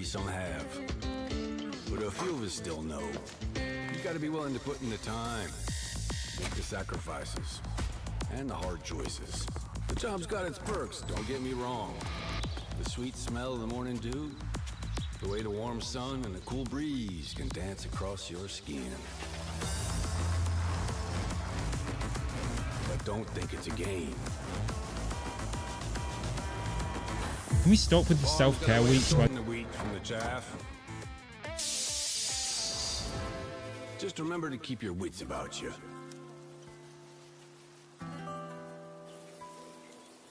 maybe some have. But a few of us still know. You gotta be willing to put in the time, make the sacrifices, and the hard choices. The job's got its perks, don't get me wrong. The sweet smell of the morning dew, the way the warm sun and the cool breeze can dance across your skin. But don't think it's a game. Can we stop with the self-care week? The wheat from the chaff. Just remember to keep your wits about you.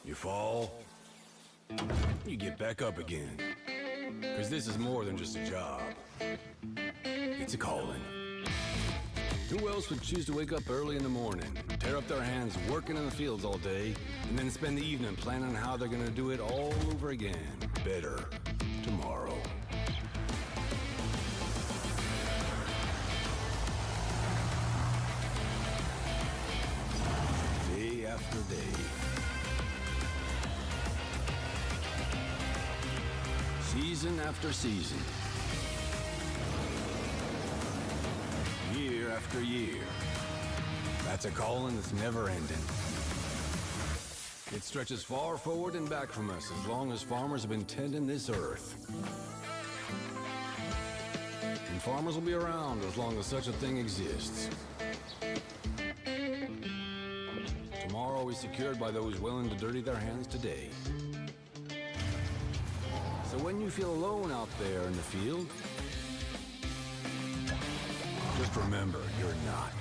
You fall, you get back up again. Because this is more than just a job. It's a calling. Who else would choose to wake up early in the morning, tear up their hands working in the fields all day, and then spend the evening planning how they're gonna do it all over again, better, tomorrow? Day after day. Season after season. Year after year. That's a calling that's never ending. It stretches far forward and back from us as long as farmers have been tending this earth. And farmers will be around as long as such a thing exists. Tomorrow is secured by those willing to dirty their hands today. So when you feel alone out there in the field, just remember, you're not.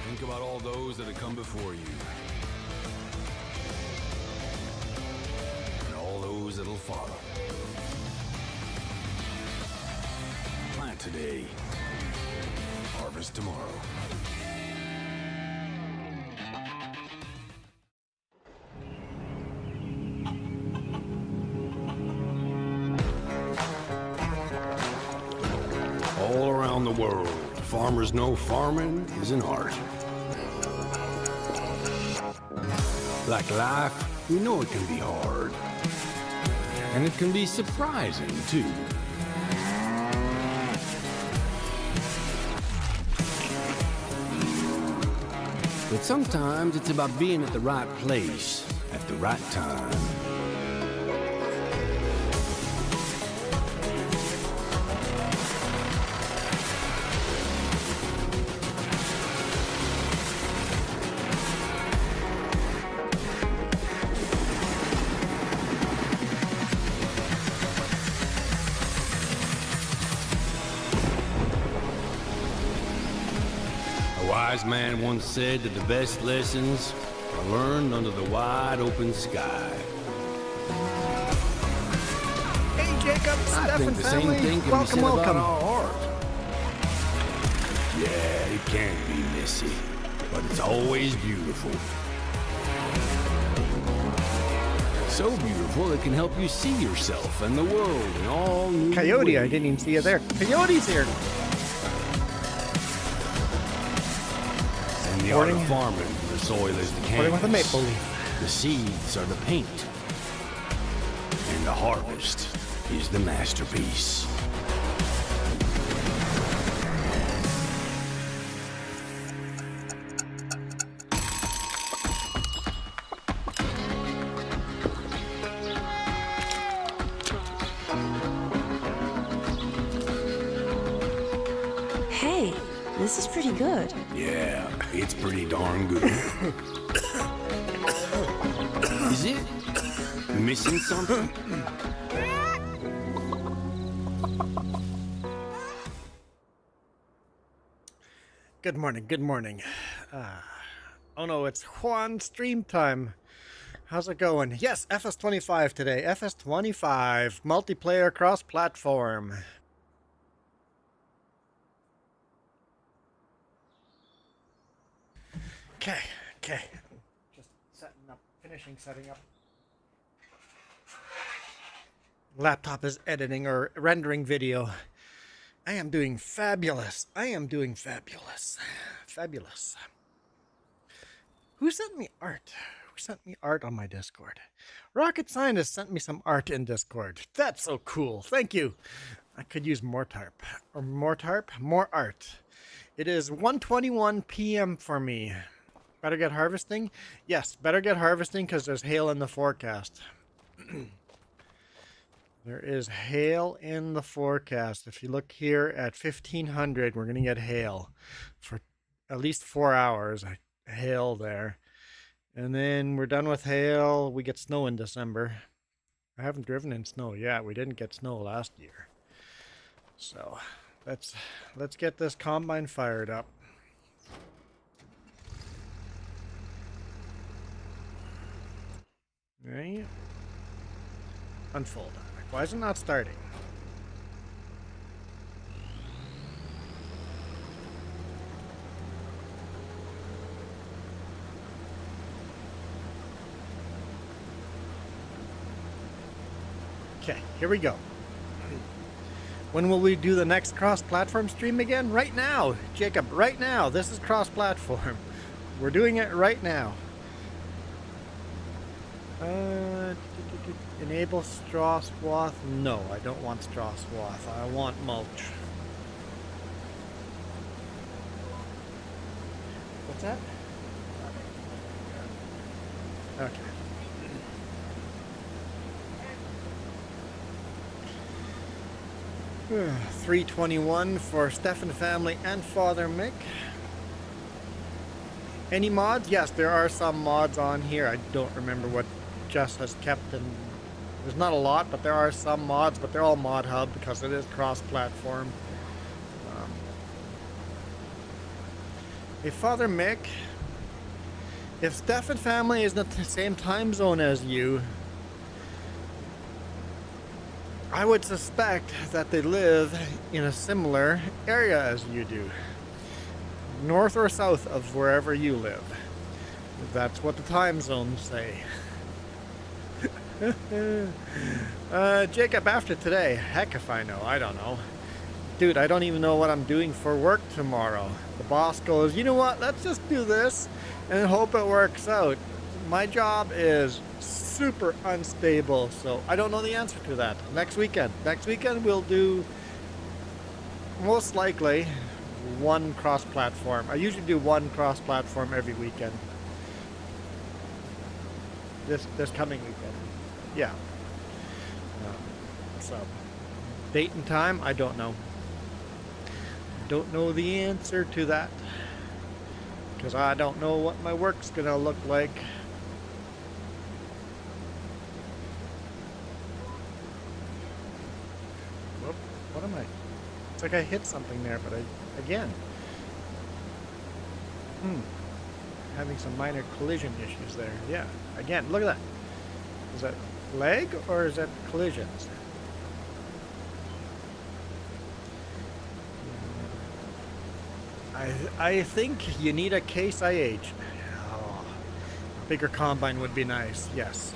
Think about all those that have come before you. And all those that'll follow. Plant today. Harvest tomorrow. All around the world, farmers know farming is an art. Like life, we know it can be hard. And it can be surprising, too. But sometimes it's about being at the right place at the right time. A wise man once said that the best lessons are learned under the wide open sky. Hey, Jacob, I Steph think and the family. same thing can Welcome, be said welcome. about our art. Yeah, it can be messy, but it's always beautiful. So beautiful it can help you see yourself and the world in all new Coyote, I ways. didn't even see you there. Coyote's here. And the art of farming, the soil is the Pouring with a canvas. maple leaf. The seeds are the paint. And the harvest is the masterpiece. Hey, this is pretty good. Yeah, it's pretty darn good. Is it? Missing something? Good morning, good morning. Oh no, it's Juan stream time. How's it going? Yes, FS25 today. FS25, multiplayer cross-platform. Okay. Just setting up, finishing setting up. Laptop is editing or rendering video. I am doing fabulous. I am doing fabulous. Fabulous. Who sent me art? Who sent me art on my Discord? Rocket Scientist sent me some art in Discord. That's so cool. Thank you. I could use more tarp. Or more tarp? More art. It is 1:21 p.m. for me. Better get harvesting? Yes, better get harvesting because there's hail in the forecast. There is hail in the forecast. If you look here at 1500, we're going to get hail for at least 4 hours. Hail there. And then we're done with hail. We get snow in December. I haven't driven in snow yet. We didn't get snow last year. So let's get this combine fired up. Right? Unfold. Why is it not starting? Okay, here we go. When will we do the next cross-platform stream again? Right now, Jacob, right now. This is cross-platform. We're doing it right now. Enable straw swath? No, I don't want straw swath. I want mulch. What's that? Okay. $3.21 for Stefan family and Father Mick. Any mods? Yes, there are some mods on here. I don't remember what Jess has kept, and there's not a lot, but there are some mods, but they're all mod hub because it is cross-platform. Hey, Father Mick, if Stefan family is in the same time zone as you, I would suspect that they live in a similar area as you do. North or south of wherever you live. That's what the time zones say. Jacob, after today, heck if I know, I don't know. Dude, I don't even know what I'm doing for work tomorrow. The boss goes, you know what, let's just do this and hope it works out. My job is super unstable, so I don't know the answer to that. Next weekend we'll do most likely one cross-platform. I usually do one cross-platform every weekend. This coming weekend. Yeah. So, date and time, I don't know. Don't know the answer to that. Because I don't know what my work's gonna look like. Whoop, what am I? It's like I hit something there, but again. Having some minor collision issues there. Yeah, again, look at that. Is that lag or is that collisions? I think you need a Case IH. Oh, bigger combine would be nice, yes.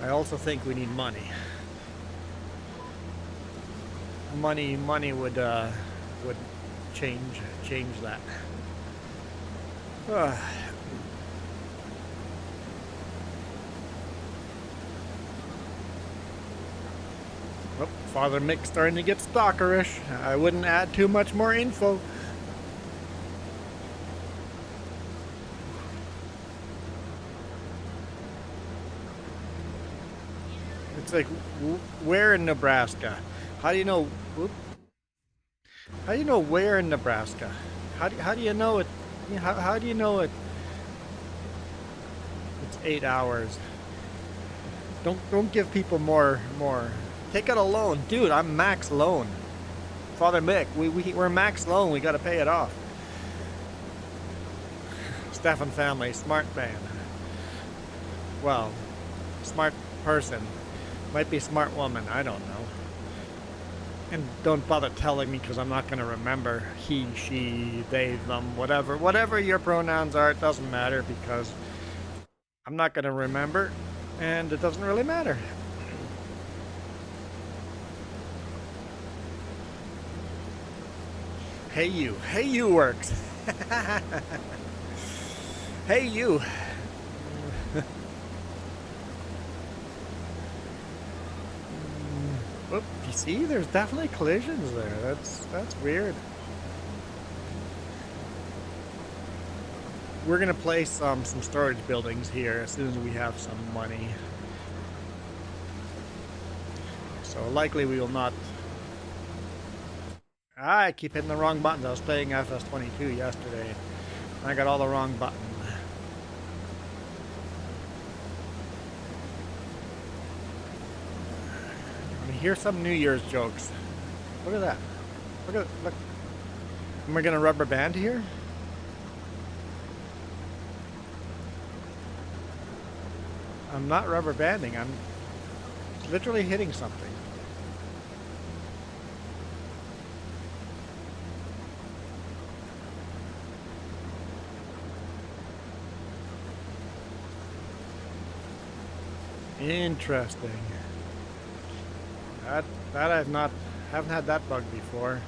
I also think we need money. Money would change that. Oh, Father Mick's starting to get stalkerish. I wouldn't add too much more info. It's like, where in Nebraska? How do you know? How do you know where in Nebraska? How do you know it? How do you know it? It's 8 hours. Don't give people more. Take out a loan, dude. I'm max loan. Father Mick, we're max loan. We got to pay it off. Stefan family, smart man. Well, smart person. Might be smart woman. I don't know. And don't bother telling me because I'm not going to remember. He, she, they, them, whatever. Whatever your pronouns are, it doesn't matter because I'm not going to remember. And it doesn't really matter. Hey you. Hey you works. Hey you. Whoop, you see, there's definitely collisions there. That's weird. We're gonna place some storage buildings here as soon as we have some money. So likely we will not. I keep hitting the wrong buttons. I was playing FS22 yesterday, and I got all the wrong buttons. Here's some New Year's jokes. Look at that. Look. Am I gonna rubber band here? I'm not rubber banding. I'm literally hitting something. Interesting. That haven't had that bug before.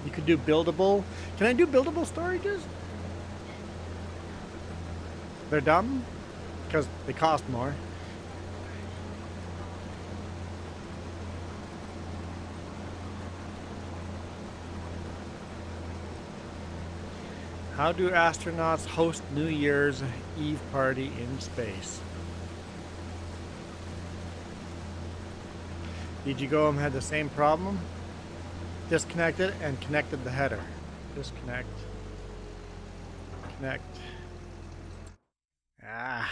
You could do buildable. Can I do buildable storages? They're dumb because they cost more. How do astronauts host New Year's Eve party in space? Did you go and had the same problem? Disconnected and connected the header. Disconnect. Connect. Ah.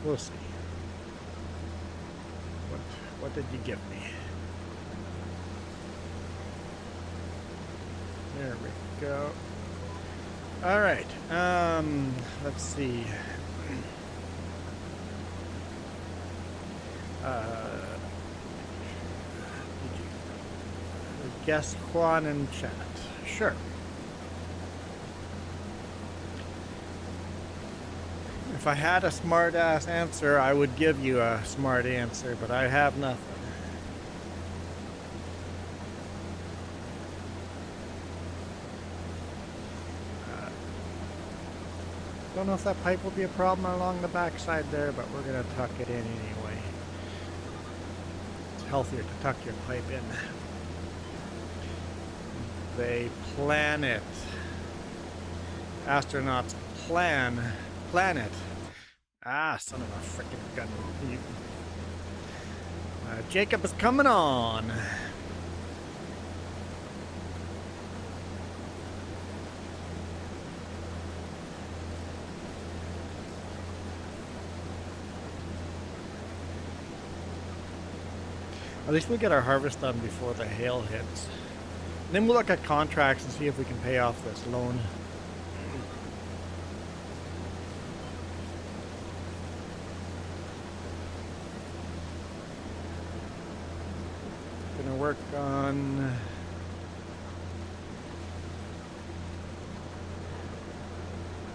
We'll see. What did you give me? There we go. All right. Let's see. Guess Juan in chat. Sure. If I had a smart ass answer, I would give you a smart answer, but I have nothing. Don't know if that pipe will be a problem along the backside there, but we're gonna tuck it in anyway. It's healthier to tuck your pipe in. They plan it. Astronauts planet. Ah, son of a frickin' gun. Jacob is coming on. At least we'll get our harvest done before the hail hits. And then we'll look at contracts and see if we can pay off this loan. Gonna work on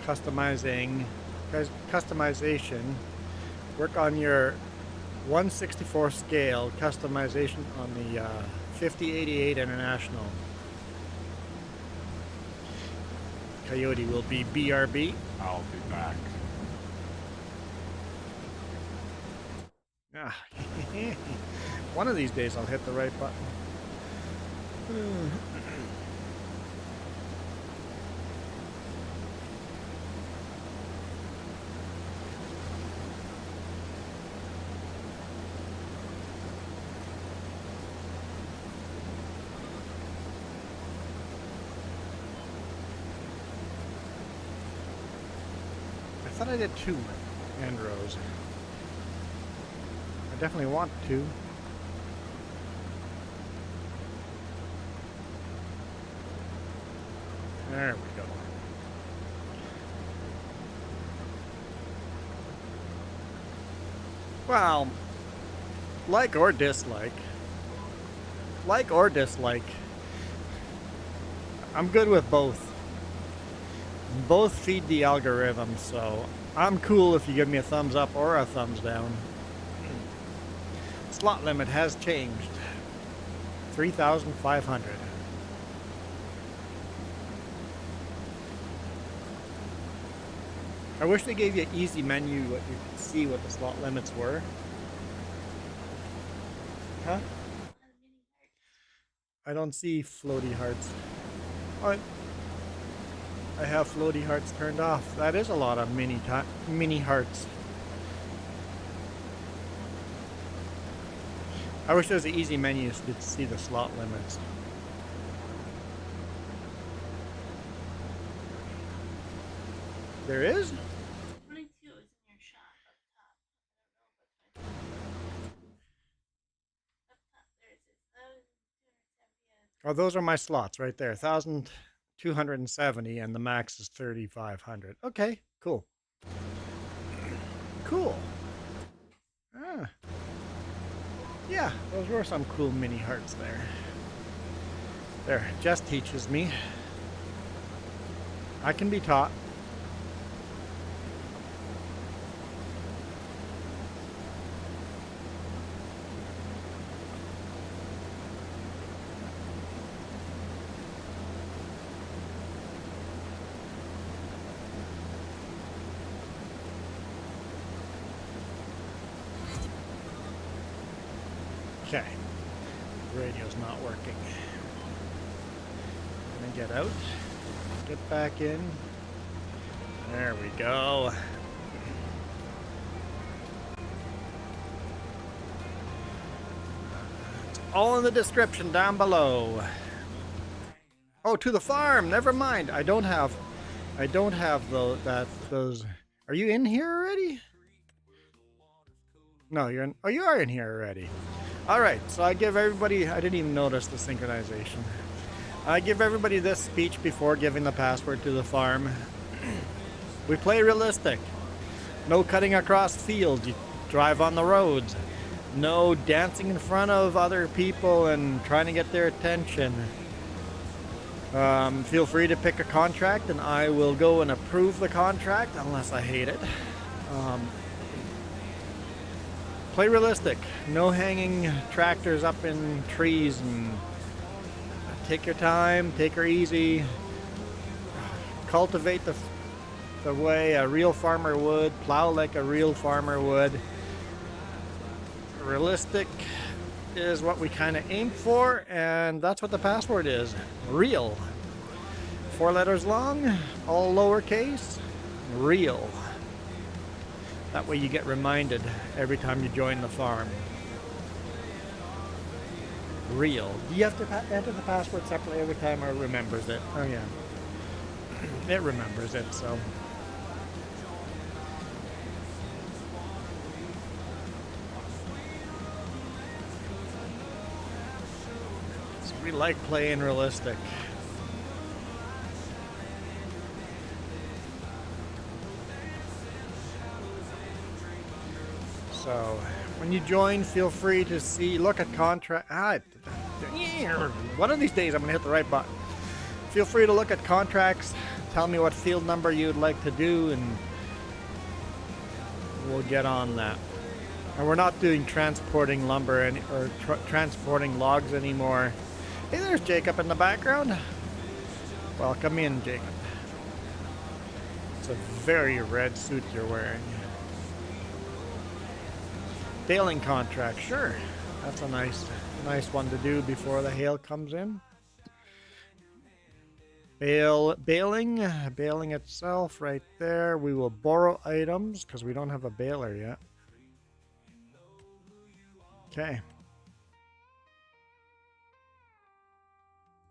customization. Work on your 1/64 scale customization on the 5088 International. Coyote will be BRB. I'll be back. Ah, one of these days I'll hit the right button. I thought I did 2 end rows. I definitely want 2. There we go. Well, like or dislike. Like or dislike. I'm good with both. Both feed the algorithm, so I'm cool if you give me a thumbs up or a thumbs down. Slot limit has changed. 3,500. I wish they gave you an easy menu what you could see what the slot limits were. Huh? I don't see floaty hearts. Oh, I have floaty hearts turned off. That is a lot of mini hearts. I wish there was an easy menu so you could see the slot limits. There is? 22 is in your shop up top. I don't know, but up top there it says 1,270. Oh, those are my slots right there. 1,270 and the max is 3,500. Okay, cool. Cool. Ah. Yeah, those were some cool mini hearts there. There, Jess teaches me. I can be taught. Okay, radio's not working. Gonna get out, get back in. There we go. It's all in the description down below. Oh, to the farm. Never mind. I don't have those. Are you in here already? No, you're in. Oh, you are in here already. All right, so I give everybody, I didn't even notice the synchronization. I give everybody this speech before giving the password to the farm. We play realistic. No cutting across fields. You drive on the roads. No dancing in front of other people and trying to get their attention. Feel free to pick a contract and I will go and approve the contract unless I hate it. Play realistic. No hanging tractors up in trees and take your time, take her easy. Cultivate the way a real farmer would, plow like a real farmer would. Realistic is what we kind of aim for, and that's what the password is. Real. 4 letters long, all lowercase, real. That way you get reminded every time you join the farm. Real. Do you have to enter the password separately every time or it remembers it? Oh yeah. It remembers it, so. So we like playing realistic. So, when you join, feel free to look at contract. One of these days I'm going to hit the right button. Feel free to look at contracts, tell me what field number you'd like to do, and we'll get on that. And we're not doing transporting lumber or transporting logs anymore. Hey, there's Jacob in the background. Welcome in, Jacob. It's a very red suit you're wearing. Baling contract, sure. That's a nice one to do before the hail comes in. Baling itself right there. We will borrow items because we don't have a baler yet. Okay.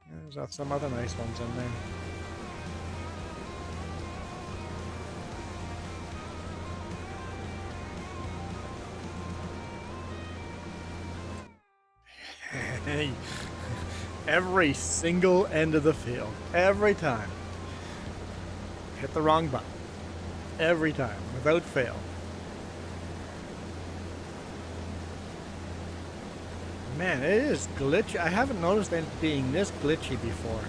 Yeah, there's some other nice ones in there. Every single end of the field. Every time. Hit the wrong button. Every time. Without fail. Man, it is glitchy. I haven't noticed it being this glitchy before.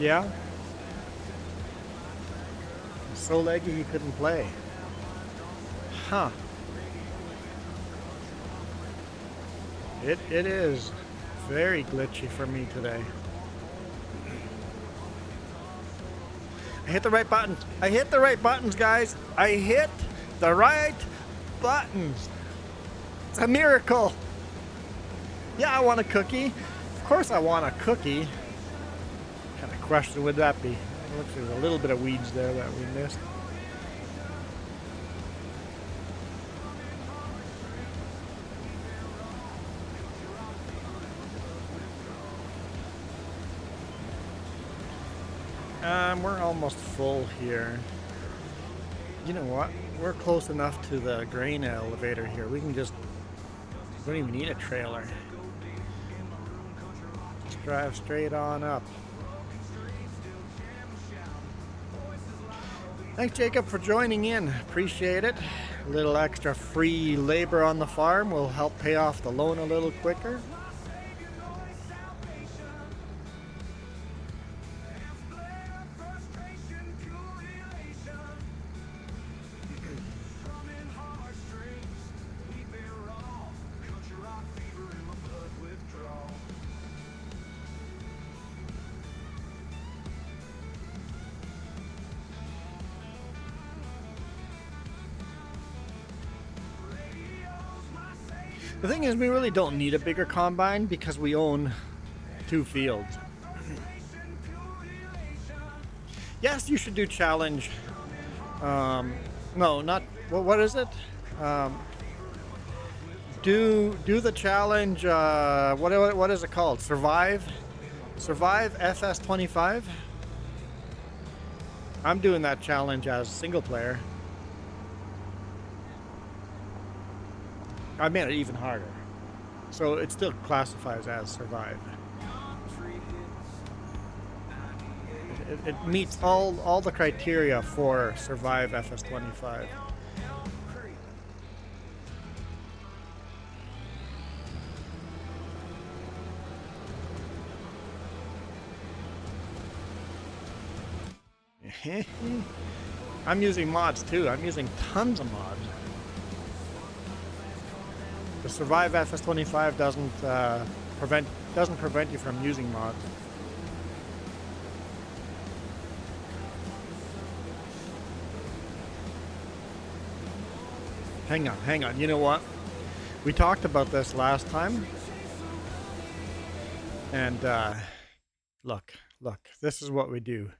Yeah? So laggy he couldn't play. Huh. It is very glitchy for me today. I hit the right buttons. I hit the right buttons, guys. I hit the right buttons. It's a miracle. Yeah, I want a cookie. Of course I want a cookie. What kind of question would that be? Looks like there's a little bit of weeds there that we missed. We're almost full here. You know what? We're close enough to the grain elevator here. We can just... We don't even need a trailer. Just drive straight on up. Thanks, Jacob, for joining in. Appreciate it. A little extra free labor on the farm will help pay off the loan a little quicker. The thing is, we really don't need a bigger combine because we own 2 fields. Yes, you should do challenge. No, not what is it? Do the challenge. What is it called? Survive FS25. I'm doing that challenge as single player. I made it even harder. So it still classifies as survive. It meets all the criteria for survive FS25. I'm using mods too. I'm using tons of mods. The Survive FS25 doesn't prevent you from using mods. Hang on. You know what? We talked about this last time. And look. This is what we do.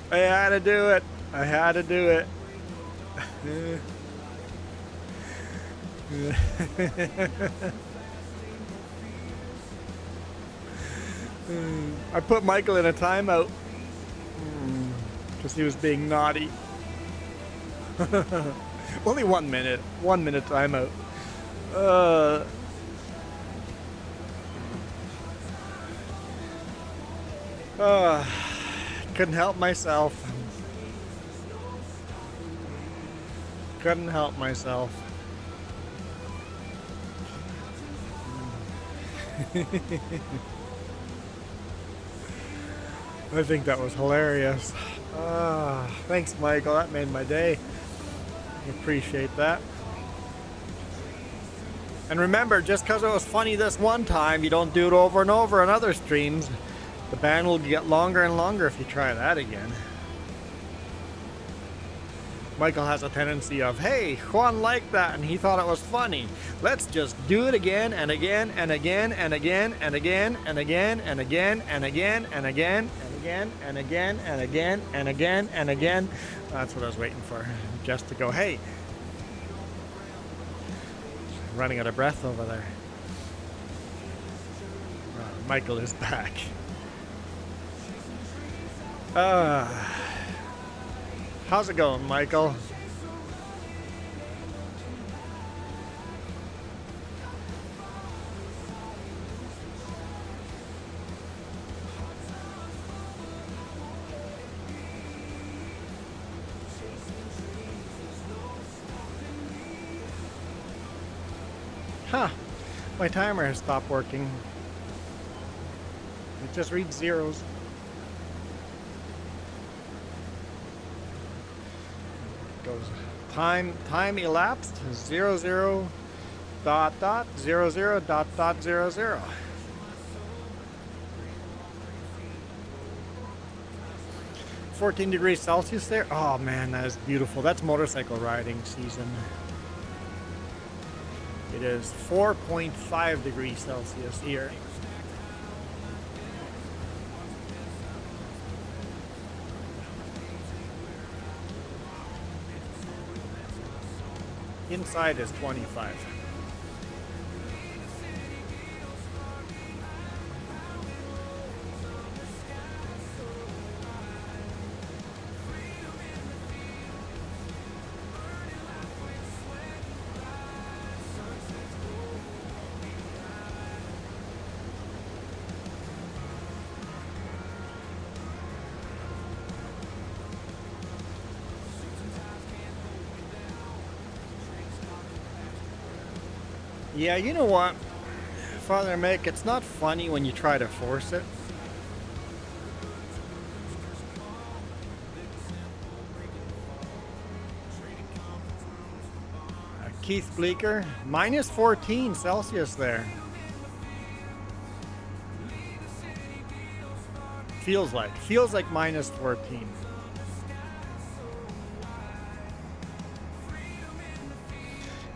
I had to do it. I put Michael in a timeout because he was being naughty. Only 1 minute. 1 minute timeout. Couldn't help myself. I think that was hilarious. Thanks, Michael. That made my day. Appreciate that. And remember, just because it was funny this one time, you don't do it over and over on other streams. The ban will get longer and longer if you try that again. Michael has a tendency of, hey, Juan liked that and he thought it was funny. Let's just do it again and again and again and again and again and again and again and again and again and again and again and again and again and again. That's what I was waiting for. Just to go, hey. Running out of breath over there. Michael is back. How's it going, Michael? Huh. My timer has stopped working. It just reads zeros. Goes time elapsed 00 dot dot 00 dot dot 00. (14°C there. Oh man, that is beautiful. That's motorcycle riding season. It is 4.5°C here. Inside is 25. Yeah, you know what, Father Mick, it's not funny when you try to force it. Keith Bleeker, minus 14 Celsius there. Feels like minus 14.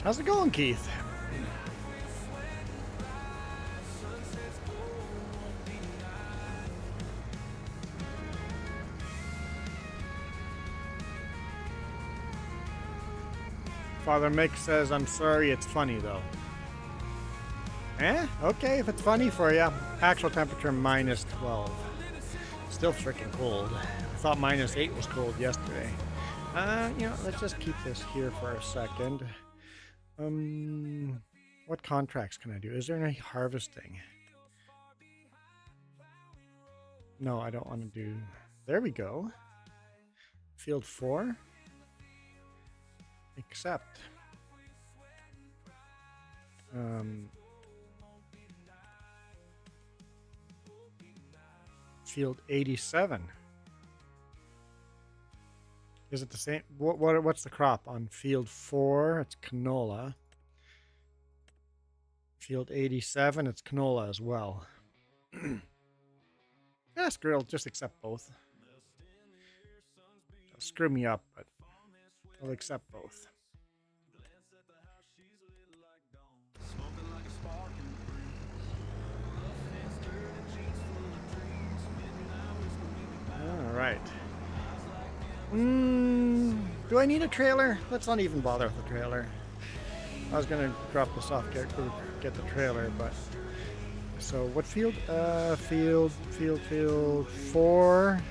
How's it going, Keith? Father Mick says, I'm sorry, it's funny though. Okay, if it's funny for you. Actual temperature minus 12. Still freaking cold. I thought minus 8 was cold yesterday. You know, let's just keep this here for a second. What contracts can I do? Is there any harvesting? No, I don't want to do. There we go. Field 4. Accept. Field 87. Is it the same? What's the crop on field 4? It's canola. Field 87, it's canola as well. Yeah, screw it, just accept both. Screw me up, but I'll accept both. All right. Do I need a trailer? Let's not even bother with the trailer. I was gonna drop this off, get the trailer, but so what field? Field 4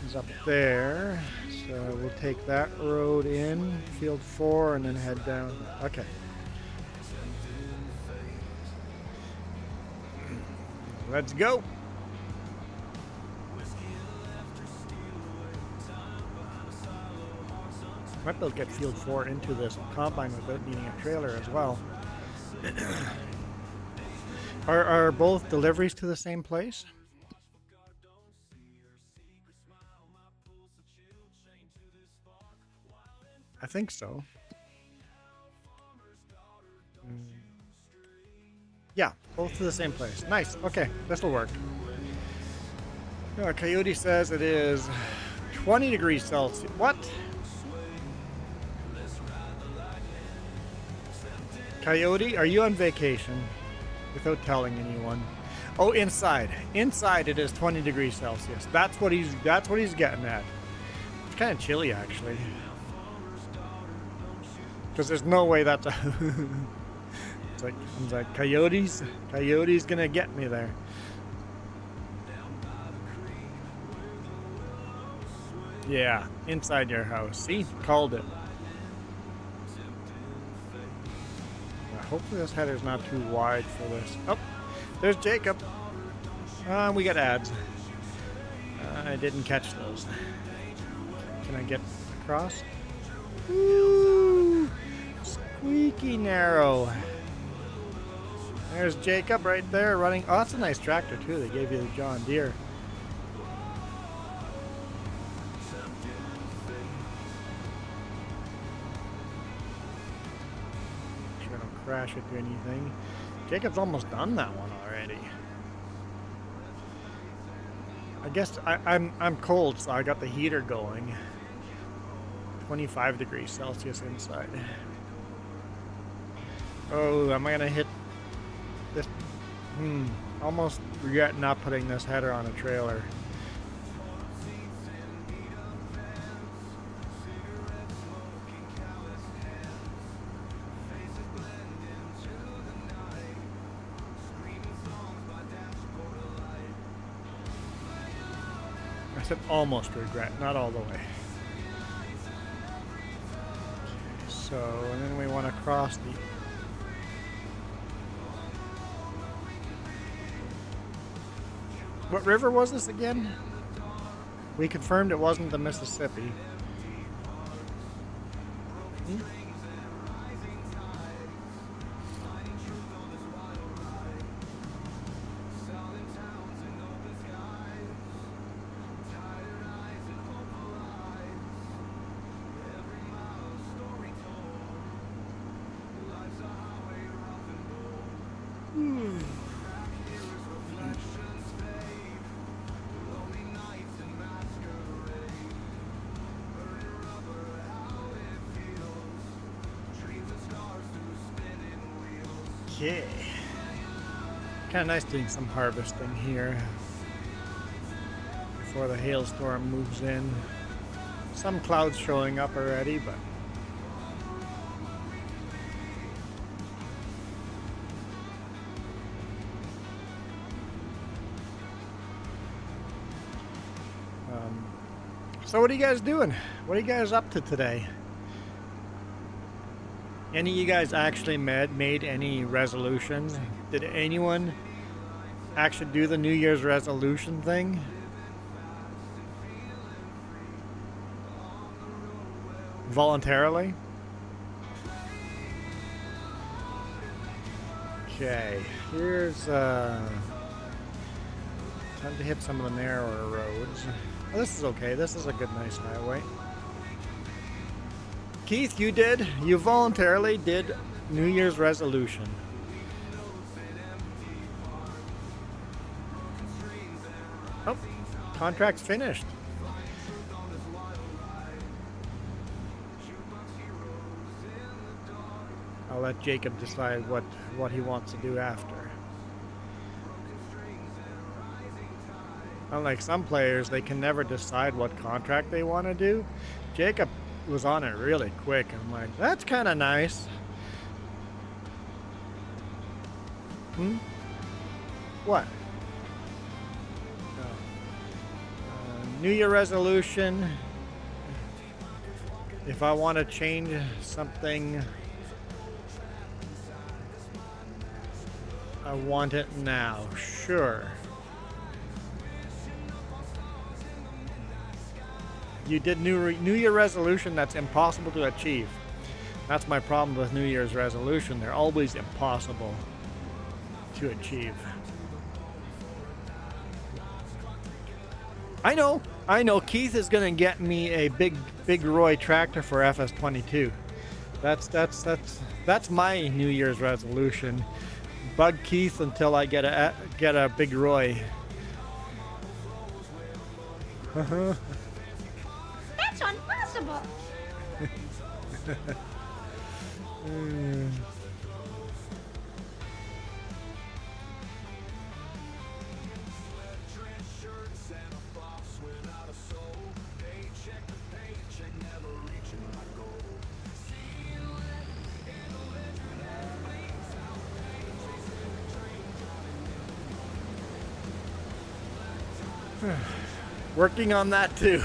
is up there. So we'll take that road in, field 4, and then head down. Okay. Let's go. Might be able to get field 4 into this combine without needing a trailer as well. Are both deliveries to the same place? I think so. Yeah, both to the same place. Nice. Okay, this will work. Coyote says it is 20°C. What? Coyote, are you on vacation? Without telling anyone. Oh, inside. Inside it is 20°C. That's what he's getting at. It's kind of chilly actually. Because there's no way that's a it's like coyote's gonna get me there. Yeah, inside your house. See? Called it. Hopefully this header's not too wide for this. Oh, there's Jacob. We got ads. I didn't catch those. Can I get across? Ooh, squeaky narrow. There's Jacob right there running. Oh, that's a nice tractor too. They gave you the John Deere. Sure don't crash into anything. Jacob's almost done that one already. I guess I'm cold, so I got the heater going. 25 degrees Celsius inside. Oh, am I gonna hit this? Almost regret not putting this header on a trailer. I said almost regret, not all the way. Okay, so, and then we want to cross the... What river was this again? We confirmed it wasn't the Mississippi. Okay. Kind of nice doing some harvesting here before the hailstorm moves in. Some clouds showing up already, but so what are you guys doing? What are you guys up to today? Any of you guys actually made any resolutions? Did anyone actually do the New Year's resolution thing? Voluntarily? Okay, here's time to hit some of the narrower roads. Oh, this is okay. This is a good, nice highway. Keith, you voluntarily did New Year's resolution. Oh, contract's finished. I'll let Jacob decide what he wants to do after. Unlike some players, they can never decide what contract they want to do. Jacob was on it really quick. I'm like, that's kind of nice. What? New Year resolution. If I want to change something, I want it now. Sure. You did New Year resolution that's impossible to achieve. That's my problem with New Year's resolution. They're always impossible to achieve. I know. Keith is gonna get me a big Roy tractor for FS22. That's my New Year's resolution. Bug Keith until I get a big Roy. That's impossible. Working on that too.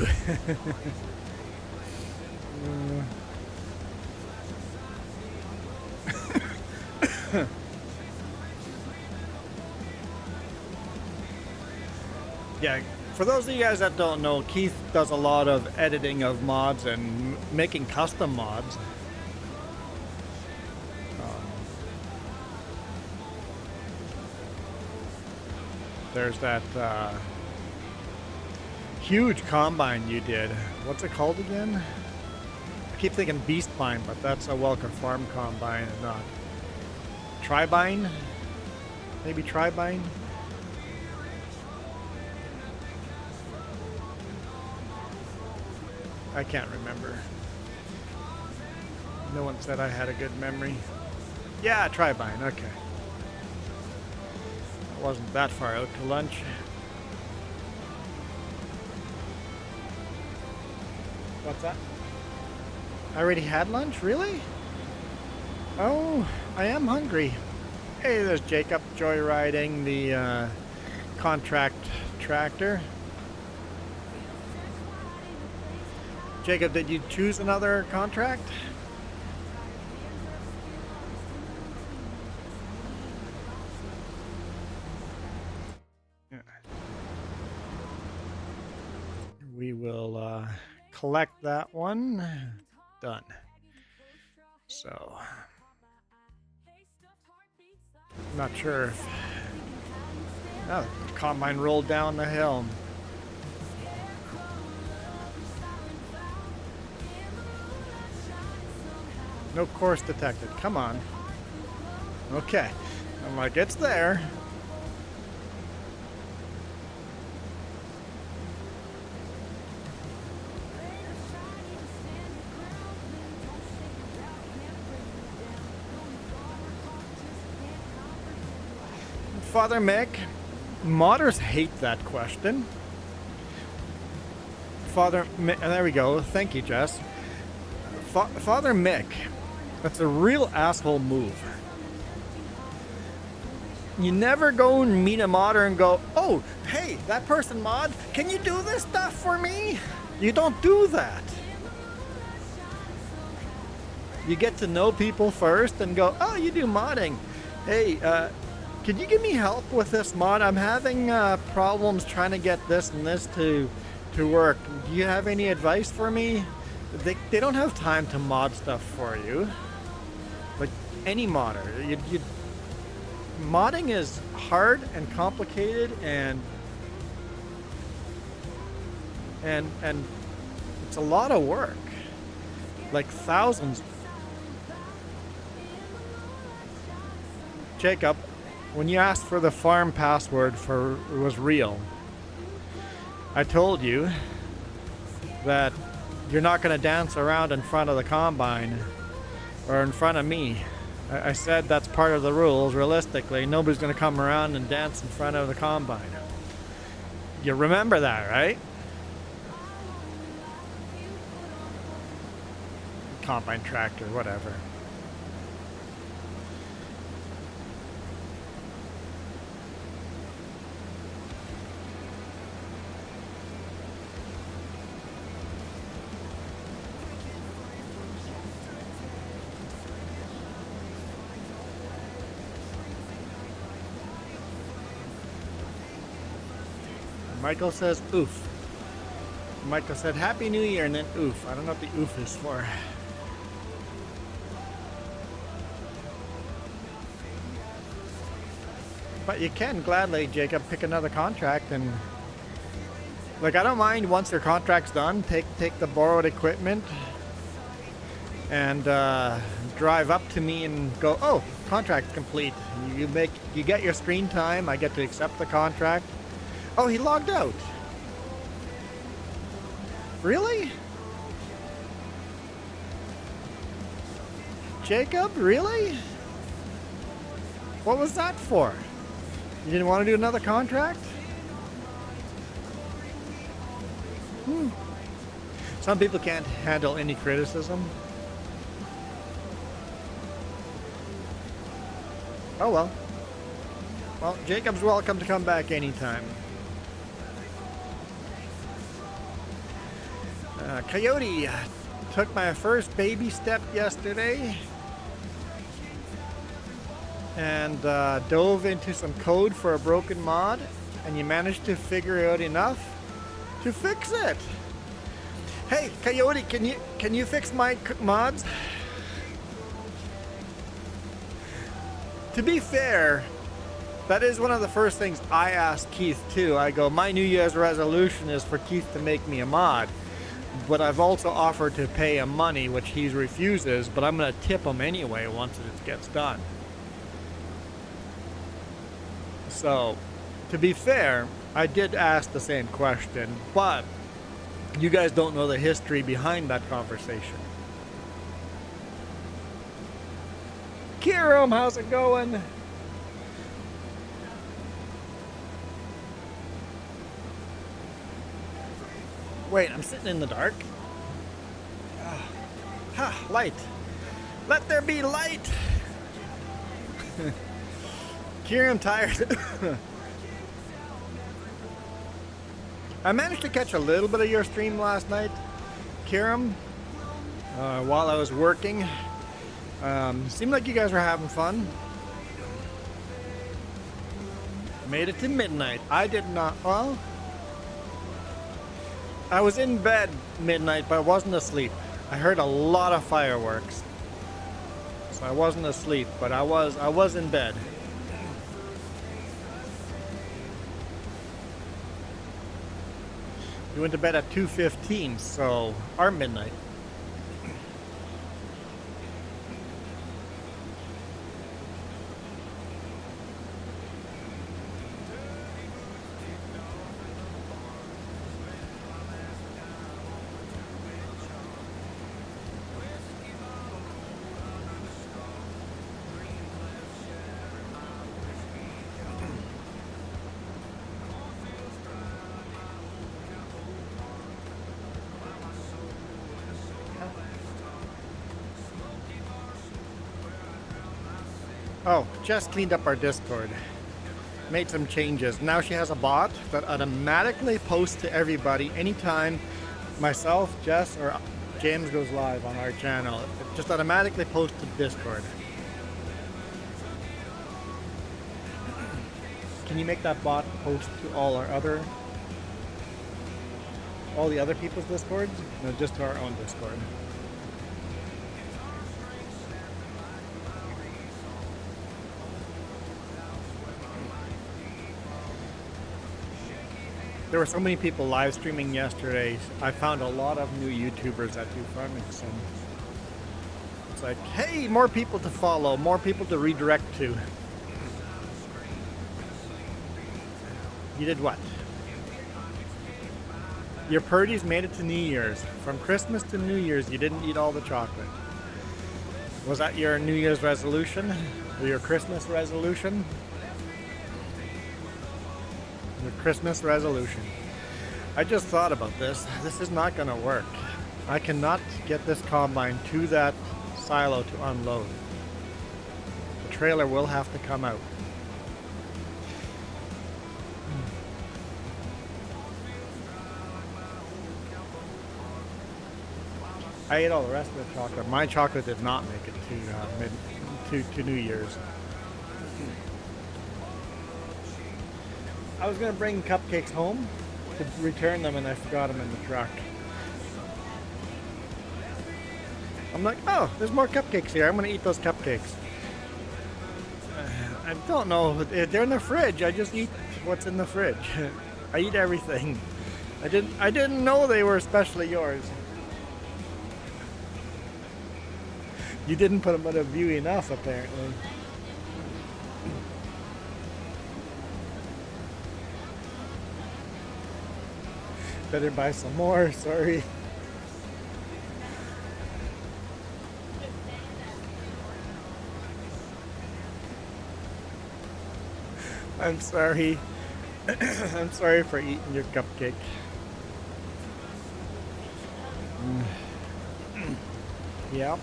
Yeah, for those of you guys that don't know, Keith does a lot of editing of mods and making custom mods. There's that huge combine you did. What's it called again? I keep thinking Beastbine, but that's a Welker Farm combine and not Tribine? Maybe Tribine? I can't remember. No one said I had a good memory. Yeah, Tribine, okay. I wasn't that far out to lunch. What's that? I already had lunch? Really? Oh, I am hungry. Hey, there's Jacob joyriding the contract tractor. Jacob, did you choose another contract? Yeah. We will collect that one. Done. So, I'm not sure if... Oh, the combine rolled down the hill. No course detected. Come on. Okay. I'm like, it's there. Father Mick, modders hate that question. Father Mick, there we go. Thank you, Jess. Father Mick, that's a real asshole move. You never go and meet a modder and go, oh, hey, that person mod, can you do this stuff for me? You don't do that. You get to know people first and go, oh, you do modding. Hey, could you give me help with this mod? I'm having problems trying to get this and this to work. Do you have any advice for me? They don't have time to mod stuff for you. Like any modder. Modding is hard and complicated and it's a lot of work. Like thousands. Jacob, when you asked for the farm password was real, I told you that you're not going to dance around in front of the combine or in front of me. I said that's part of the rules. Realistically, nobody's going to come around and dance in front of the combine. You remember that, right? Combine tractor, whatever. Michael says oof. Michael said Happy New Year and then oof. I don't know what the oof is for. But you can gladly, Jacob, pick another contract and like I don't mind once your contract's done, take the borrowed equipment and drive up to me and go, oh, contract's complete. You get your screen time, I get to accept the contract. Oh, he logged out. Really? Jacob, really? What was that for? You didn't want to do another contract? Some people can't handle any criticism. Oh well. Well, Jacob's welcome to come back anytime. Coyote took my first baby step yesterday and dove into some code for a broken mod, and you managed to figure out enough to fix it. Hey, Coyote, can you fix my mods? To be fair, that is one of the first things I asked Keith too. I go, my New Year's resolution is for Keith to make me a mod. But I've also offered to pay him money, which he refuses, but I'm going to tip him anyway once it gets done. So, to be fair, I did ask the same question, but you guys don't know the history behind that conversation. Kiram, how's it going? Wait, I'm sitting in the dark. Light. Let there be light. Kieran, I'm tired. I managed to catch a little bit of your stream last night, Kieran, while I was working. Seemed like you guys were having fun. Made it to midnight. I did not. Well, I was in bed midnight, but I wasn't asleep. I heard a lot of fireworks, so I wasn't asleep, but I was in bed. You went to bed at 2:15, so our midnight. Oh, just cleaned up our Discord. Made some changes. Now she has a bot that automatically posts to everybody anytime myself, Jess, or James goes live on our channel. It just automatically posts to Discord. Can you make that bot post to all the other people's Discords? No, just to our own Discord. There were so many people live streaming yesterday. I found a lot of new YouTubers that do farming sim. It's like, hey, more people to follow, more people to redirect to. You did what? Your Purdy's made it to New Year's. From Christmas to New Year's, you didn't eat all the chocolate. Was that your New Year's resolution? Or your Christmas resolution? Your Christmas resolution. I just thought about this. This is not going to work. I cannot get this combine to that silo to unload. The trailer will have to come out. I ate all the rest of the chocolate. My chocolate did not make it to New Year's. I was gonna bring cupcakes home to return them, and I forgot them in the truck. I'm like, oh, there's more cupcakes here. I'm gonna eat those cupcakes. I don't know. They're in the fridge. I just eat what's in the fridge. I eat everything. I didn't know they were especially yours. You didn't put them on a view enough, apparently. Better buy some more, sorry. I'm sorry. I'm sorry for eating your cupcake. Yeah.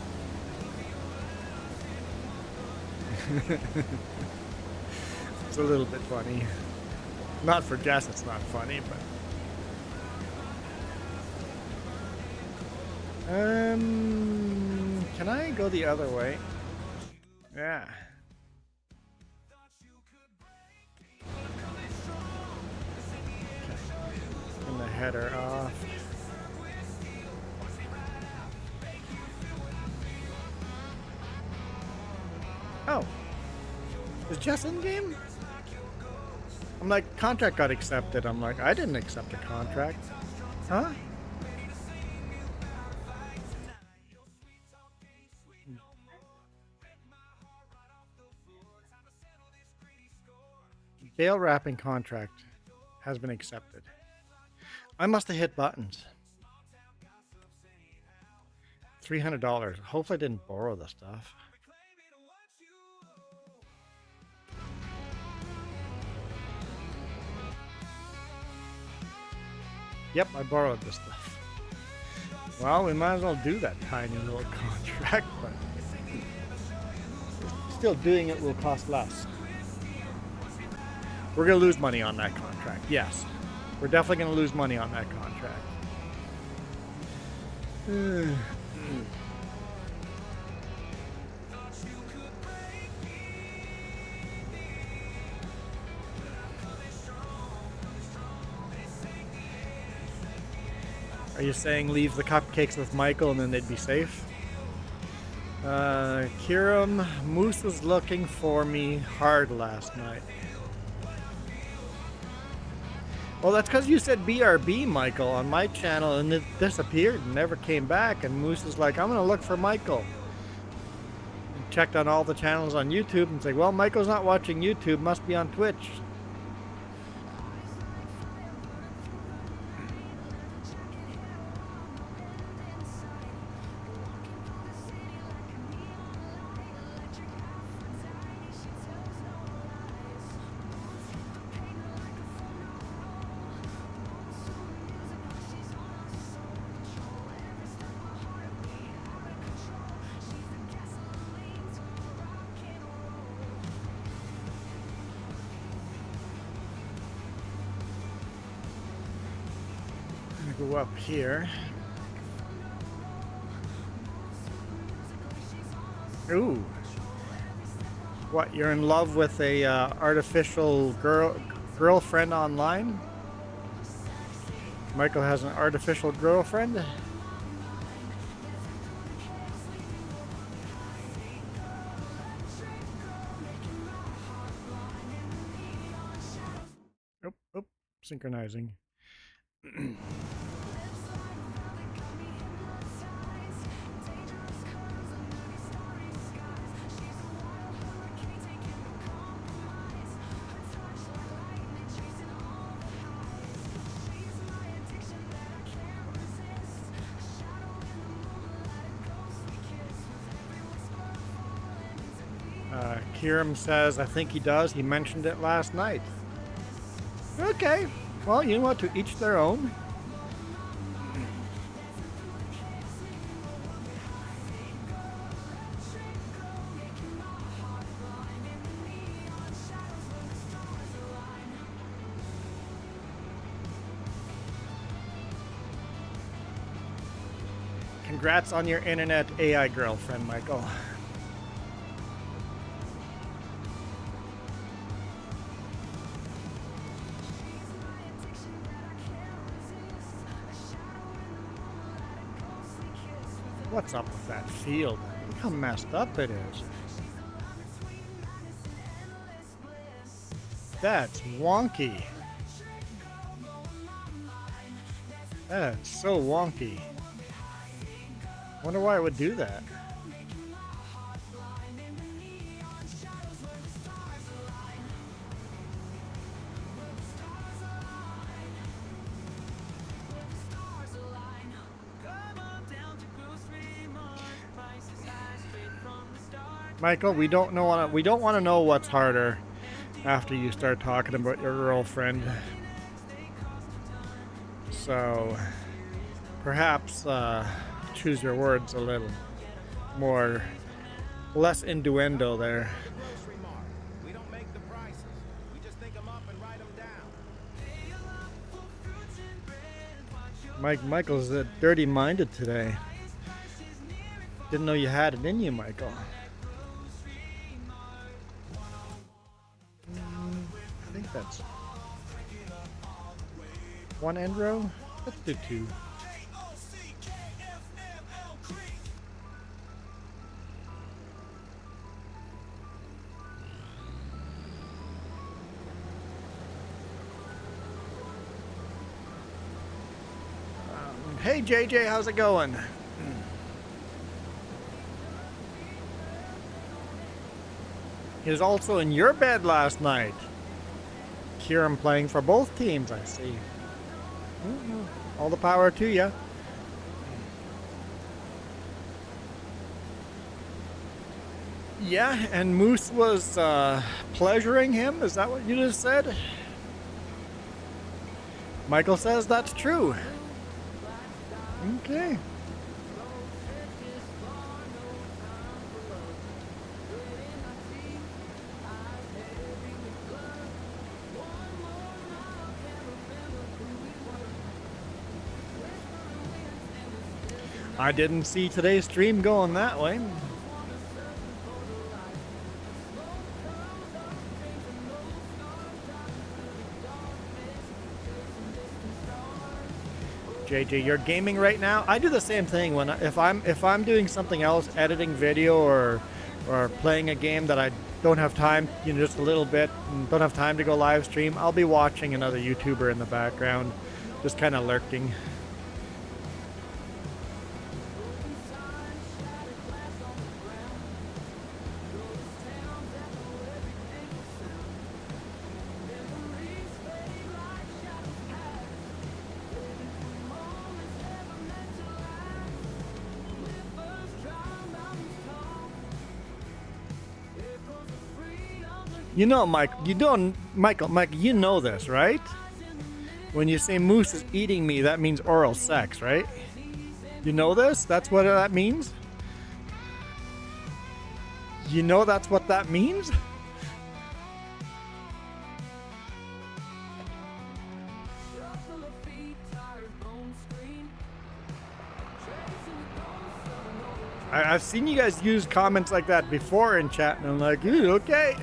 It's a little bit funny. Not for Jess, it's not funny, but Can I go the other way? Yeah. Turn the header off. Oh. Is Jess in game? I'm like, contract got accepted. I'm like, I didn't accept a contract. Huh? Bail wrapping contract has been accepted. I must have hit buttons. $300. Hopefully I didn't borrow the stuff. Yep, I borrowed the stuff. Well, we might as well do that tiny little contract, but still doing it will cost less. We're going to lose money on that contract. Yes. We're definitely going to lose money on that contract. Are you saying leave the cupcakes with Michael and then they'd be safe? Kiram, Moose was looking for me hard last night. Well, that's because you said BRB, Michael, on my channel, and it disappeared and never came back. And Moose is like, I'm going to look for Michael. And checked on all the channels on YouTube and said, well, Michael's not watching YouTube, must be on Twitch. Go up here. Ooh. What, you're in love with a artificial girlfriend online? Michael has an artificial girlfriend? Oh, synchronizing. Kiram says, I think he does. He mentioned it last night. Okay. Well, you know what? To each their own. Congrats on your internet AI girlfriend, Michael. What's up with that field? Look how messed up it is. That's wonky. That's so wonky. Wonder why it would do that. Michael, we don't want to know what's harder after you start talking about your girlfriend. So perhaps choose your words a little more, less innuendo there. We don't make the prices. We just think them up and write them down. Michael's dirty-minded today. Didn't know you had it in you, Michael. I think that's one end row. Let's do two. Hey JJ, how's it going? He was also in your bed last night. Kieran playing for both teams, I see. All the power to you. Yeah, and Moose was pleasuring him. Is that what you just said? Michael says that's true. Okay. I didn't see today's stream going that way. JJ, you're gaming right now? I do the same thing when if I'm doing something else, editing video or playing a game that I don't have time, just a little bit, and don't have time to go live stream, I'll be watching another YouTuber in the background, just kind of lurking. You know, Michael, you know this, right? When you say Moose is eating me, that means oral sex, right? You know this? That's what that means? You know that's what that means? I've seen you guys use comments like that before in chat, and I'm like, okay.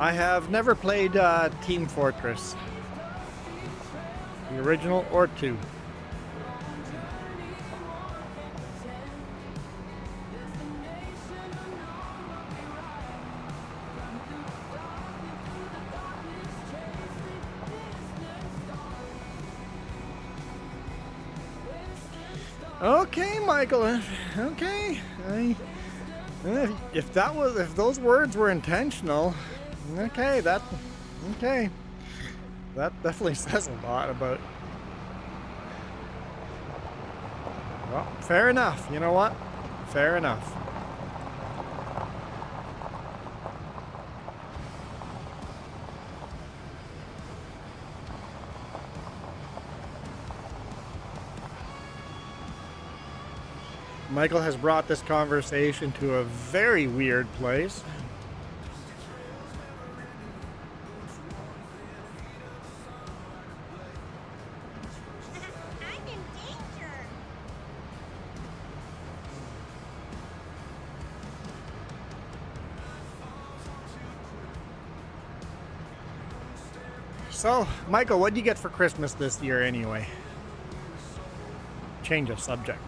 I have never played Team Fortress, the original or 2. Okay, Michael. Okay, if those words were intentional. Okay, that definitely says a lot about. Well, fair enough. You know what? Fair enough. Michael has brought this conversation to a very weird place. So, Michael, what did you get for Christmas this year anyway? Change of subject.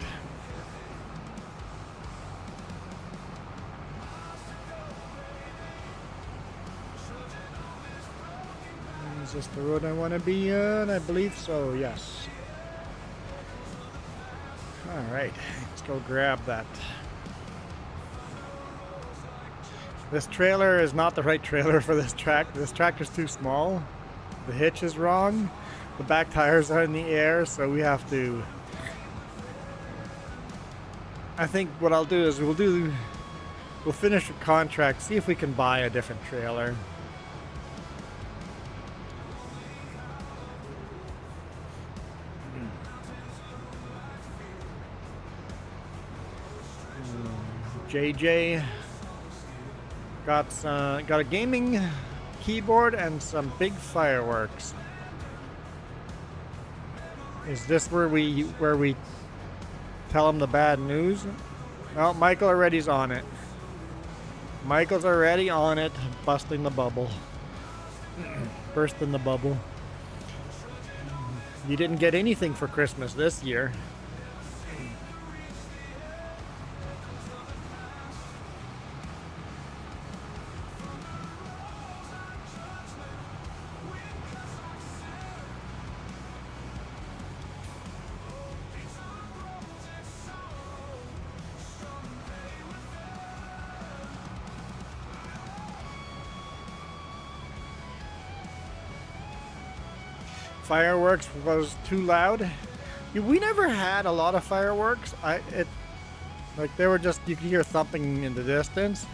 Is this the road I want to be on? I believe so, yes. Alright, let's go grab that. This trailer is not the right trailer for this track. This tractor's too small. The hitch is wrong. The back tires are in the air, so we have to... I think what I'll do is we'll finish a contract, see if we can buy a different trailer. JJ got a gaming keyboard and some big fireworks. Is this where we tell him the bad news. Well, Michael already's on it. Michael's already on it, busting the bubble. Bursting the bubble. You didn't get anything for Christmas this year. Fireworks was too loud. We never had a lot of fireworks. Like they were just, you could hear thumping in the distance.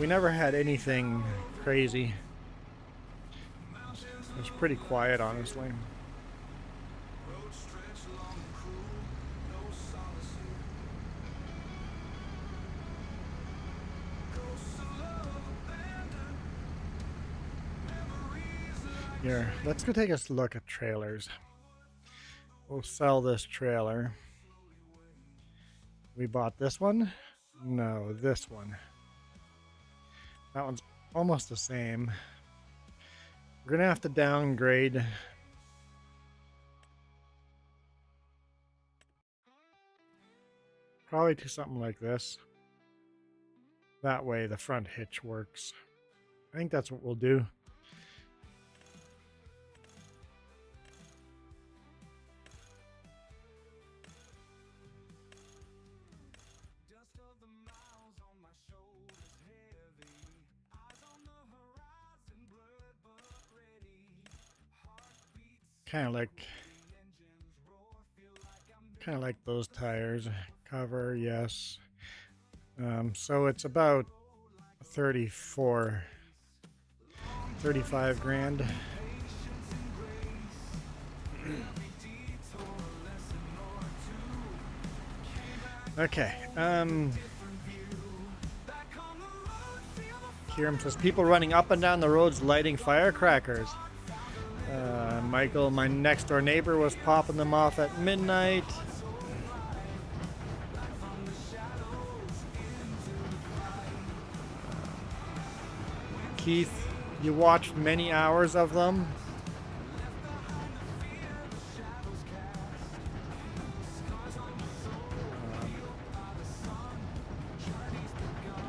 We never had anything crazy. It was pretty quiet, honestly. Here, let's go take a look at trailers. We'll sell this trailer. We bought this one? No, this one. That one's almost the same. We're gonna have to downgrade. Probably to something like this. That way the front hitch works. I think that's what we'll do. Kind of like those tires. Cover, yes. So it's about 35 grand. Okay. Kieran says people running up and down the roads lighting firecrackers. Michael, my next door neighbor, was popping them off at midnight. Keith, you watched many hours of them.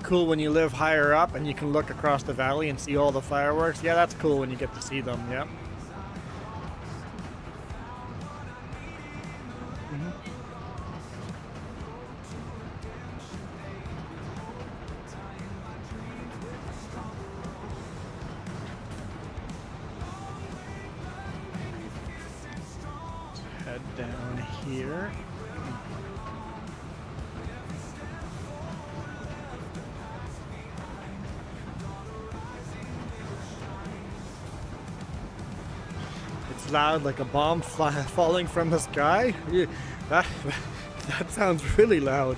Cool when you live higher up and you can look across the valley and see all the fireworks. Yeah, that's cool when you get to see them. Yep. Head down here. It's loud like a bomb falling from the sky. Yeah, that sounds really loud.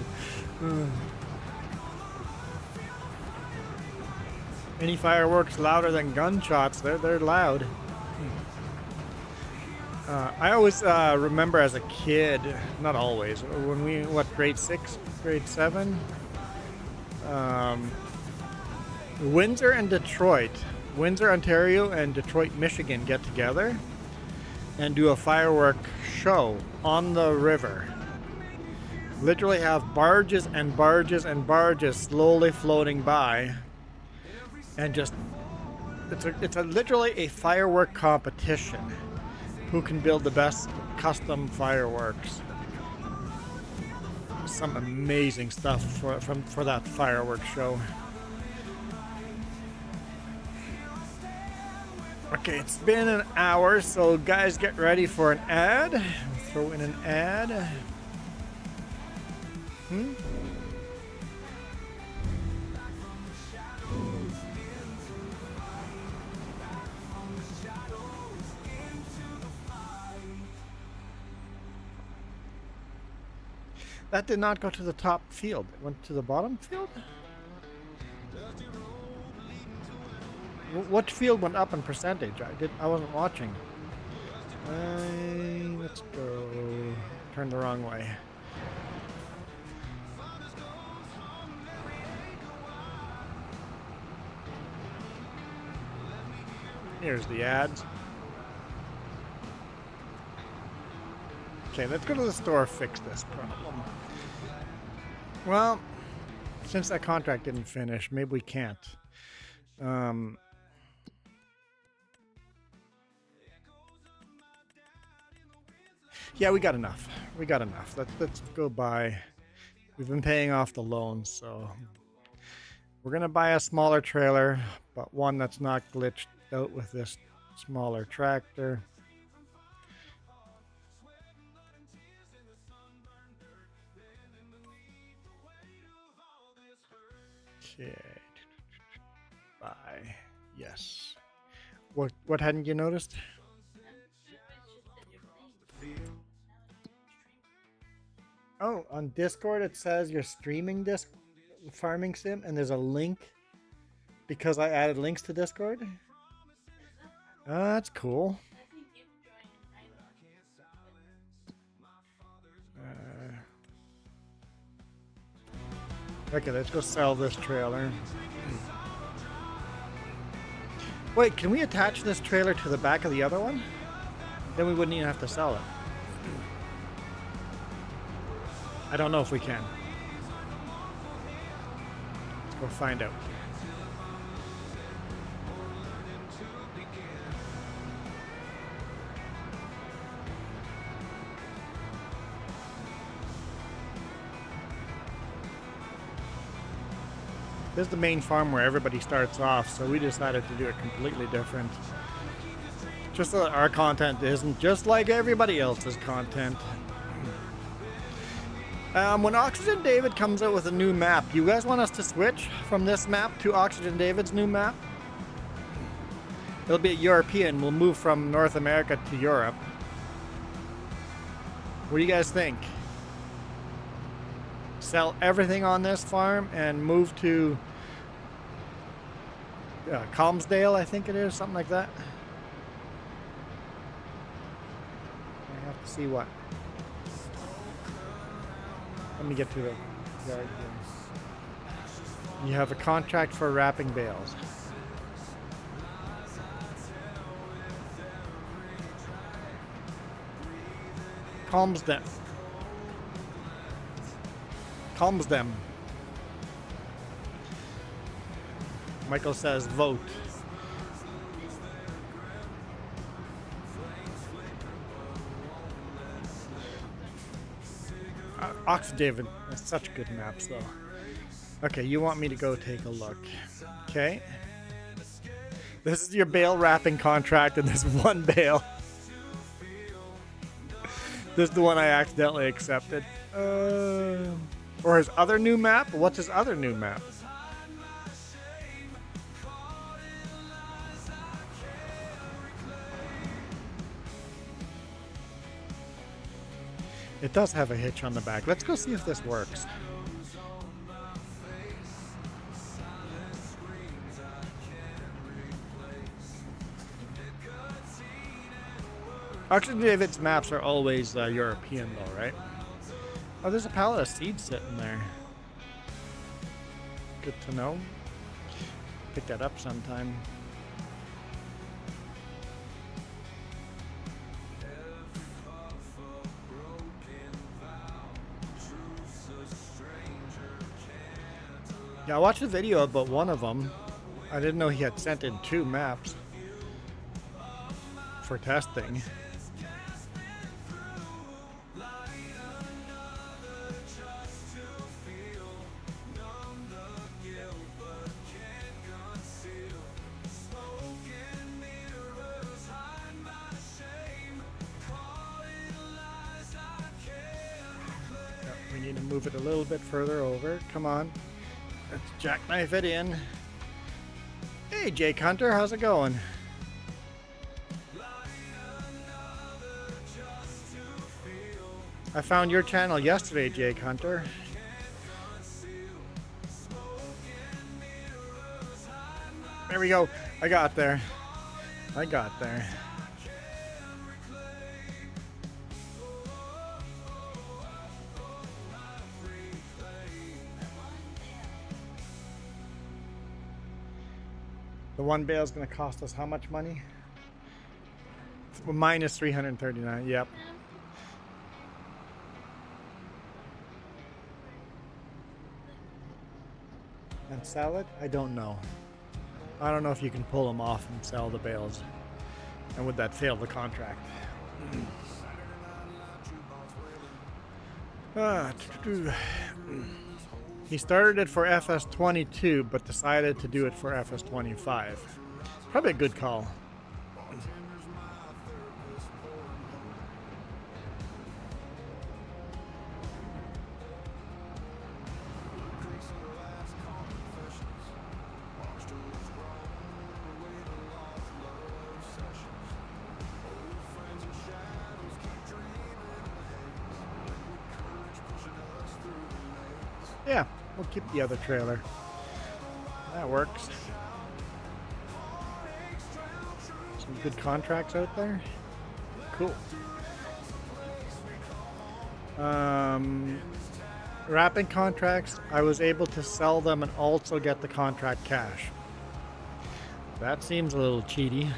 Any fireworks louder than gunshots, they're loud. I always remember as a kid, not always, when we, grade 6, grade 7? Windsor and Detroit, Windsor, Ontario and Detroit, Michigan get together and do a firework show on the river. Literally have barges and barges and barges slowly floating by, and just, it's literally a firework competition. Who can build the best custom fireworks? Some amazing stuff for that fireworks show. Okay, it's been an hour, so guys, get ready for an ad. We'll throw in an ad. That did not go to the top field. It went to the bottom field? What field went up in percentage? I wasn't watching. Let's go. Turn the wrong way. Here's the ads. Okay, let's go to the store, fix this problem. Well, since that contract didn't finish, maybe we can't. Yeah, we got enough. We got enough. Let's go buy. We've been paying off the loans, so we're gonna buy a smaller trailer, but one that's not glitched out with this smaller tractor. Okay. Buy. Yes. What hadn't you noticed? Oh, on Discord it says you're streaming this farming sim, and there's a link because I added links to Discord. That's cool. Okay, let's go sell this trailer. Wait, can we attach this trailer to the back of the other one? Then we wouldn't even have to sell it. I don't know if we can. Let's go find out. This is the main farm where everybody starts off, so we decided to do it completely different. Just so that our content isn't just like everybody else's content. When Oxygen David comes out with a new map, you guys want us to switch from this map to Oxygen David's new map? It'll be a European. We'll move from North America to Europe. What do you guys think? Sell everything on this farm and move to Colmsdale, I think it is, something like that. I have to see what. Let me get to the yard here. You have a contract for wrapping bales. Calms them. Michael says vote. David, that's such good maps though. Okay, you want me to go take a look. Okay. This is your bale wrapping contract, and there's one bale. This is the one I accidentally accepted. Or his other new map? What's his other new map? It does have a hitch on the back. Let's go see if this works. Actually, David's maps are always European though, right? Oh, there's a pallet of seeds sitting there. Good to know. Pick that up sometime. Yeah, I watched a video about one of them. I didn't know he had sent in 2 maps for testing. We need to move it a little bit further over. Come on. Let's jackknife it in. Hey, Jake Hunter, how's it going? I found your channel yesterday, Jake Hunter. There we go. I got there. The one bale is going to cost us how much money? Minus 339. Yep. And sell it? I don't know. I don't know if you can pull them off and sell the bales. And would that fail the contract? He started it for FS22, but decided to do it for FS25. Probably a good call. Yeah, we'll keep the other trailer. That works. Some good contracts out there. Cool. Wrapping contracts, I was able to sell them and also get the contract cash. That seems a little cheaty.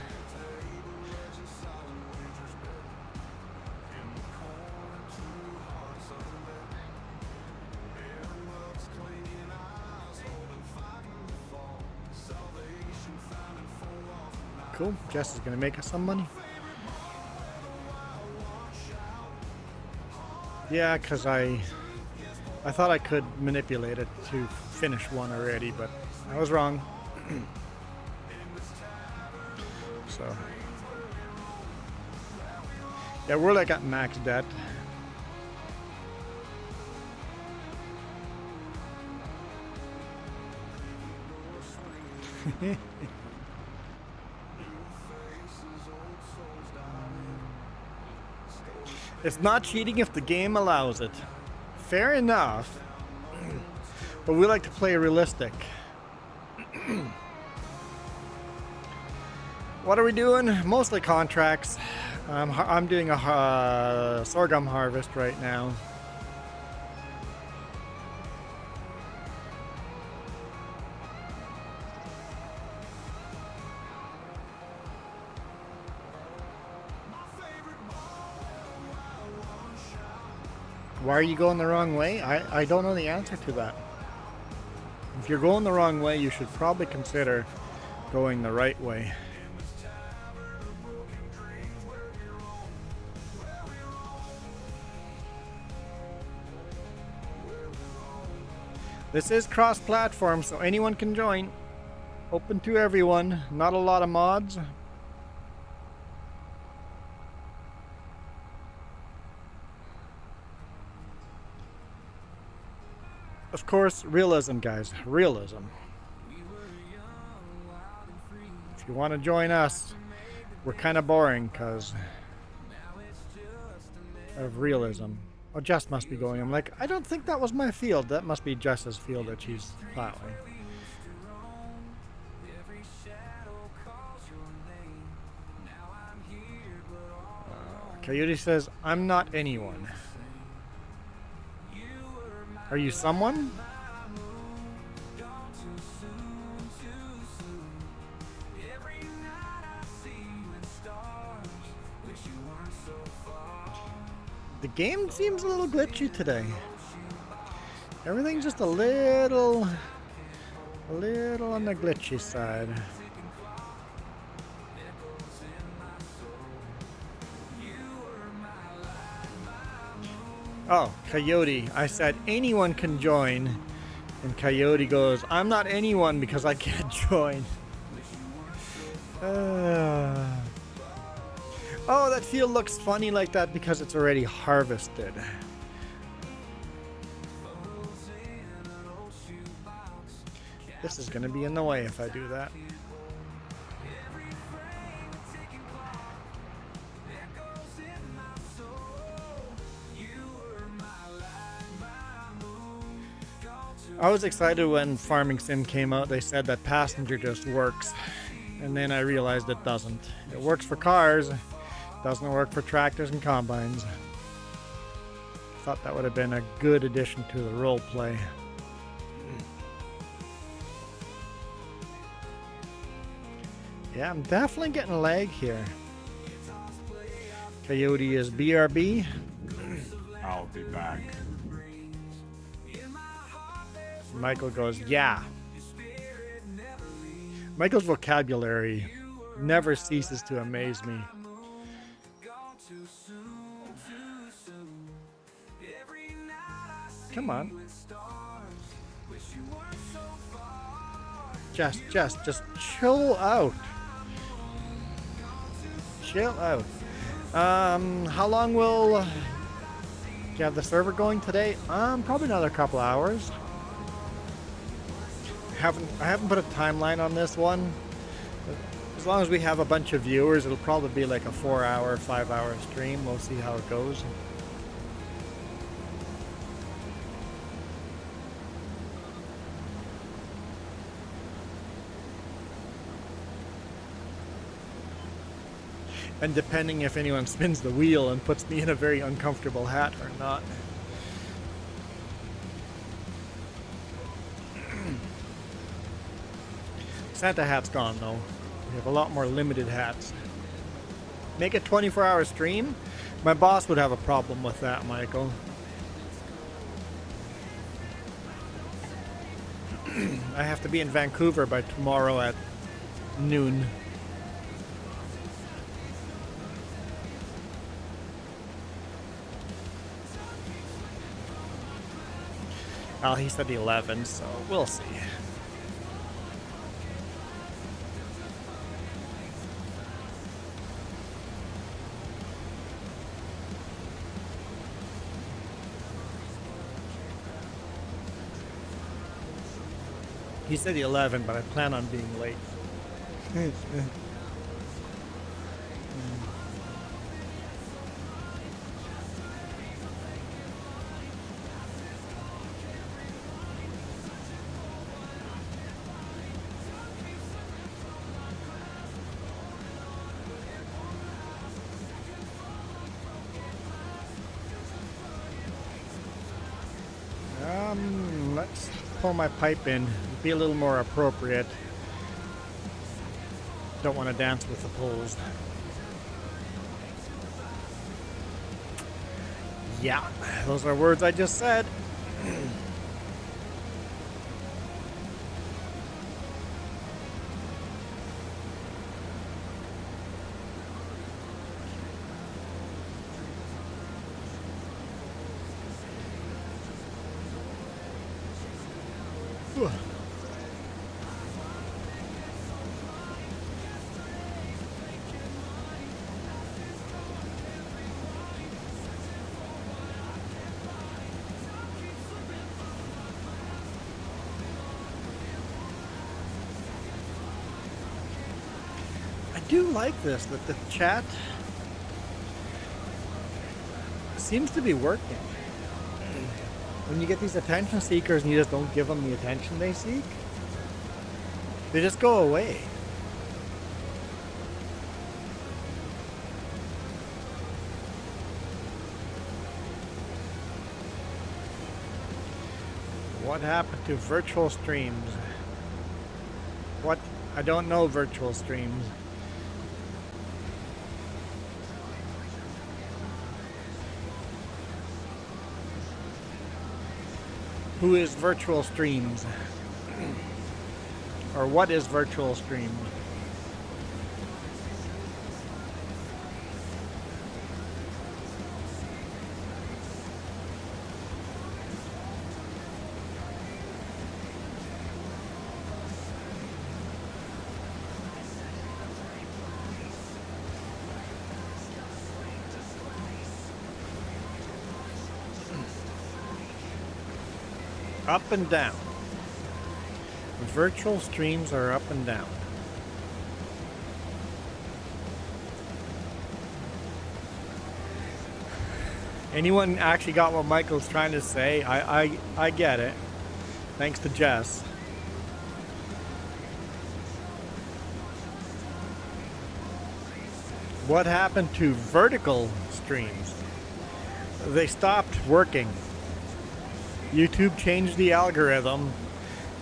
Cool. Jess is going to make us some money. Yeah, because I thought I could manipulate it to finish one already, but I was wrong. So, yeah, we're like at max debt. It's not cheating if the game allows it. Fair enough. But we like to play realistic. What are we doing? Mostly contracts. I'm doing a sorghum harvest right now. Why are you going the wrong way? I don't know the answer to that. If you're going the wrong way, you should probably consider going the right way. This is cross-platform, so anyone can join. Open to everyone. Not a lot of mods. Of course, realism, guys. Realism. If you want to join us, we're kind of boring because of realism. Oh, Jess must be going. I'm like, I don't think that was my field. That must be Jess's field that she's plowing. Coyote says, I'm not anyone. Are you someone? The game seems a little glitchy today. Everything's just a little on the glitchy side. Oh, Coyote. I said anyone can join. And Coyote goes, I'm not anyone because I can't join. Oh, that field looks funny like that because it's already harvested. This is going to be in the way if I do that. I was excited when Farming Sim came out. They said that passenger just works. And then I realized it doesn't. It works for cars. Doesn't work for tractors and combines. Thought that would have been a good addition to the role play. Yeah, I'm definitely getting lag here. Coyote is BRB. I'll be back. Michael goes, yeah. Michael's vocabulary never ceases to amaze me. Come on. Just chill out. Chill out. How long will you have the server going today? Probably another couple hours. I haven't put a timeline on this one. As long as we have a bunch of viewers, it'll probably be like a 4-hour, 5-hour stream. We'll see how it goes. And depending if anyone spins the wheel and puts me in a very uncomfortable hat or not. Santa hat's gone though. We have a lot more limited hats. Make a 24-hour stream? My boss would have a problem with that, Michael. I have to be in Vancouver by tomorrow at noon. Well, he said 11, so we'll see. He said 11, but I plan on being late. Let's pull my pipe in. Be a little more appropriate. Don't want to dance with the poles. Yeah, those are words I just said. I do like this, that the chat seems to be working. When you get these attention seekers and you just don't give them the attention they seek, they just go away. What happened to virtual streams? What? I don't know virtual streams. Who is virtual streams? Or what is virtual streams? Up and down. Virtual streams are up and down. Anyone actually got what Michael's trying to say? I get it. Thanks to Jess. What happened to vertical streams? They stopped working. YouTube changed the algorithm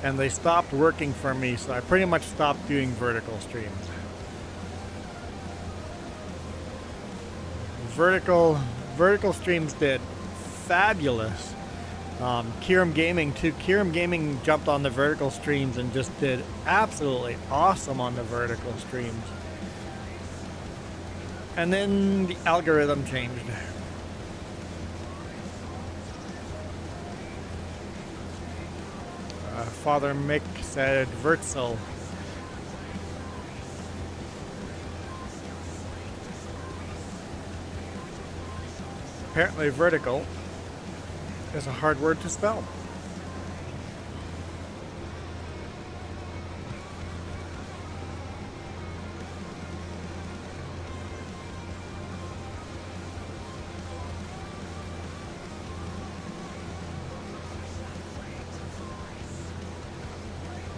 and they stopped working for me, so I pretty much stopped doing vertical streams. vertical streams did fabulous. Kiram Gaming too. Kiram Gaming jumped on the vertical streams and just did absolutely awesome on the vertical streams. And then the algorithm changed. Father Mick said Vertzel. Apparently vertical is a hard word to spell.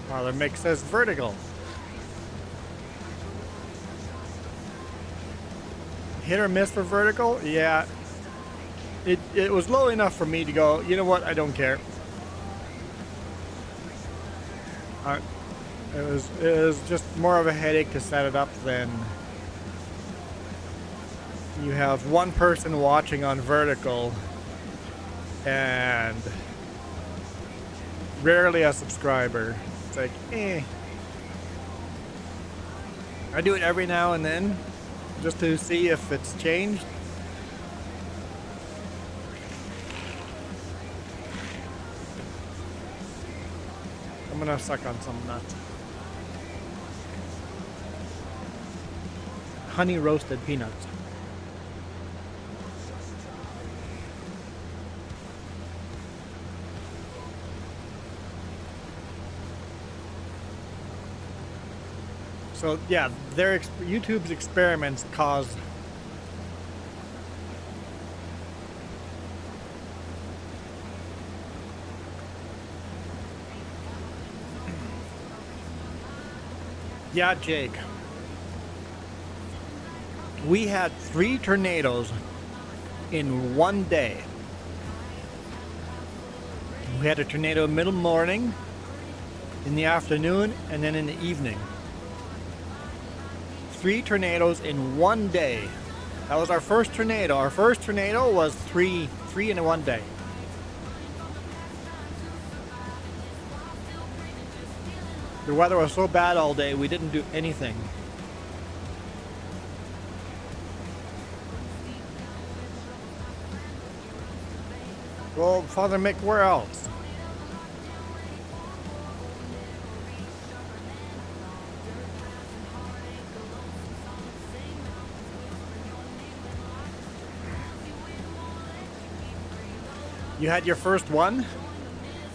Father Mick says vertical. Hit or miss for vertical? Yeah. It was low enough for me to go, you know what, I don't care. It was just more of a headache to set it up than you have one person watching on vertical and rarely a subscriber. It's like, eh. I do it every now and then just to see if it's changed. I'm gonna suck on some nuts. Honey roasted peanuts. So yeah, YouTube's experiments caused yeah, Jake. We had 3 tornadoes in one day. We had a tornado middle morning, in the afternoon, and then in the evening. 3 tornadoes in one day. That was our first tornado. Our first tornado was three in one day. The weather was so bad all day, we didn't do anything. Well, Father Mick, where else? You had your first one?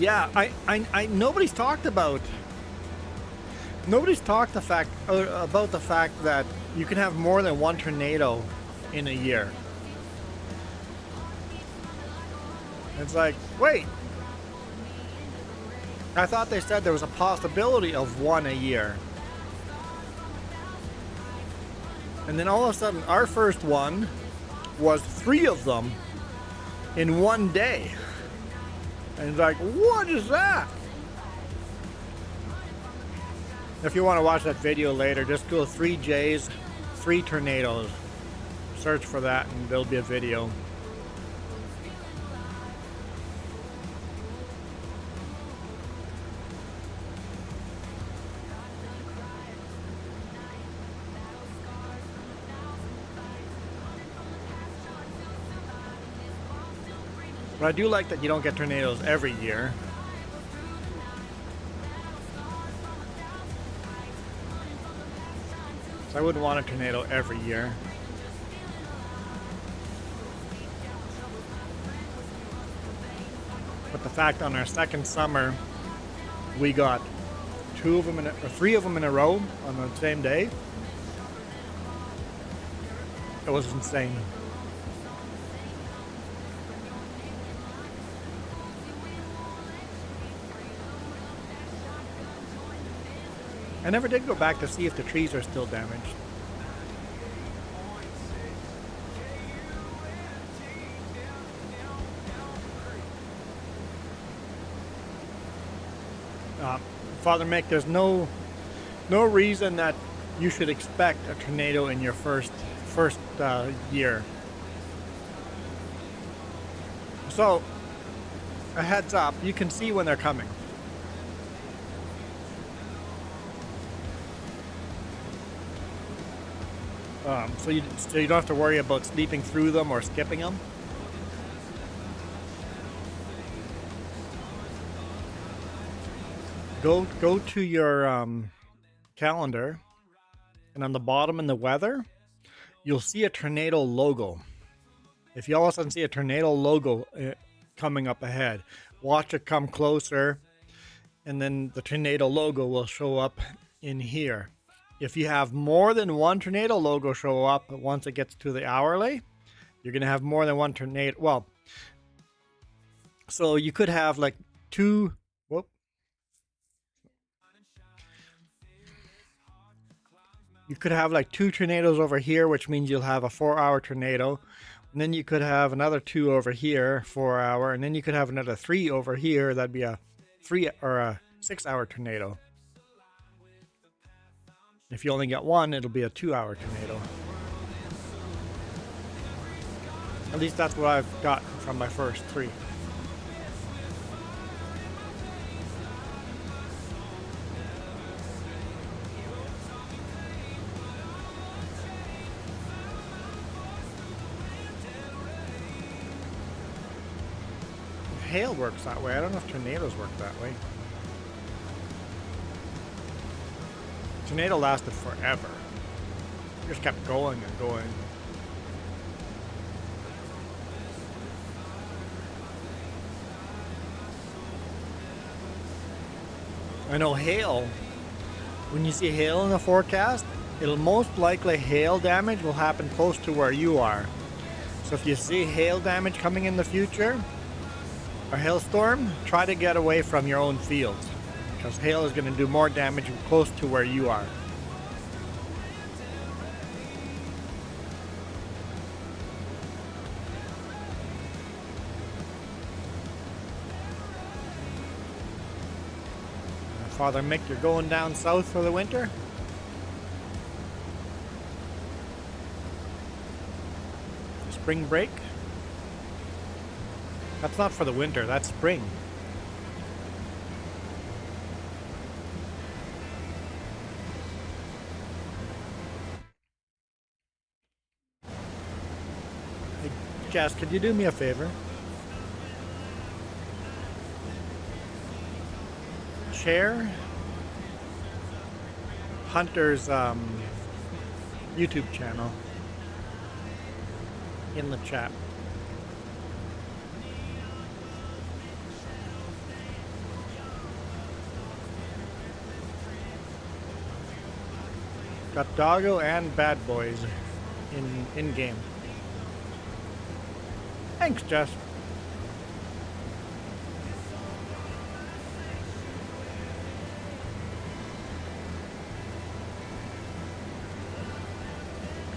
Yeah, I nobody's talked about about the fact that you can have more than one tornado in a year. It's like, wait. I thought they said there was a possibility of one a year. And then all of a sudden, our first one was 3 of them in one day. And it's like, what is that? If you want to watch that video later, just go 3 J's, 3 tornadoes. Search for that and there'll be a video. But I do like that you don't get tornadoes every year. So I wouldn't want a tornado every year. But the fact on our second summer, we got 3 of them in a row on the same day. It was insane. I never did go back to see if the trees are still damaged. Father Mick, there's no reason that you should expect a tornado in your first year. So, a heads up, you can see when they're coming. So you don't have to worry about sleeping through them or skipping them. Go to your calendar, and on the bottom in the weather, you'll see a tornado logo. If you all of a sudden see a tornado logo coming up ahead, watch it come closer, and then the tornado logo will show up in here. If you have more than one tornado logo show up once it gets to the hourly, you're going to have more than one tornado. Well, so you could have like two. Whoop. You could have like two tornadoes over here, which means you'll have a 4-hour tornado. And then you could have another 2 over here, 4-hour. And then you could have another 3 over here. That'd be a 3 or a 6-hour tornado. If you only get one, it'll be a 2-hour tornado. At least that's what I've gotten from my first 3. Hail works that way. I don't know if tornadoes work that way. Tornado lasted forever. It just kept going and going. I know hail. When you see hail in the forecast, it'll most likely hail damage will happen close to where you are. So if you see hail damage coming in the future, a hailstorm, try to get away from your own fields, because hail is going to do more damage close to where you are. Father Mick, you're going down south for the winter? Spring break? That's not for the winter, that's spring. Hey, Jess, could you do me a favor? Share Hunter's YouTube channel in the chat. Got Doggo and Bad Boys in game. Thanks, Jess.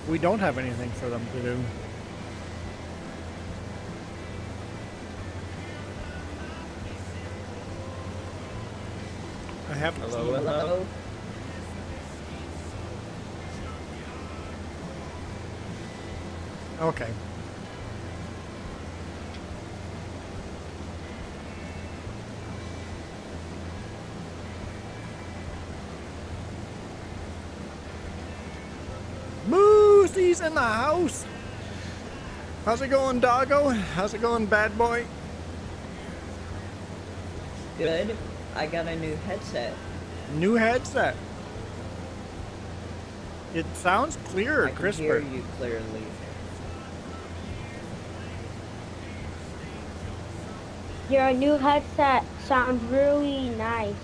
We don't have anything for them to do. I haven't seen them. Hello. Okay. Moosey's in the house. How's it going, Doggo? How's it going, Bad Boy? Good. I got a new headset. New headset. It sounds clearer, I can crisper. hear you clearly. Your new headset sounds really nice.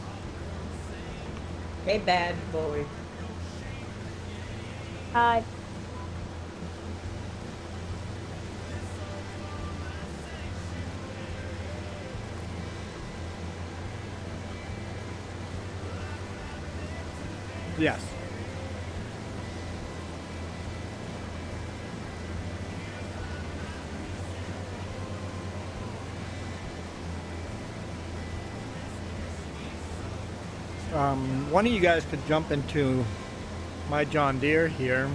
Hey, bad boy. Yes. One of you guys could jump into my John Deere here,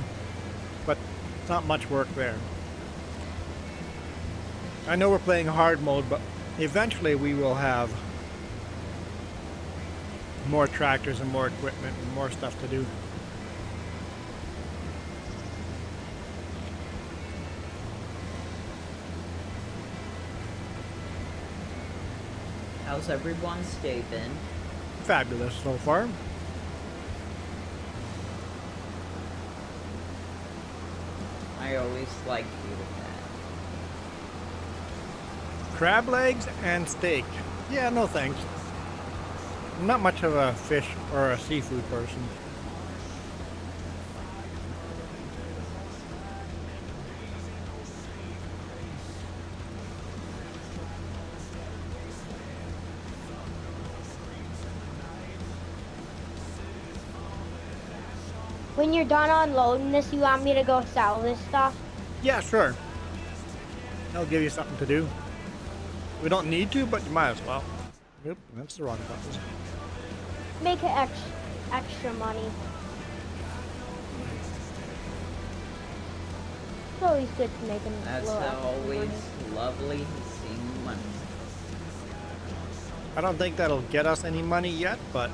but it's not much work there. I know we're playing hard mode, but eventually we will have more tractors and more equipment and more stuff to do. How's everyone's day been? Fabulous so far. I always like you with that. Crab legs and steak. Yeah, no thanks. I'm not much of a fish or a seafood person. When you're done unloading this, you want me to go sell this stuff? Yeah, sure. I'll give you something to do. We don't need to, but you might as well. Oop, that's the wrong button. Make it extra money. It's always good to make a That's little extra always money. lovely seeing money. I don't think that'll get us any money yet, but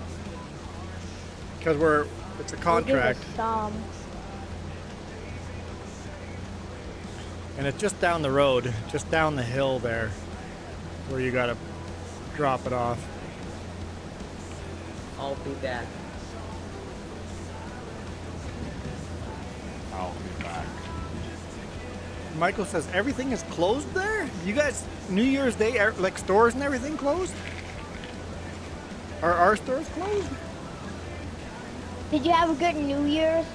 because it's a We'll give us contract, some. and it's just down the road, just down the hill there, where you gotta drop it off. I'll be back. I'll be back. Michael says everything is closed there. You guys, New Year's Day, like stores and everything closed? Are our stores closed? Did you have a good New Year's?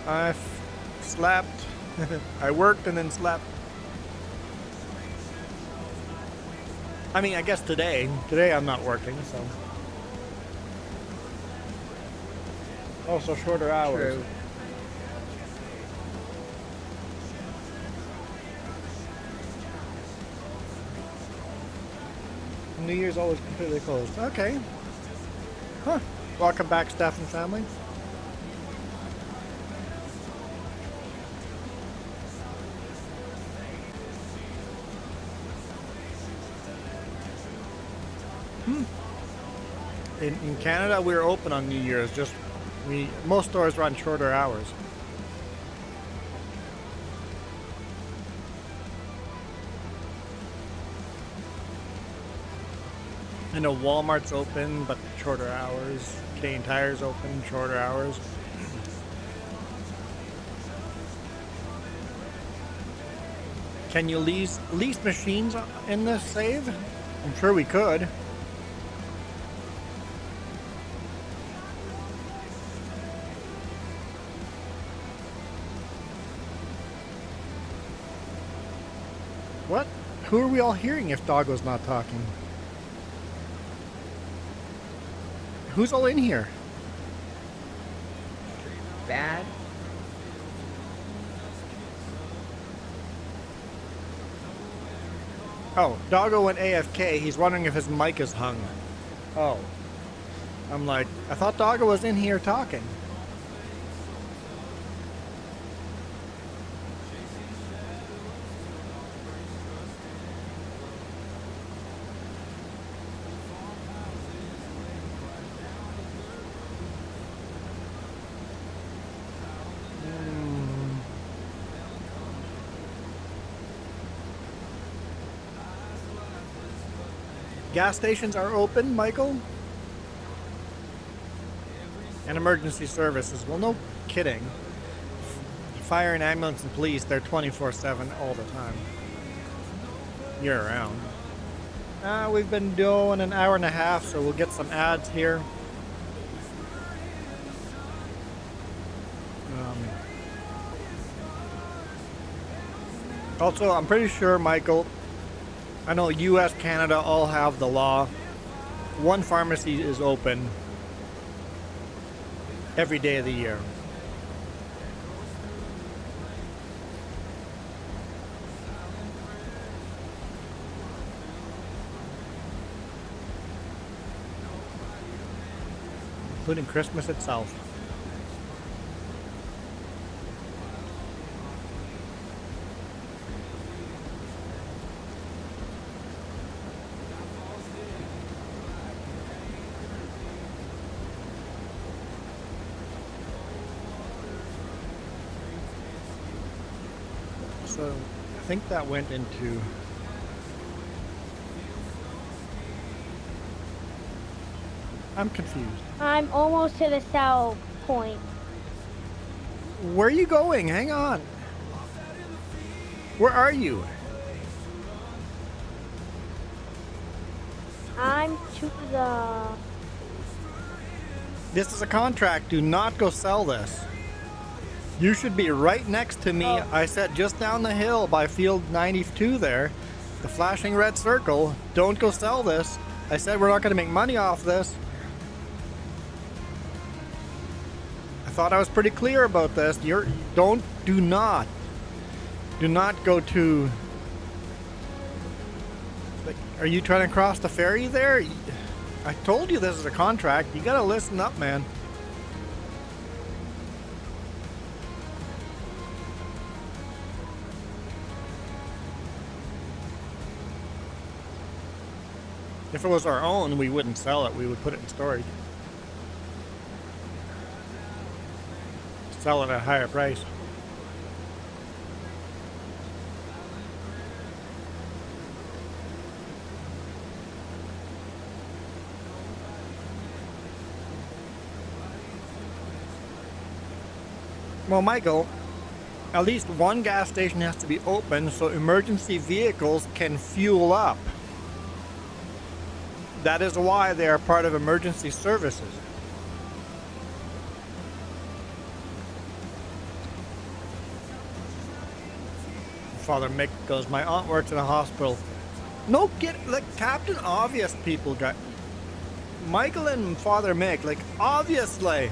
I slept. I worked and then slept. I mean, I guess today. Today I'm not working, so. Also shorter hours. True. New Year's always completely closed. Okay. Huh. Welcome back, staff and family. In Canada, we're open on New Year's. Just most stores run shorter hours. I know Walmart's open, but shorter hours. Canadian Tire's open, shorter hours. Can you lease machines in this save? I'm sure we could. What? Who are we all hearing if Doggo's not talking? Who's all in here? Bad? Oh, Doggo went AFK. He's wondering if his mic is hung. Oh. I'm like, I thought Doggo was in here talking. Gas stations are open, Michael. And emergency services. Well, no kidding. Fire and ambulance and police, they're 24/7 all the time. Year round. We've been doing an hour and a half, so we'll get some ads here. Also, I'm pretty sure, Michael, I know US, Canada all have the law. One pharmacy is open every day of the year. Including Christmas itself. So I think that went into... I'm confused. I'm almost to the sell point. Where are you going? Hang on. Where are you? I'm to the... This is a contract. Do not go sell this. You should be right next to me. Oh. I said just down the hill by field 92 there. The flashing red circle. Don't go sell this. I said we're not going to make money off this. I thought I was pretty clear about this. Do not go to... Like, are you trying to cross the ferry there? I told you this is a contract. You gotta listen up, man. If it was our own, we wouldn't sell it. We would put it in storage. Sell it at a higher price. Well, Michael, at least one gas station has to be open so emergency vehicles can fuel up. That is why they are part of emergency services. Father Mick goes, my aunt works in a hospital. No, like Captain Obvious people got... Michael and Father Mick, like, obviously,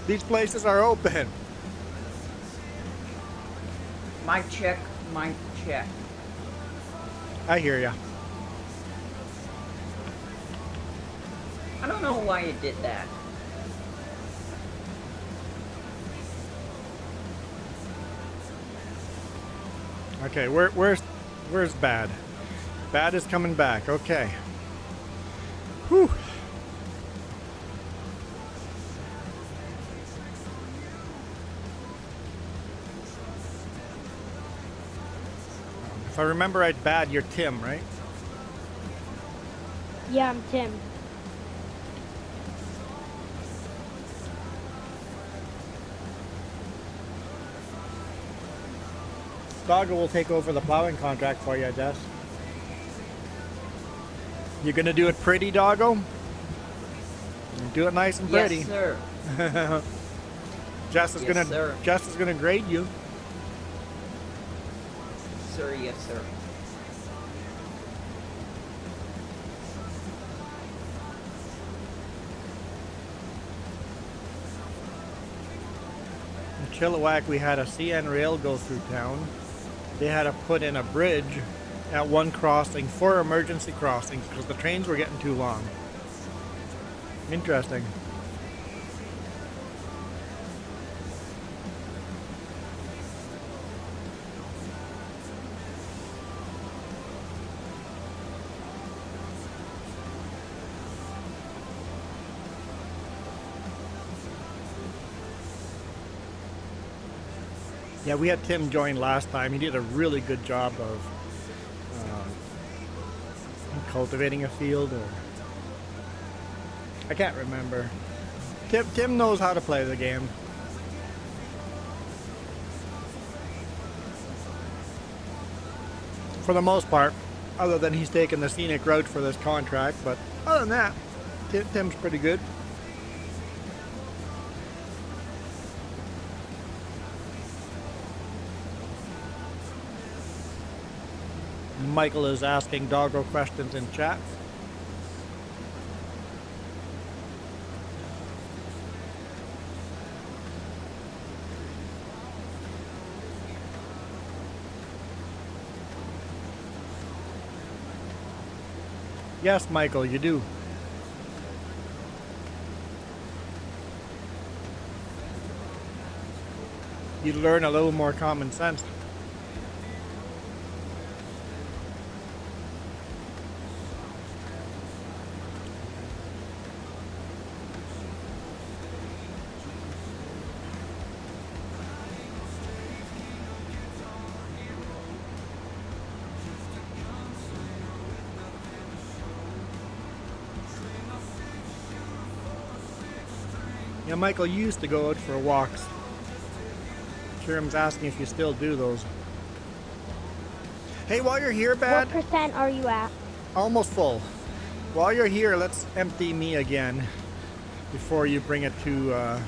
these places are open. Mic check, mic check. I hear ya. I don't know why you did that. Okay, where's Bad? Bad is coming back. Okay. Whew. If I remember right, Bad, you're Tim, right? Yeah, I'm Tim. Doggo will take over the plowing contract for you, I guess. You gonna do it pretty, Doggo? Do it nice and pretty. Yes, sir. Jess is gonna grade you. Sir, yes, sir. In Chilliwack, we had a CN rail go through town. They had to put in a bridge at one crossing for emergency crossings because the trains were getting too long. Interesting. Yeah, we had Tim join last time. He did a really good job of cultivating a field, or I can't remember. Tim knows how to play the game. For the most part, other than he's taken the scenic route for this contract, but other than that, Tim's pretty good. Michael is asking Doggo questions in chat. Yes, Michael, you do. You learn a little more common sense. Yeah, Michael, you used to go out for walks. Kiram's asking if you still do those. Hey, while you're here, What Bad, percent are you at? almost full. While you're here, let's empty me again before you bring it to.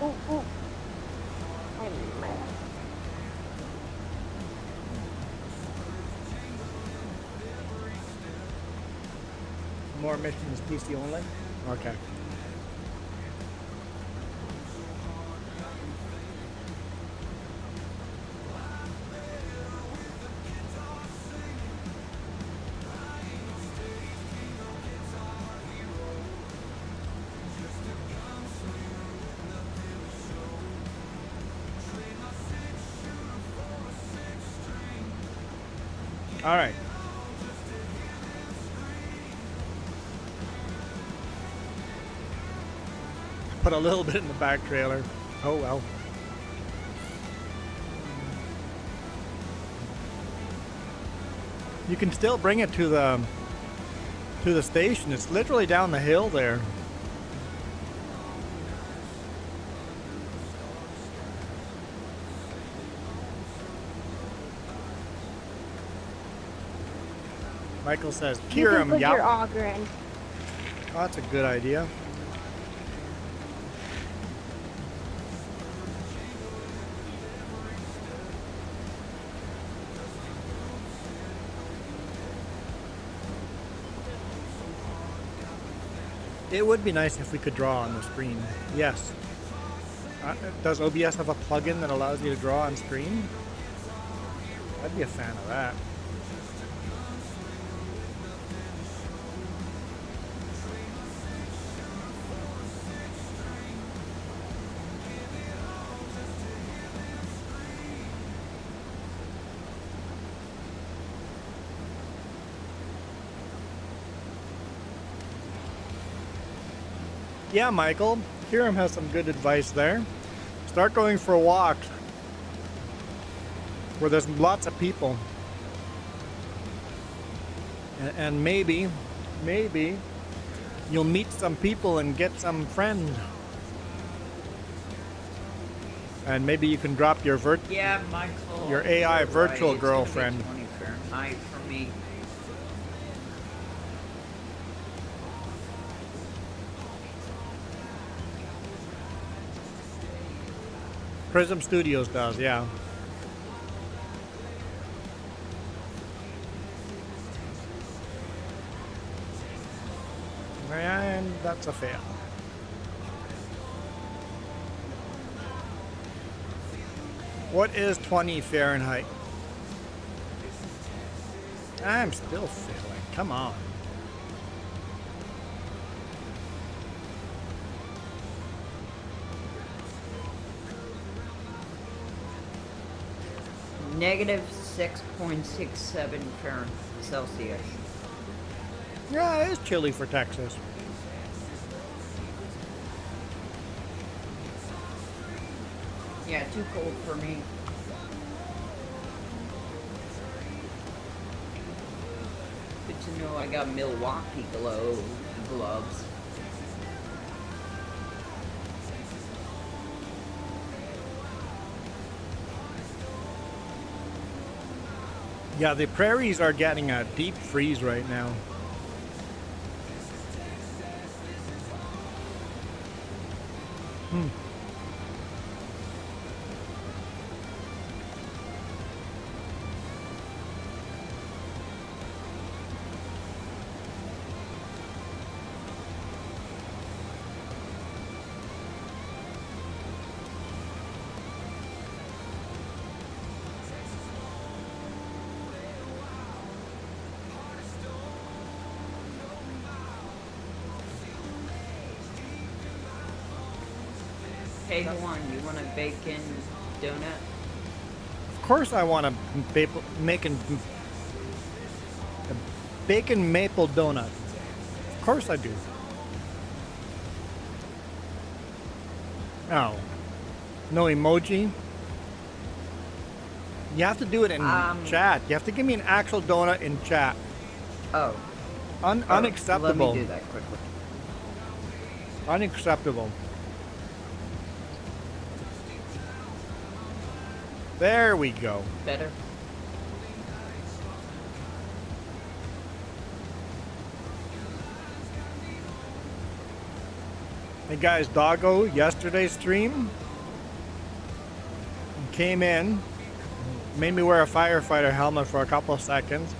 Ooh, ooh. More missions PC only? Okay. All right. Put a little bit in the back trailer. Oh well. You can still bring it to the station. It's literally down the hill there. Michael says, You can Kiram, put your yeah. auger in. Oh, that's a good idea. It would be nice if we could draw on the screen. Yes. Does OBS have a plugin that allows you to draw on screen? I'd be a fan of that. Yeah, Michael, Hiram has some good advice there. Start going for a walk where there's lots of people. And maybe you'll meet some people and get some friends. And maybe you can drop your Yeah, Michael. your AI you're virtual right. It's gonna be girlfriend. 20 Fahrenheit for me. Prism Studios does, yeah. And that's a fail. What is 20 Fahrenheit? I'm still failing. Come on. Negative 6.67 Fahrenheit Celsius. Yeah, it is chilly for Texas. Yeah, too cold for me. Good to know I got Milwaukee gloves. Yeah, the prairies are getting a deep freeze right now. Hey, Juan, you want a bacon donut? Of course I want a bacon maple donut. Of course I do. Oh. No emoji? You have to do it in chat. You have to give me an actual donut in chat. Oh. Unacceptable. Let me do that quickly. Unacceptable. There we go. Better. Hey guys, Doggo, yesterday's stream came in, made me wear a firefighter helmet for a couple of seconds,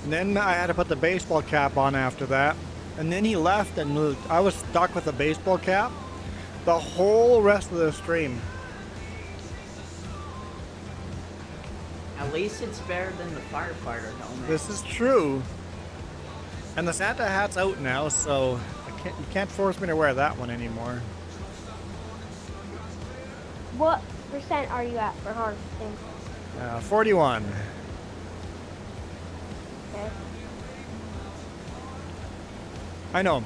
and then I had to put the baseball cap on after that, and then he left and I was stuck with the baseball cap the whole rest of the stream. At least it's better than the firefighter helmet. This is true. And the Santa hat's out now, so you can't force me to wear that one anymore. What percent are you at for harvesting? 41. Okay. I know.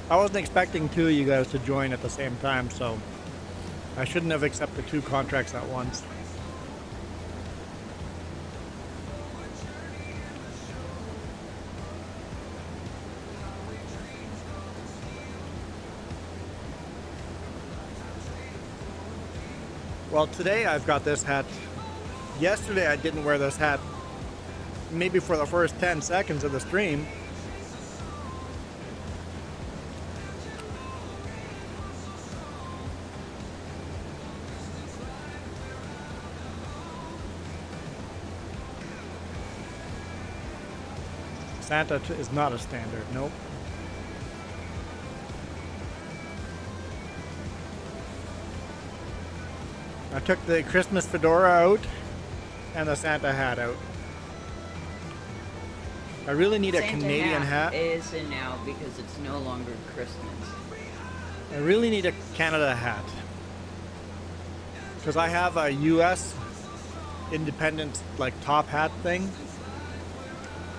I wasn't expecting two of you guys to join at the same time, so I shouldn't have accepted two contracts at once. Well, today I've got this hat. Yesterday I didn't wear this hat, maybe for the first 10 seconds of the stream. Santa is not a standard, nope. I took the Christmas fedora out and the Santa hat out. I really need a Santa Canadian hat. Is in now because it's no longer Christmas. I really need a Canada hat. Because I have a US independent like top hat thing.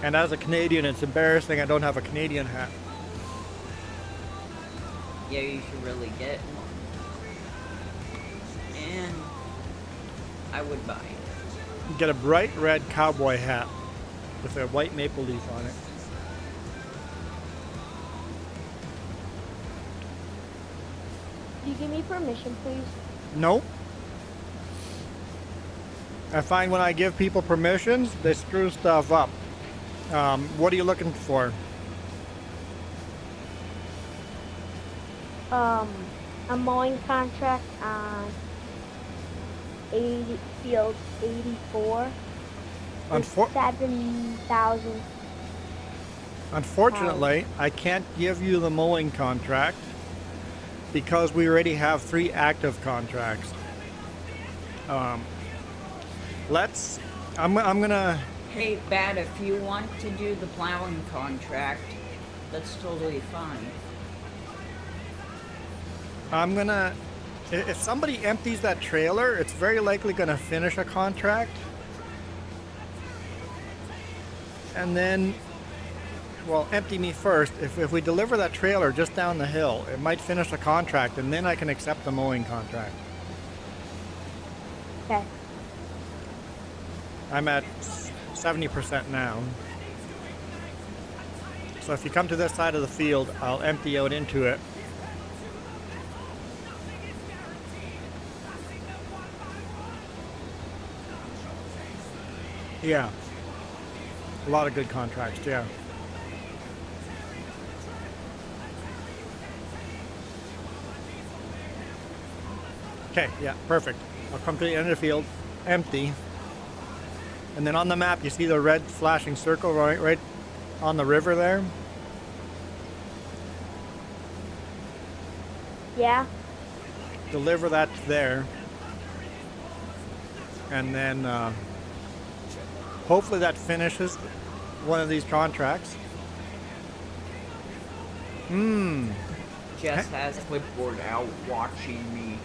And as a Canadian, it's embarrassing I don't have a Canadian hat. Yeah, you should really get one. And I would buy it. Get a bright red cowboy hat with a white maple leaf on it. Do you give me permission, please? Nope. I find when I give people permissions, they screw stuff up. What are you looking for? A mowing contract on field 84. For 7,000. Unfortunately, I can't give you the mowing contract because we already have 3 active contracts. I'm gonna. Hey, Bat, if you want to do the plowing contract, that's totally fine. I'm gonna. If somebody empties that trailer, it's very likely gonna finish a contract. And then, well, empty me first. If we deliver that trailer just down the hill, it might finish a contract, and then I can accept the mowing contract. Okay. I'm at 70% now. So if you come to this side of the field, I'll empty out into it. Yeah. A lot of good contracts, yeah. Okay, yeah, perfect. I'll come to the end of the field, empty. And then on the map, you see the red flashing circle right on the river there? Yeah. Deliver that there. And then hopefully that finishes one of these contracts. Jess has clipboard out watching me.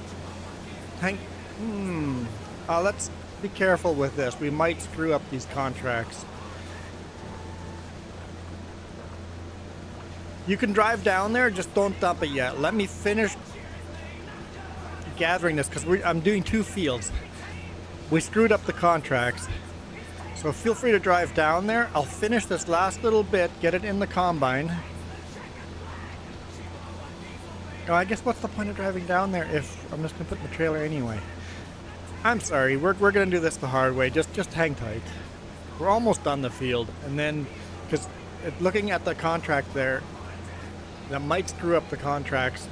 Let's be careful with this. We might screw up these contracts. You can drive down there, just don't dump it yet. Let me finish gathering this because I'm doing 2 fields. We screwed up the contracts. So feel free to drive down there. I'll finish this last little bit, get it in the combine. Oh, I guess what's the point of driving down there if I'm just gonna put in the trailer anyway? I'm sorry, we're gonna do this the hard way. Just hang tight. We're almost done the field, and then because looking at the contract there, that might screw up the contracts.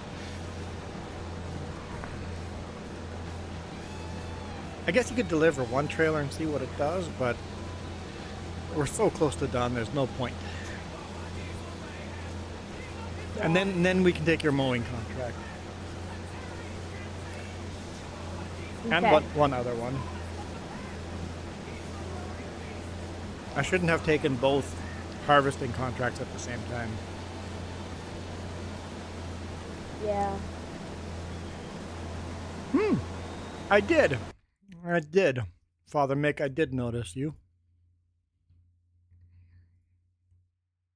I guess you could deliver one trailer and see what it does, but we're so close to done. There's no point. And then we can take your mowing contract. And Okay. one other one. I shouldn't have taken both harvesting contracts at the same time. Yeah. I did. Father Mick, I did notice you.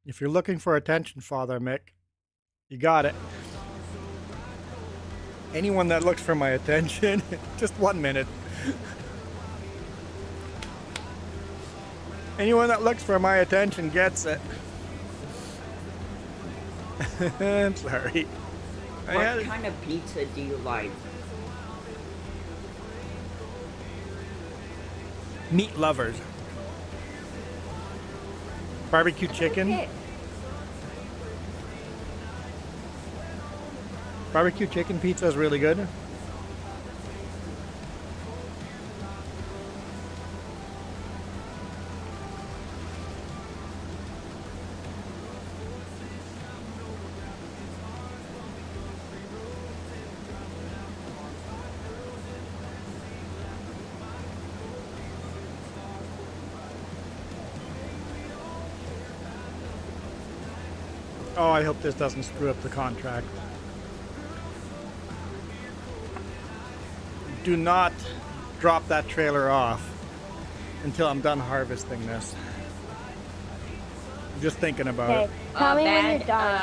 If you're looking for attention, Father Mick, you got it. Anyone that looks for my attention, just 1 minute. Anyone that looks for my attention gets it. I'm sorry. What kind of pizza do you like? Meat lovers. Barbecue chicken. Okay. Barbecue chicken pizza is really good. Oh, I hope this doesn't screw up the contract. Do not drop that trailer off until I'm done harvesting this. Just thinking about Okay. it. Tell me when you're done.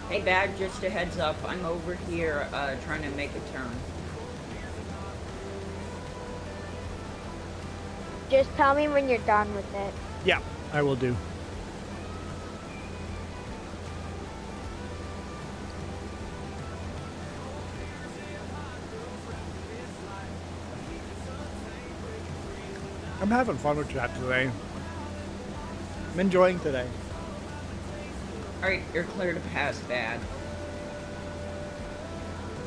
Hey, Bad, just a heads up. I'm over here trying to make a turn. Just tell me when you're done with it. Yeah, I will do. I'm having fun with chat today. I'm enjoying today. Alright, you're clear to pass, Bad.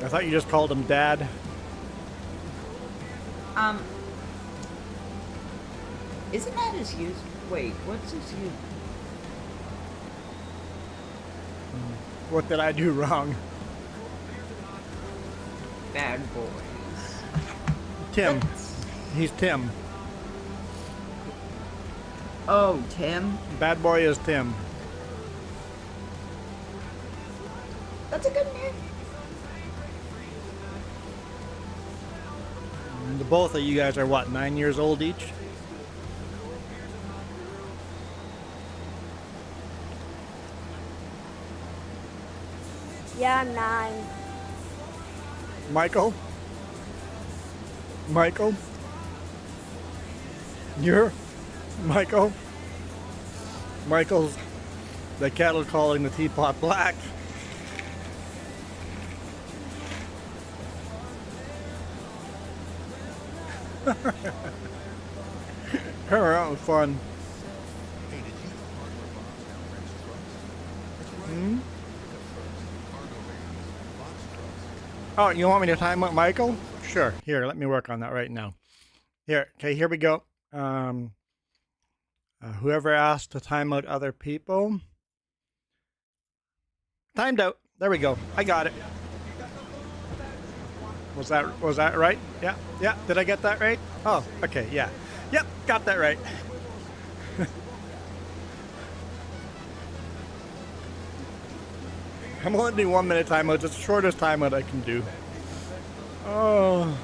I thought you just called him Dad. Isn't that his use? Wait, what's his use? What did I do wrong? Bad boys. Tim. He's Tim. Oh, Tim? Bad boy is Tim. That's a good name. And the both of you guys are what, 9 years old each? Yeah, I'm 9. Michael? Michael? You're Michael? Michael's the kettle calling the teapot black. That was fun. Oh, you want me to time out Michael? Sure. Here, let me work on that right now. Here, okay, here we go. Whoever asked to time out other people. Timed out. There we go. I got it. Was that right? Yeah. Yeah. Did I get that right? Oh, okay. Yeah. Yep. Got that right. I'm only doing 1 minute timeouts. It's the shortest timeout I can do. Oh.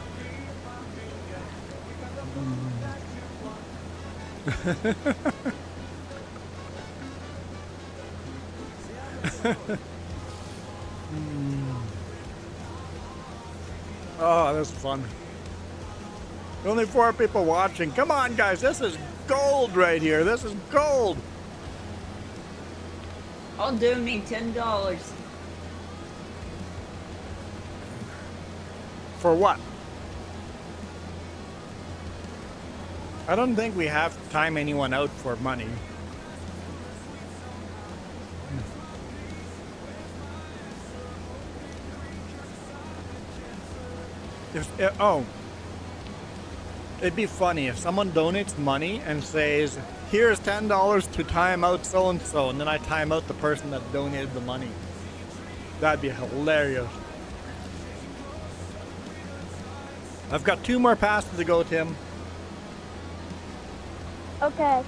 Oh, this is fun. Only 4 people watching. Come on, guys. This is gold right here. This is gold. I'll donate $10. For what? I don't think we have to time anyone out for money. It'd be funny if someone donates money and says, here's $10 to time out so-and-so, and then I time out the person that donated the money. That'd be hilarious. I've got 2 more passes to go, Tim. Okay.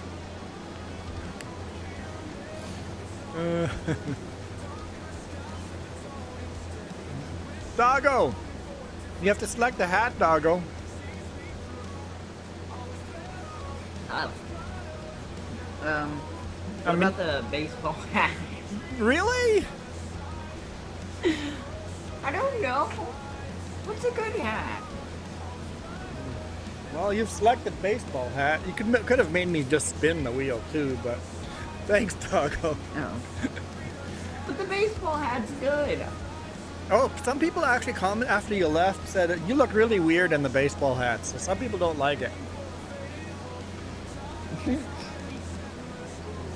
Doggo! You have to select the hat, Doggo. What about the baseball hat? Really? I don't know. What's a good hat? Well, you've selected baseball hat. You could have made me just spin the wheel too, but thanks, Doggo. Oh. But the baseball hat's good. Oh, some people actually comment after you left, said you look really weird in the baseball hat, so some people don't like it.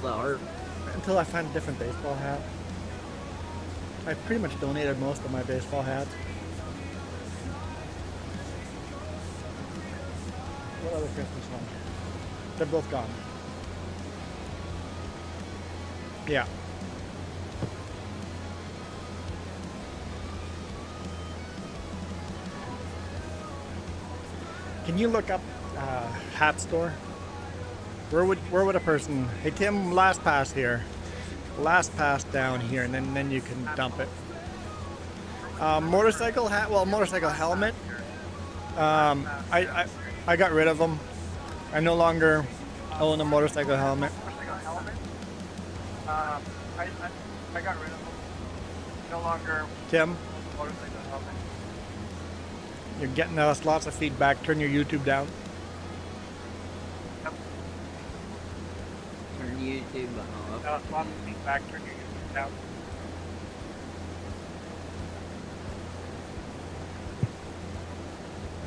Lower. Until I find a different baseball hat. I pretty much donated most of my baseball hats. What other Christmas one? They're both gone. Yeah. Can you look up hat store? Where would a person? Hey Tim, last pass here. Last pass down here, and then you can dump it. Motorcycle hat. Well, motorcycle helmet. I got rid of them. I no longer own a motorcycle helmet. I got rid of them. No longer. Tim. Motorcycle helmet. You're getting us lots of feedback. Turn your YouTube down. Turn YouTube off. Lots of feedback. Turn your YouTube down.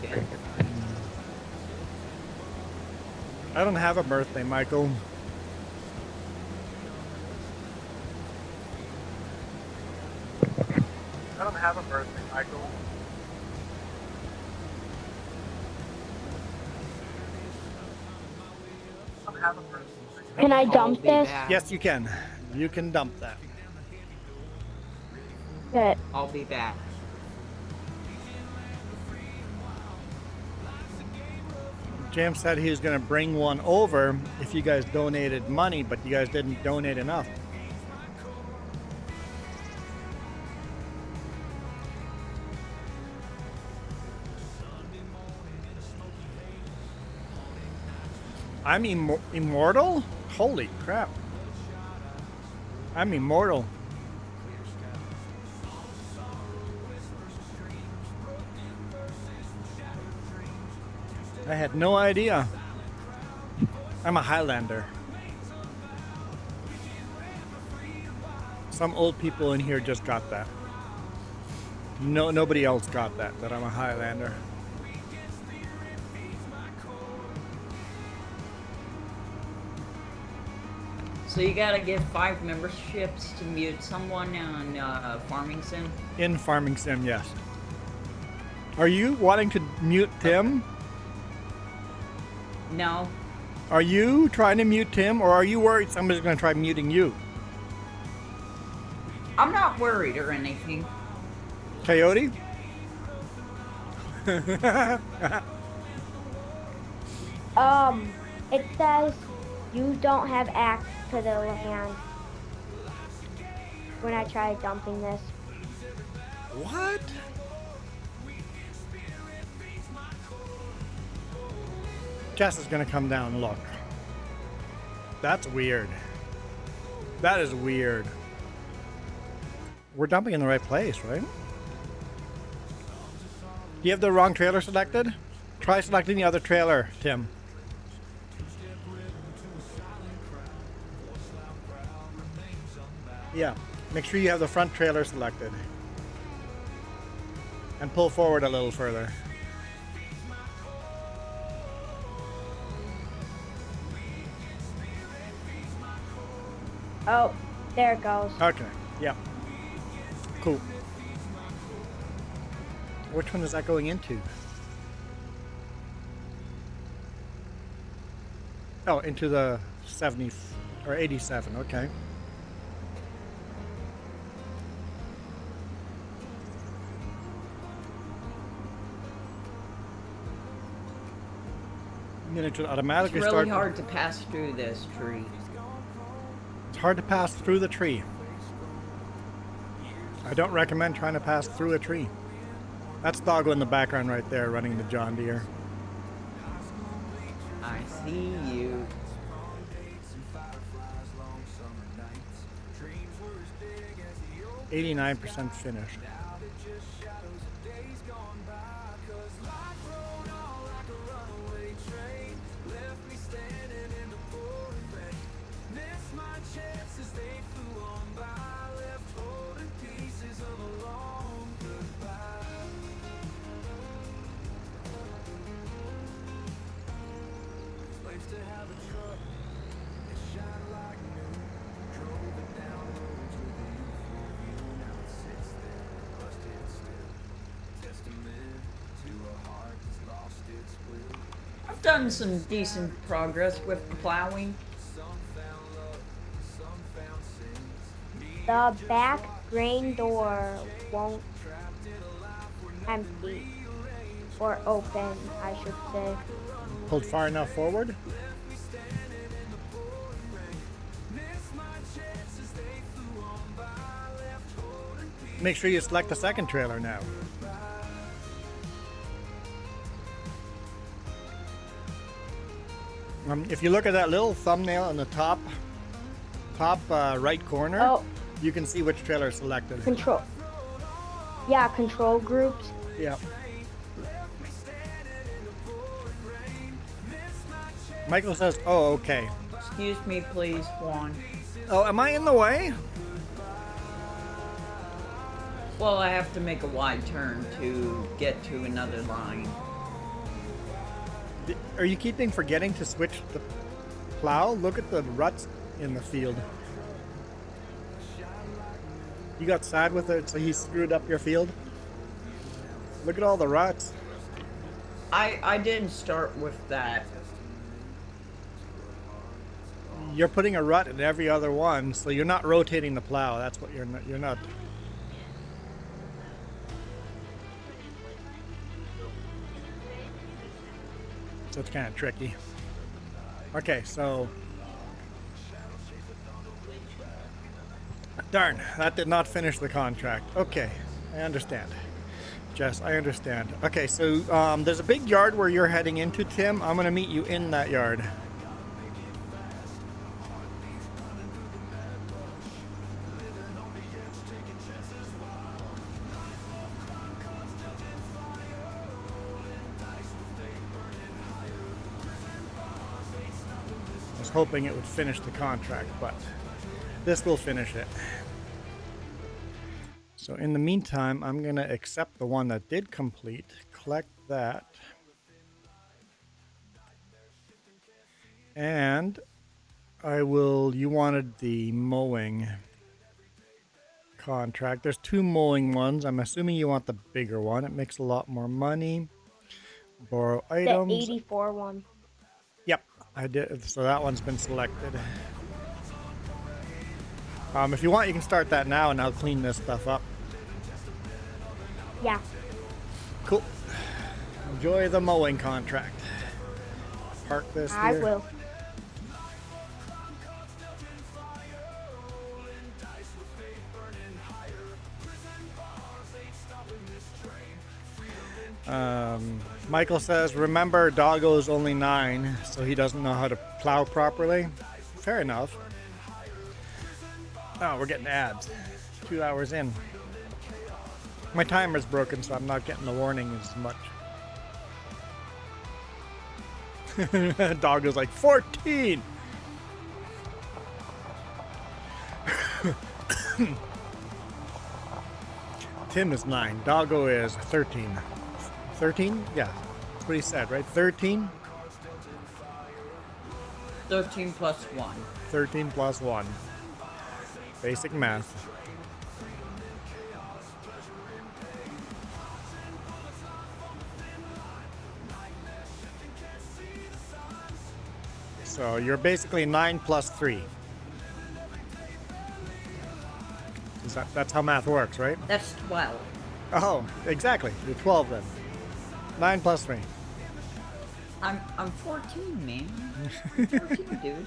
Okay. I don't have a birthday, Michael. I don't have a birthday, Michael. I don't have a birthday. Can I dump this? Yes, you can. You can dump that. Good. I'll be back. James said he was going to bring one over if you guys donated money, but you guys didn't donate enough. I'm immortal? Holy crap. I'm immortal. I had no idea. I'm a Highlander. Some old people in here just got that. Nobody else got that I'm a Highlander. So you gotta give 5 memberships to mute someone on Farming Sim? In Farming Sim, yes. Are you wanting to mute Tim? No. Are you trying to mute Tim, or are you worried somebody's going to try muting you? I'm not worried or anything. Coyote? It says you don't have access to the land when I try dumping this. What? Jess is going to come down and look. That's weird. That is weird. We're dumping in the right place, right? You have the wrong trailer selected? Try selecting the other trailer, Tim. Yeah, make sure you have the front trailer selected. And pull forward a little further. Oh, there it goes. Okay, yep. Cool. Which one is that going into? Oh, into the 70 or 87, okay. I'm gonna It's automatically really start. hard to pass through this tree. It's hard to pass through the tree. I don't recommend trying to pass through a tree. That's Doggo in the background right there running the John Deere. I see you. .89% finished. I've done some decent progress with plowing. The back grain door won't empty. Or open, I should say. Pulled far enough forward. Make sure you select the second trailer now. If you look at that little thumbnail in the top right corner, Oh, you can see which trailer is selected. control. Yeah, control groups. Yeah. Michael says, "Oh, okay." Excuse me, please, Juan. Oh, am I in the way? Well, I have to make a wide turn to get to another line. Are you keeping forgetting to switch the plow? Look at the ruts in the field. You got sad with it, so he screwed up your field? Look at all the ruts. I didn't start with that. You're putting a rut in every other one, so you're not rotating the plow. That's what you're not. So it's kind of tricky. Okay, so darn, that did not finish the contract. Okay, I understand. Jess, I understand. Okay, so there's a big yard where you're heading into, Tim. I'm gonna meet you in that yard. Hoping it would finish the contract, but this will finish it. So in the meantime, I'm going to accept the one that did complete, collect that, and you wanted the mowing contract. There's 2 mowing ones. I'm assuming you want the bigger one. It makes a lot more money. Borrow items. The 84 one. Yep, I did. So that one's been selected. If you want, you can start that now, and I'll clean this stuff up. Yeah. Cool. Enjoy the mowing contract. Park this here. I will. Michael says, remember, Doggo's only 9, so he doesn't know how to plow properly. Fair enough. Oh, we're getting ads. 2 hours in. My timer's broken, so I'm not getting the warning as much. Doggo's like, 14! Tim is 9. Doggo is 13. 13? Yeah. That's what he said, right? 13? 13 plus 1. 13 plus 1. Basic math. So you're basically 9 plus 3. That's how math works, right? That's 12. Oh, exactly. You're 12 then. 9 plus 3. I'm 14, man. I'm 14, dude.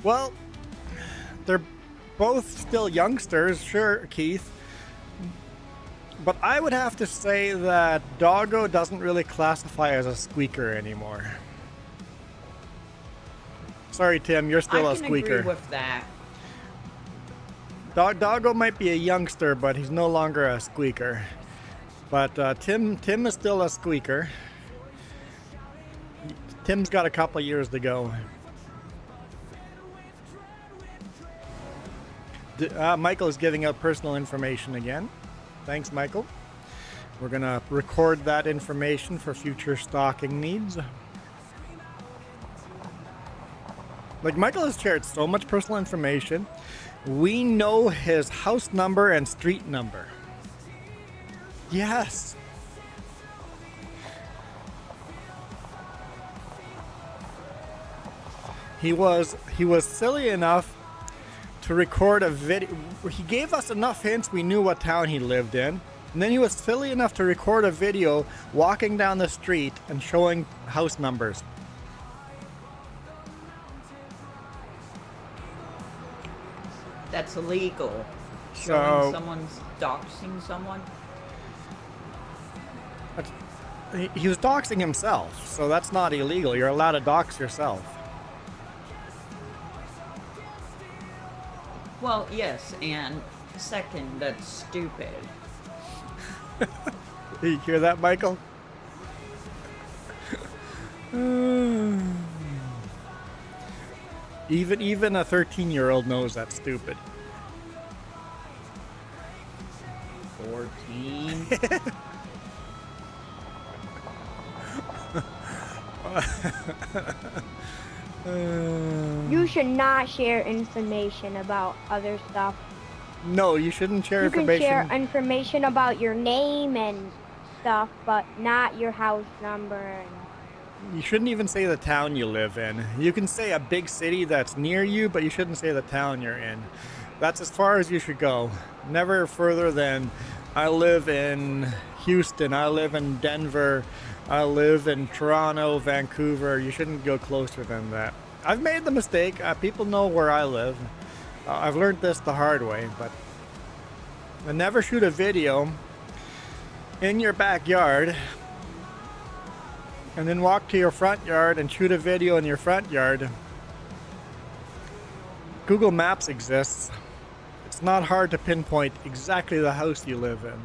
Well, they're both still youngsters, sure, Keith. But I would have to say that Doggo doesn't really classify as a squeaker anymore. Sorry, Tim, you're still a I can squeaker. agree with that. Doggo might be a youngster, but he's no longer a squeaker. But Tim is still a squeaker. Tim's got a couple years to go. Michael is giving out personal information again. Thanks, Michael. We're going to record that information for future stalking needs. Like, Michael has shared so much personal information. We know his house number and street number. Yes. He was silly enough to record a video. He gave us enough hints we knew what town he lived in. And then he was silly enough to record a video walking down the street and showing house numbers. That's illegal. So- Showing someone's doxing someone. He was doxing himself, so that's not illegal. You're allowed to dox yourself. Well, yes, and second, that's stupid. You hear that, Michael? Even a 13-year-old knows that's stupid. 14. You should not share information about other stuff. No, you shouldn't share You can information. share information about your name and stuff, but not your house number. And You shouldn't even say the town you live in. You can say a big city that's near you, but you shouldn't say the town you're in. That's as far as you should go. Never further than, I live in Houston, I live in Denver, I live in Toronto, Vancouver. You shouldn't go closer than that. I've made the mistake. People know where I live. I've learned this the hard way, but never shoot a video in your backyard and then walk to your front yard and shoot a video in your front yard. Google Maps exists. It's not hard to pinpoint exactly the house you live in.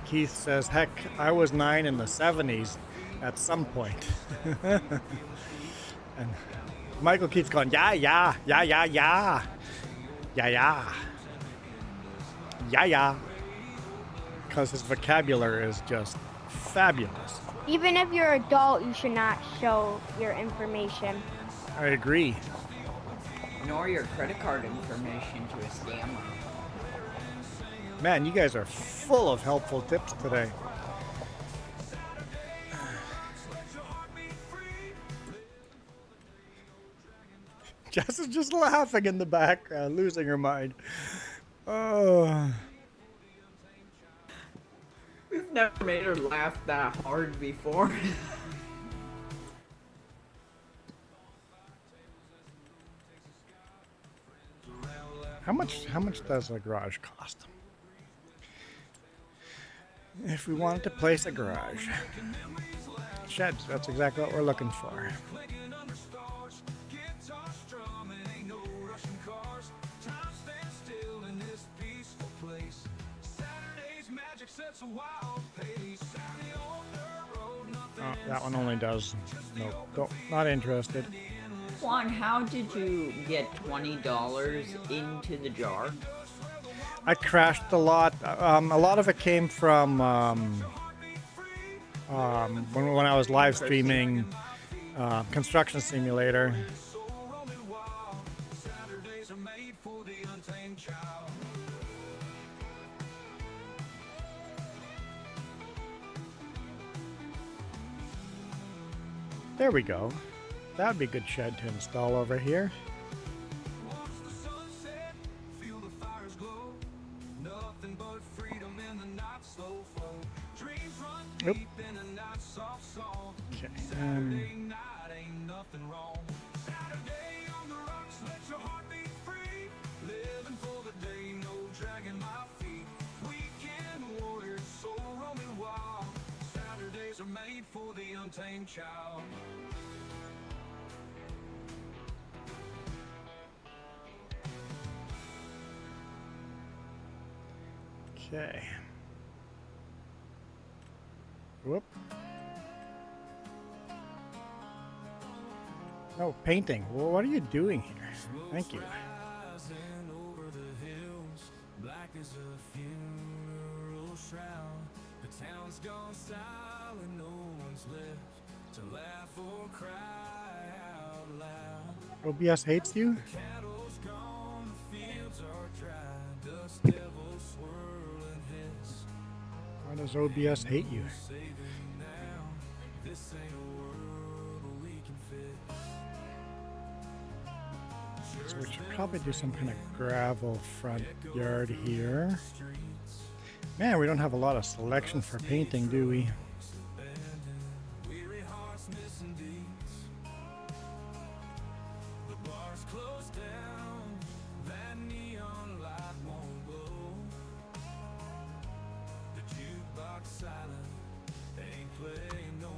Keith says, heck, I was 9 in the 70s at some point. And Michael keeps going, yeah. Because his vocabulary is just fabulous. even if you're an adult, you should not show your information. I agree. Nor your credit card information to a scammer. Man, you guys are full of helpful tips today. Jess is just laughing in the background, losing her mind. Oh. We've never made her laugh that hard before. How much does a garage cost? if we wanted to place a garage. Sheds, that's exactly what we're looking for. Oh, that one only does. Nope, not interested. Juan, how did you get $20 into the jar? I crashed a lot. A lot of it came from when I was live streaming Construction Simulator. There we go. That would be a good shed to install over here. Oop. Okay. Okay. Whoop. No, painting. Well, what are you doing here? Thank you. OBS hates you? Why does OBS hate you? So we should probably do some kind of gravel front yard here. Man, we don't have a lot of selection for painting, do we?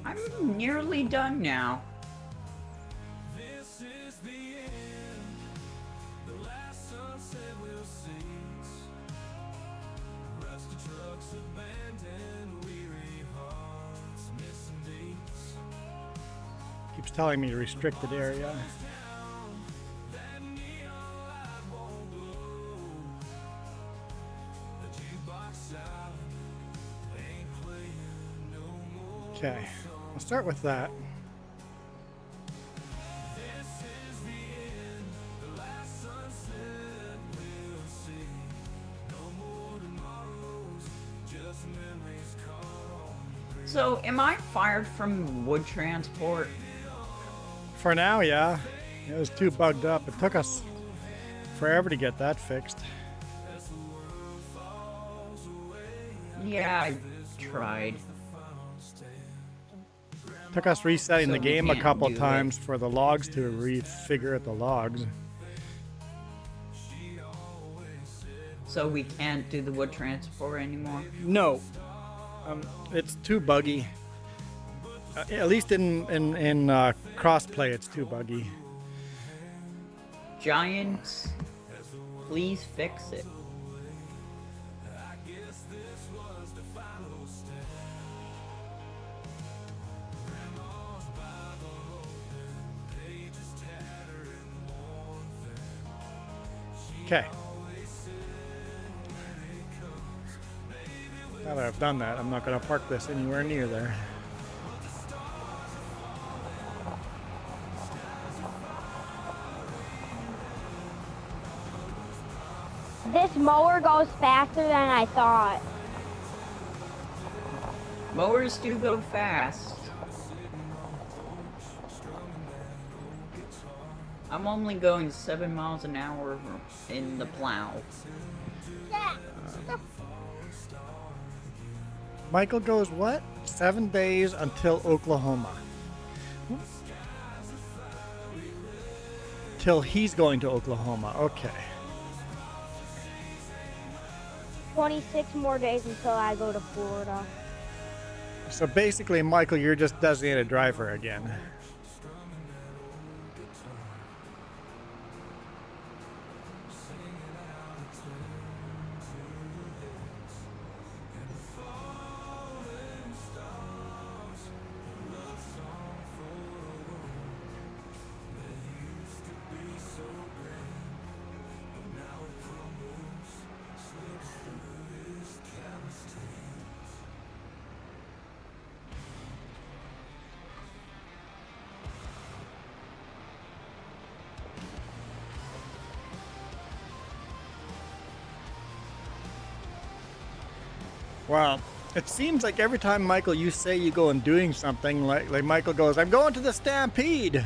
I'm nearly done now. Keeps telling me restricted area. Okay, I'll start with that. So, am I fired from wood transport? For now, yeah. It was too bugged up. It took us forever to get that fixed. Yeah, I tried. Took us resetting So the we game a can't couple do it. times for the logs to refigure out the logs. So we can't do the wood transport anymore? No, it's too buggy. At least in crossplay, it's too buggy. Giants, please fix it. Okay. Now that I've done that, I'm not going to park this anywhere near there. This mower goes faster than I thought. Mowers do go fast. I'm only going 7 miles an hour in the plow. Michael goes what? 7 days until Oklahoma. Till he's going to Oklahoma. Okay. 26 more days until I go to Florida. So basically, Michael, you're just designated driver again. Well, it seems like every time, Michael, you say you go and doing something, like Michael goes, I'm going to the Stampede.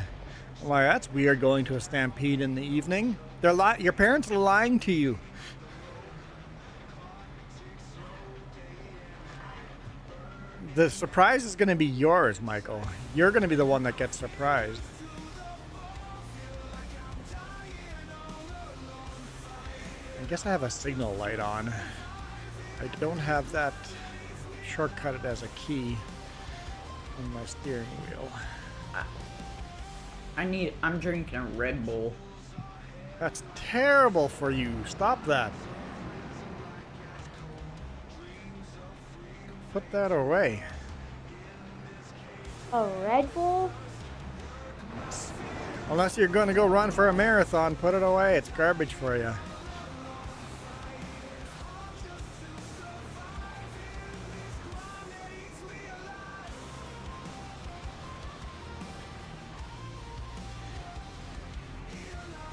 I'm like, that's weird, going to a Stampede in the evening. Your parents are lying to you. The surprise is going to be yours, Michael. You're going to be the one that gets surprised. I guess I have a signal light on. I don't have that shortcutted as a key on my steering wheel. I'm drinking a Red Bull. That's terrible for you. Stop that. Put that away. A Red Bull? Unless you're going to go run for a marathon, put it away. It's garbage for you.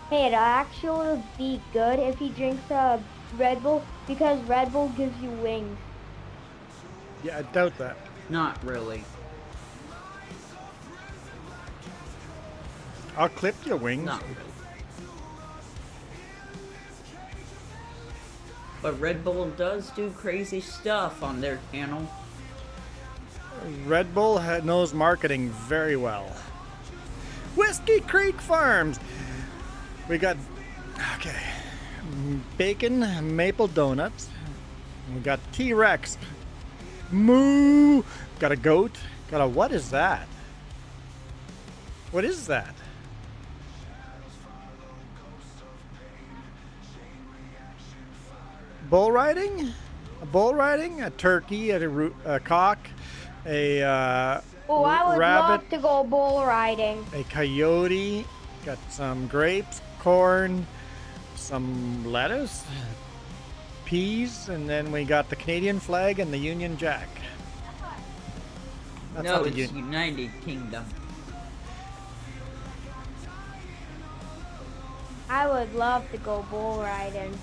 Hey, it'll actually be good if he drinks a Red Bull because Red Bull gives you wings. Yeah, I doubt that. Not really. I'll clip your wings. Not really. But Red Bull does do crazy stuff on their channel. Red Bull knows marketing very well. Whiskey Creek Farms. We got, okay, bacon maple donuts. We got T-Rex. Moo. Got a goat. Got a, what is that? What is that? Bull riding? A bull riding? A turkey, a cock, a Oh, I would rabbit, love to go bull riding. a coyote. Got some grapes, corn, some lettuce, peas, and then we got the Canadian flag and the Union Jack. That's how No, the it's United Kingdom. I would love to go bull riding.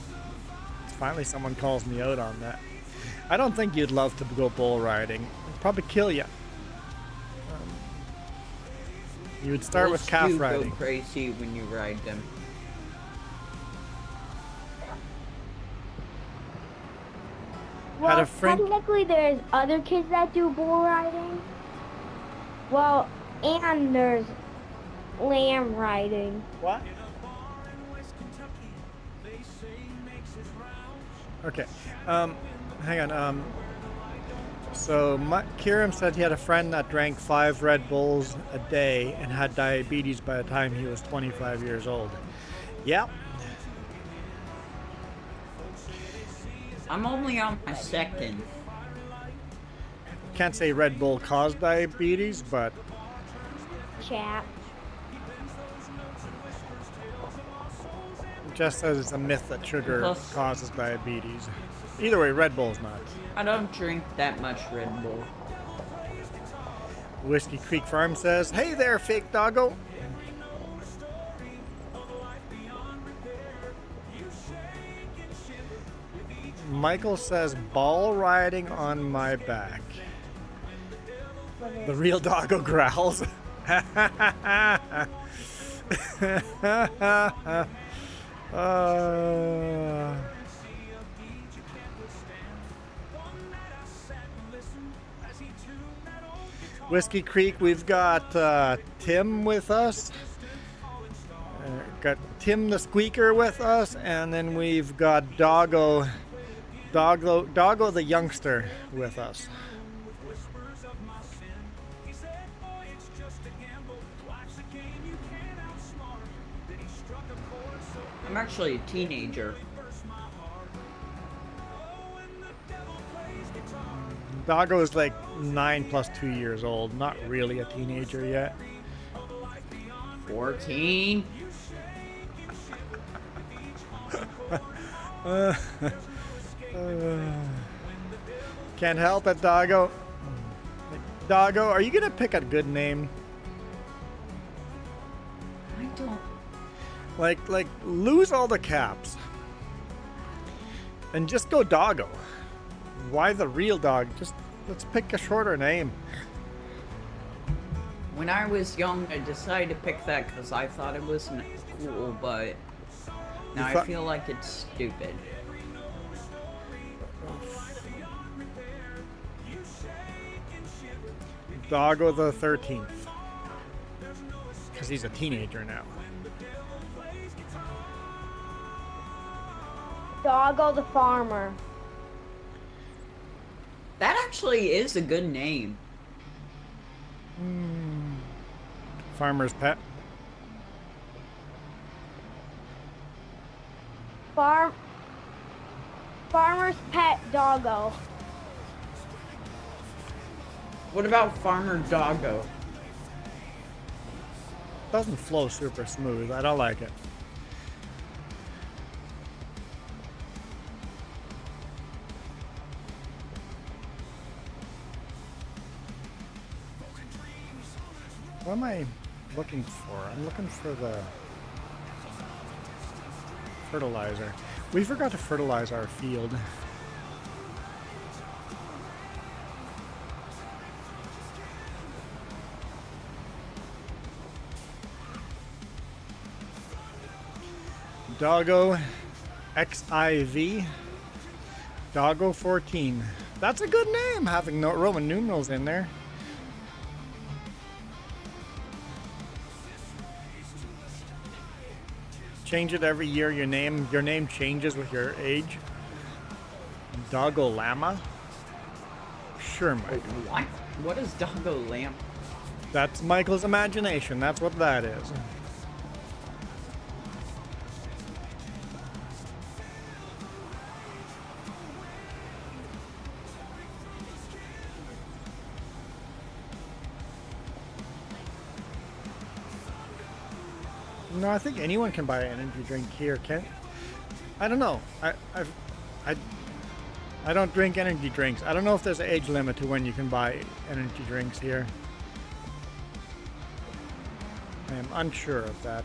Finally, someone calls me out on that. I don't think you'd love to go bull riding. It'd probably kill you. You would start with calf You riding. go crazy when you ride them. Well, a friend- technically there's other kids that do bull riding. Well, and there's lamb riding. What? Okay. Hang on. So Kiram said he had a friend that drank 5 Red Bulls a day and had diabetes by the time he was 25 years old. Yep. I'm only on my second. Can't say Red Bull caused diabetes, but Chat. it just says it's a myth that sugar Plus- causes diabetes. Either way, Red Bull's not. I don't drink that much Red Bull. Whiskey Creek Farm says, "Hey there, fake doggo." Michael says, "Ball riding on my back." The real doggo growls. Whiskey Creek, we've got Tim with us. Got Tim the Squeaker with us, and then we've got Doggo Doggo the youngster with us. I'm actually a teenager. Doggo is like 9 plus 2 years old. Not really a teenager yet. 14. Can't help it, Doggo. Doggo, are you gonna pick a good name? I don't. Like lose all the caps and just go Doggo. Why the real dog? Just let's pick a shorter name. When I was young, I decided to pick that because I thought it was cool, but now I feel like it's stupid. Doggo the 13th. Because he's a teenager now. Doggo the farmer. That actually is a good name. Farmer's pet. Farmer's pet Doggo. What about Farmer Doggo? Doesn't flow super smooth. I don't like it. What am I looking for? I'm looking for the fertilizer. We forgot to fertilize our field. Doggo XIV. Doggo 14. That's a good name, having no Roman numerals in there. Change it every year. Your name changes with your age. Doggo Llama. Sure, Mike. What? What is Doggo Lamp? That's Michael's imagination. That's what that is. No, I think anyone can buy an energy drink here. I don't know. I don't drink energy drinks. I don't know if there's an age limit to when you can buy energy drinks here. I am unsure of that.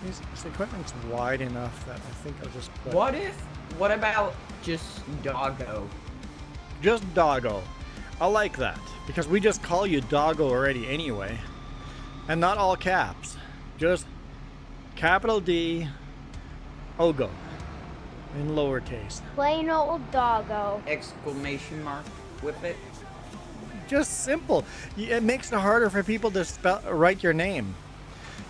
This equipment's wide enough that I think I'll just put... What about just Doggo? Just Doggo. I like that, because we just call you Doggo already anyway. And not all caps. Just capital D, Ogo, in lowercase. Plain old Doggo. Exclamation mark with it. Just simple. It makes it harder for people to write your name.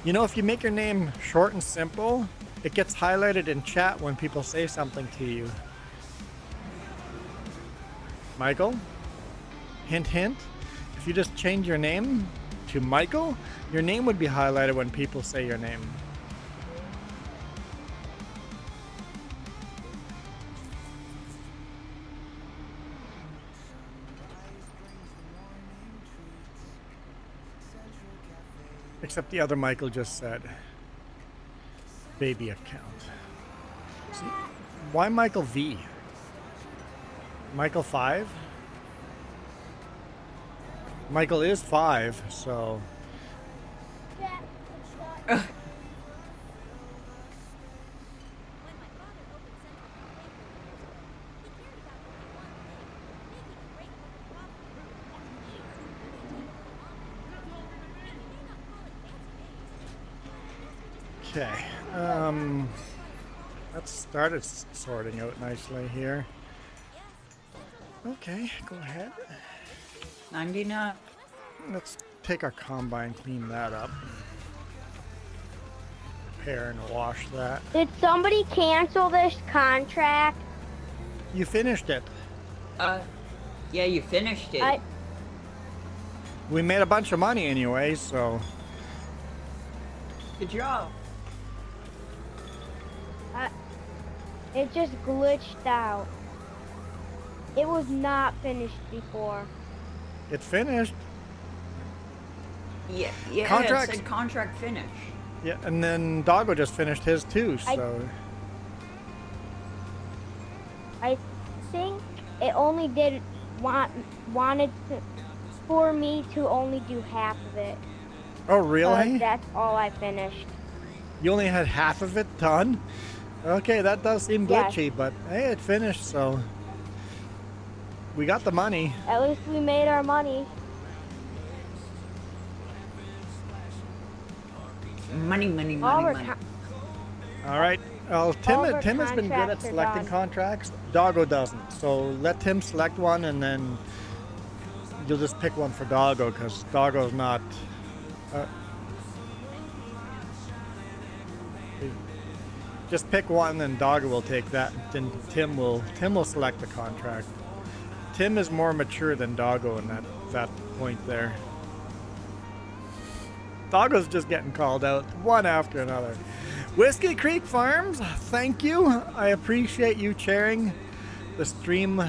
You know, if you make your name short and simple, it gets highlighted in chat when people say something to you. Michael? Hint, hint. If you just change your name to Michael, your name would be highlighted when people say your name. Except the other Michael just said baby account. See, why Michael V? Michael 5? Michael is 5, so... Okay, that started sorting out nicely here. Okay, go ahead. 99. Let's take our combine, clean that up. Repair and wash that. Did somebody cancel this contract? You finished it. Yeah, you finished it. We made a bunch of money anyway, so. Good job. It just glitched out. It was not finished before. It finished. Yeah, Contract- it said contract finish. Yeah, and then Doggo just finished his too, so. I think it only wanted for me to only do half of it. Oh, really? That's all I finished. You only had half of it done? Okay, that does seem Yes. glitchy, but hey, it finished, so. We got the money. At least we made our money. Money. All our All right. Well, All of our Tim has been good at contracts are selecting done. contracts. Doggo doesn't. So let Tim select one, and then you'll just pick one for Doggo, because Doggo's not. Just pick one, and Doggo will take that. Then Tim will select the contract. Tim is more mature than Doggo in that point there. Doggo's just getting called out one after another. Whiskey Creek Farms, thank you. I appreciate you sharing the stream,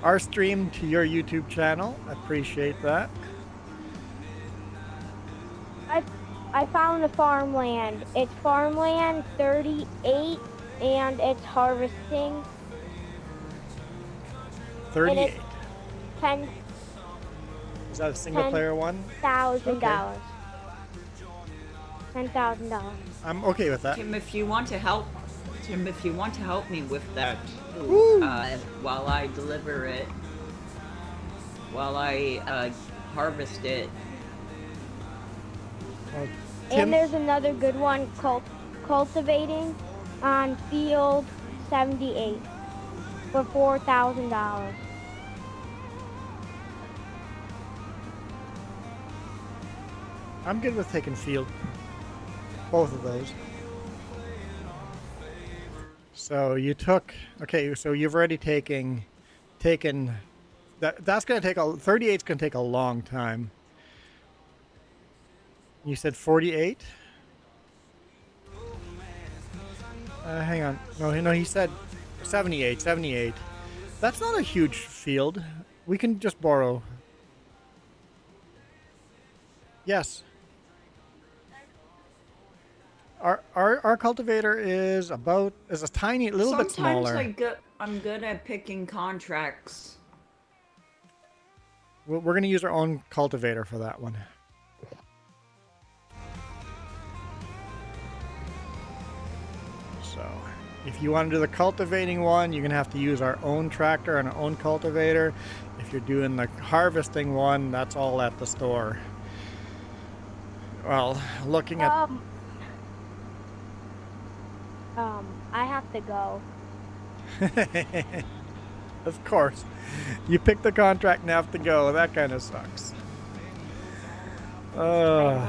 our stream, to your YouTube channel. I appreciate that. I found the farmland. It's farmland 38, and it's harvesting. 38. $10,000. Is that a single player one? $10,000. I'm okay with that. Tim, if you want to help me with that, while I deliver it, while I harvest it. Well, Tim, And there's another good one called cultivating on field 78 for $4,000. I'm good with taking field. Both of those. So you took, okay, so you've already taken that's going to take 38's going to take a long time. You said 48? Hang on. No, he said 78. That's not a huge field. We can just borrow. Yes. Our cultivator is a tiny, little bit smaller. Sometimes I'm good at picking contracts. We're going to use our own cultivator for that one. So, if you want to do the cultivating one, you're going to have to use our own tractor and our own cultivator. If you're doing the harvesting one, that's all at the store. Well, looking at... I have to go. Of course. You pick the contract and have to go. That kind of sucks. All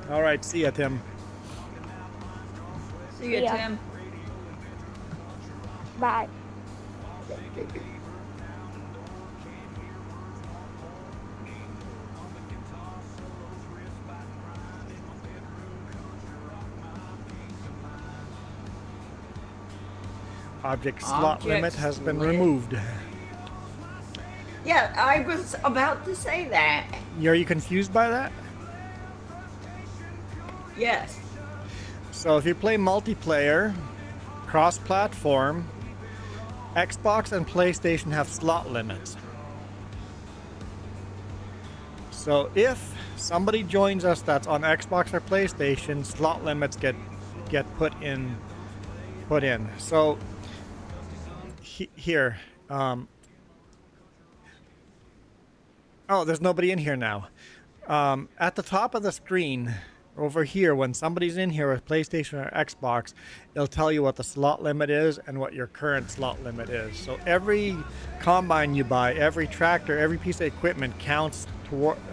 right, see ya, Tim. See ya, Yeah. Tim. Bye. Object slot limit Object has been limit. removed. Yeah, I was about to say that. Are you confused by that? Yes. So if you play multiplayer, cross-platform, Xbox and PlayStation have slot limits. So if somebody joins us that's on Xbox or PlayStation, slot limits get put in. So here, oh, there's nobody in here now. At the top of the screen over here, when somebody's in here with PlayStation or Xbox, it'll tell you what the slot limit is and what your current slot limit is. So every combine you buy, every tractor, every piece of equipment counts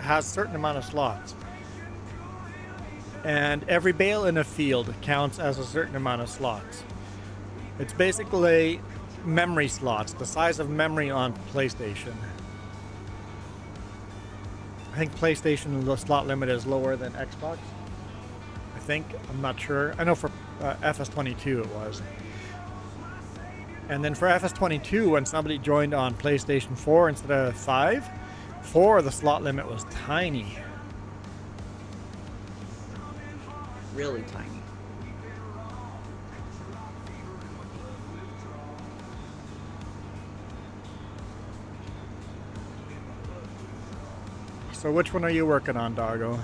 has a certain amount of slots. And every bale in a field counts as a certain amount of slots. It's basically memory slots, the size of memory on PlayStation. I think PlayStation the slot limit is lower than Xbox. I think. I'm not sure. I know for FS22 it was. And then for FS22, when somebody joined on PlayStation 4 instead of 5, 4 the slot limit was tiny. Really tiny. So which one are you working on, Doggo?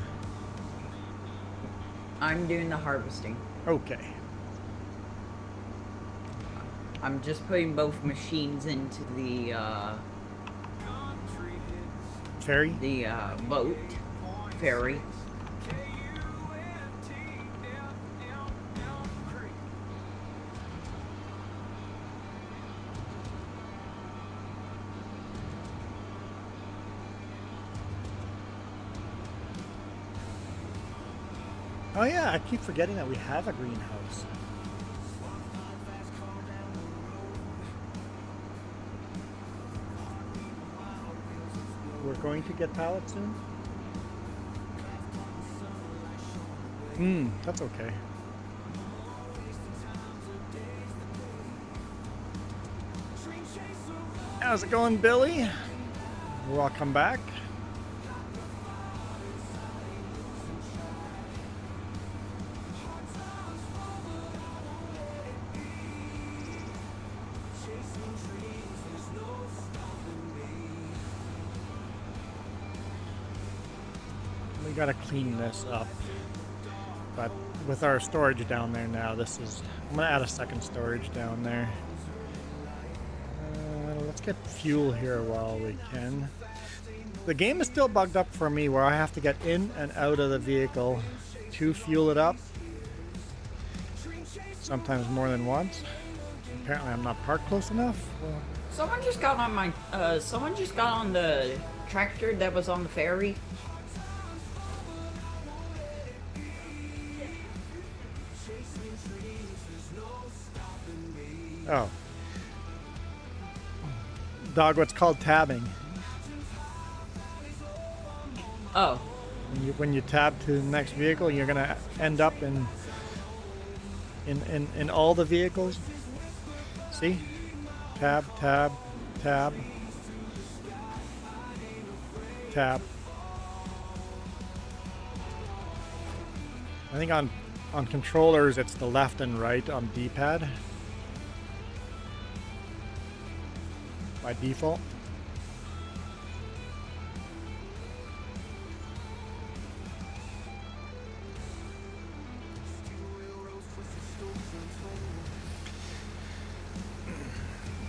I'm doing the harvesting. Okay. I'm just putting both machines into the Ferry? boat ferry. Oh yeah, I keep forgetting that we have a greenhouse. We're going to get pallets soon? That's okay. How's it going, Billy? Welcome back. We gotta clean this up, but with our storage down there now, I'm gonna add a second storage down there. Let's get fuel here while we can. The game is still bugged up for me where I have to get in and out of the vehicle to fuel it up, sometimes more than once. Apparently I'm not parked close enough. Well, Someone just got on the tractor that was on the ferry. oh. Dog, what's called tabbing. Oh. When you tab to the next vehicle, you're gonna end up in all the vehicles. See? Tab, tab, tab, tab. I think on controllers it's the left and right on D-pad by default.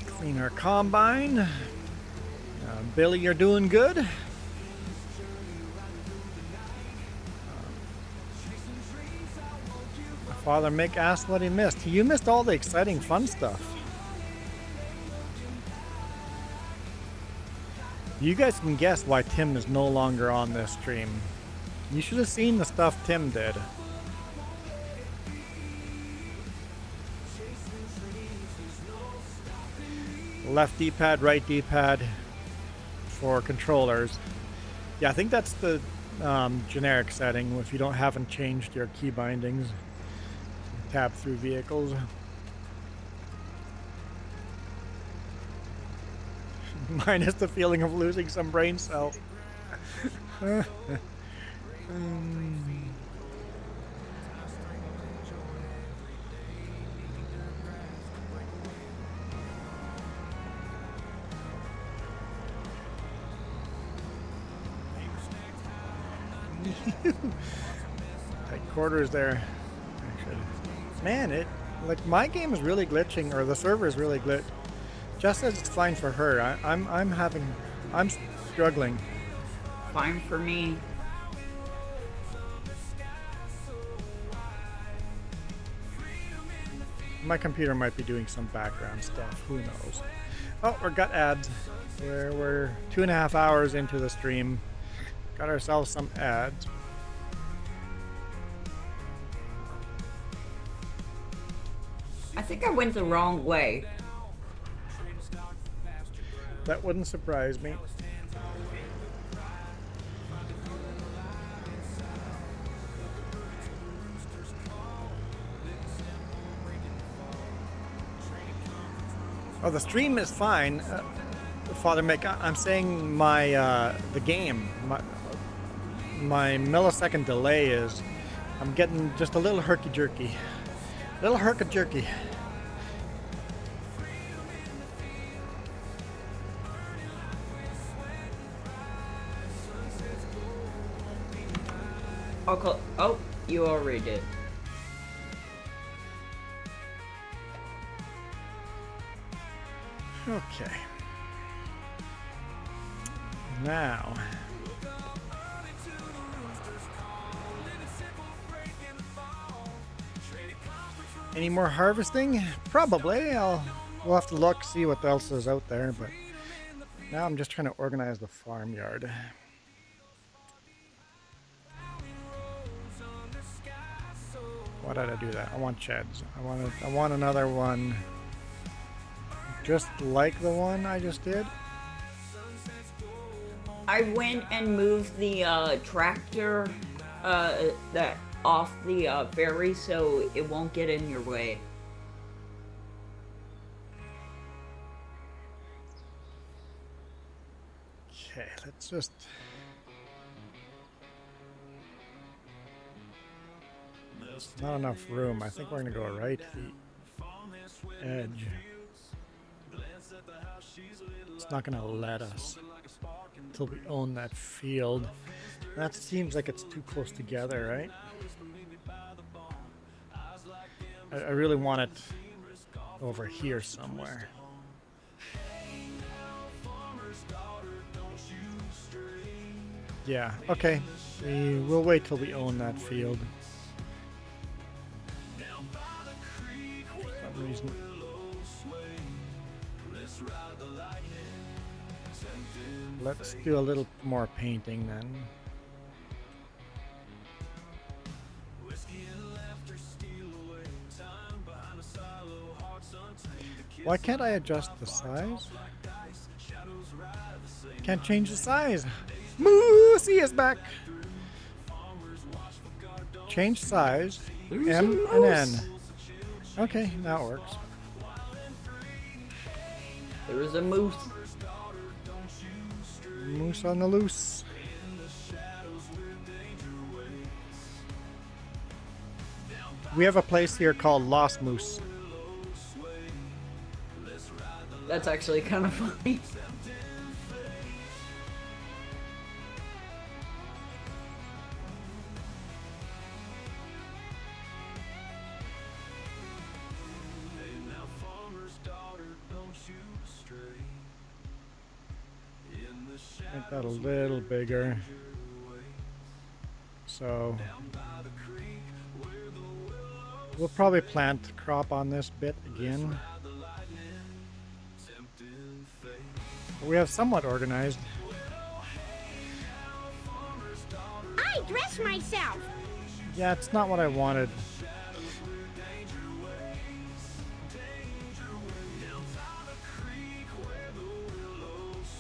Clean our combine. Billy, you're doing good. My father Mick asked what he missed. You missed all the exciting fun stuff. You guys can guess why Tim is no longer on this stream. You should have seen the stuff Tim did. Left D-pad, right D-pad for controllers. Yeah, I think that's the generic setting if you haven't changed your key bindings. Tab through vehicles. Minus the feeling of losing some brain cells. Tight quarters there. Man, my game is really glitching, or the server is really glitch. Jess says it's fine for her. I'm struggling. Fine for me. My computer might be doing some background stuff. Who knows? Oh, we got ads. We're 2.5 hours into the stream. Got ourselves some ads. I think I went the wrong way. That wouldn't surprise me. Oh, the stream is fine, Father Mick. I'm saying my the game, my millisecond delay is. I'm getting just a little herky-jerky. Little herky-jerky. Okay. Oh, you already did. Okay. Now. Any more harvesting? Probably. We'll have to look, see what else is out there, but now I'm just trying to organize the farmyard. Why did I do that? I want sheds. I want another one just like the one I just did. I went and moved the tractor that off the ferry so it won't get in your way. Okay, let's just... Not enough room. I think we're gonna go right the edge. It's not gonna let us until we own that field. That seems like it's too close together, right? I really want it over here somewhere. Yeah, okay. We'll wait till we own that field. For some reason. Let's do a little more painting then. Why can't I adjust the size? Can't change the size. Moosey is back. Change size. M and N. Okay, now it works. There is a moose. Moose on the loose. We have a place here called Lost Moose. That's actually kind of funny. Make that a little bigger. So we'll probably plant crop on this bit again. We have somewhat organized. I dress myself. Yeah, it's not what I wanted.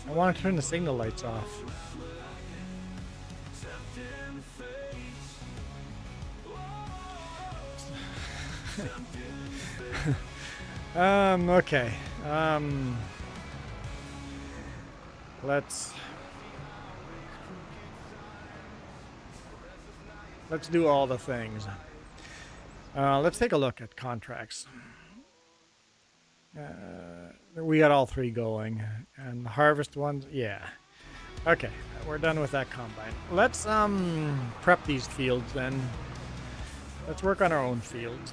I want to turn the signal lights off. Okay. Let's do all the things. Let's take a look at contracts. We got all three going, and the harvest ones, yeah. Okay, we're done with that combine. Let's prep these fields then. Let's work on our own fields.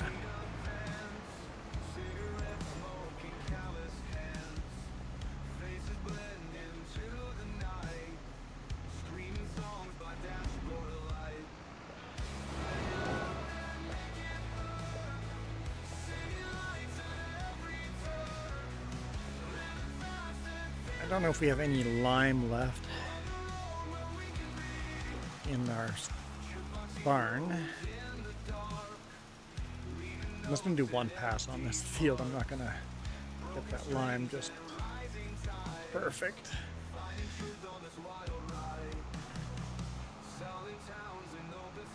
I don't know if we have any lime left in our barn. I'm just gonna do one pass on this field. I'm not gonna get that lime just perfect.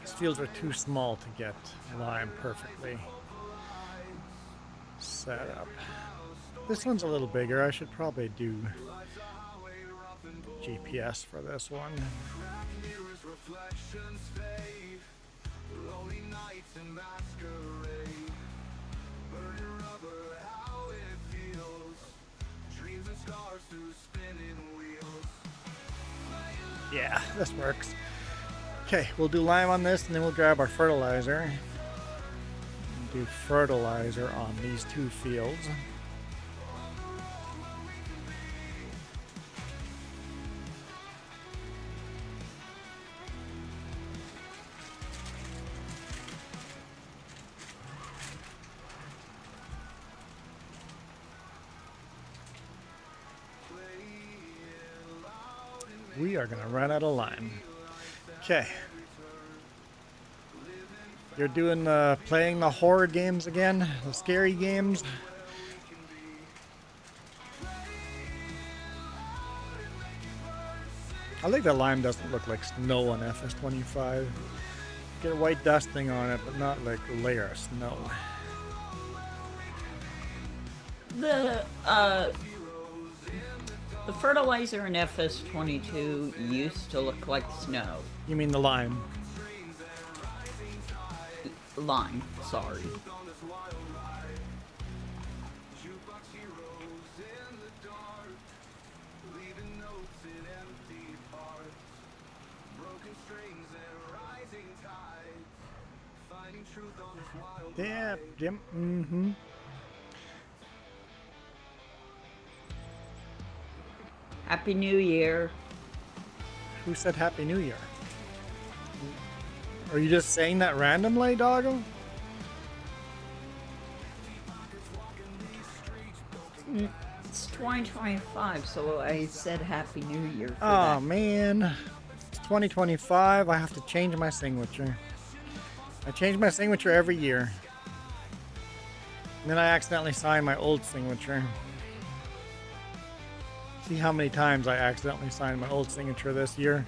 These fields are too small to get lime perfectly set up. This one's a little bigger. I should probably do GPS for this one. Yeah, this works. Okay, we'll do lime on this and then we'll grab our fertilizer. And do fertilizer on these two fields. We are gonna run out of lime. Okay. You're doing playing the horror games again, the scary games. I think that lime doesn't look like snow on FS25. Get a white dusting on it, but not like a layer of snow. The fertilizer in FS22 used to look like snow. You mean the lime? Lime, sorry. Yeah, Jim. Mm-hmm. Happy New Year. Who said Happy New Year? Are you just saying that randomly, doggo? It's 2025, so I said Happy New Year for Oh that. man, it's 2025. I have to change my signature. I change my signature every year. And then I accidentally sign my old signature. See how many times I accidentally signed my old signature this year.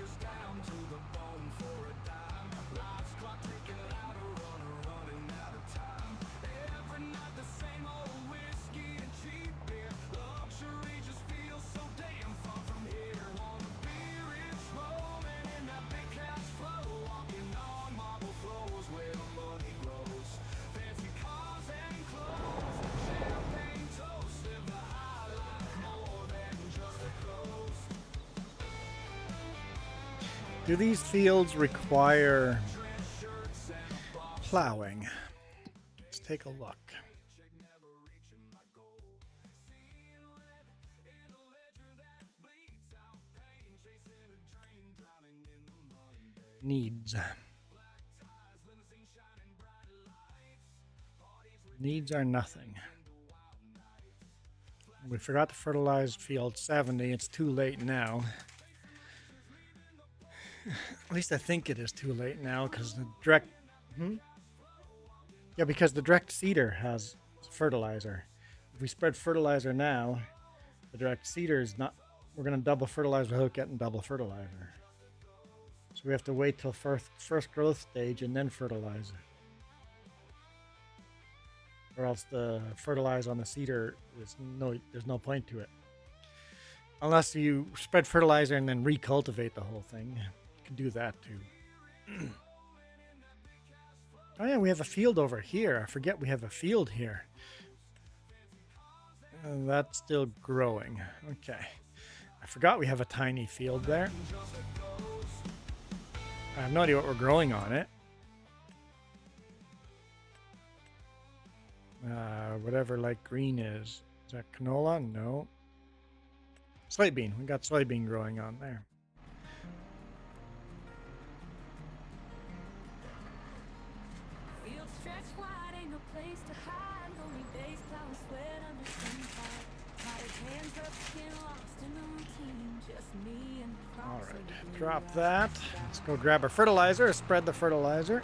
Do these fields require plowing? Let's take a look. Needs. Needs are nothing. We forgot to fertilize field 70. It's too late now. At least I think it is too late now because the direct... Yeah, because the direct seeder has fertilizer. If we spread fertilizer now, the direct seeder is not... We're going to double fertilize without getting double fertilizer. So we have to wait till first growth stage and then fertilize. Or else the fertilize on the seeder, there's no point to it. Unless you spread fertilizer and then recultivate the whole thing. Can do that too. Oh yeah, we have a field over here. I forget we have a field here. And that's still growing. Okay. I forgot we have a tiny field there. I have no idea what we're growing on it. Whatever light green is. Is that canola? No. Soybean. We got soybean growing on there. Alright, drop that. Let's go grab our fertilizer, spread the fertilizer.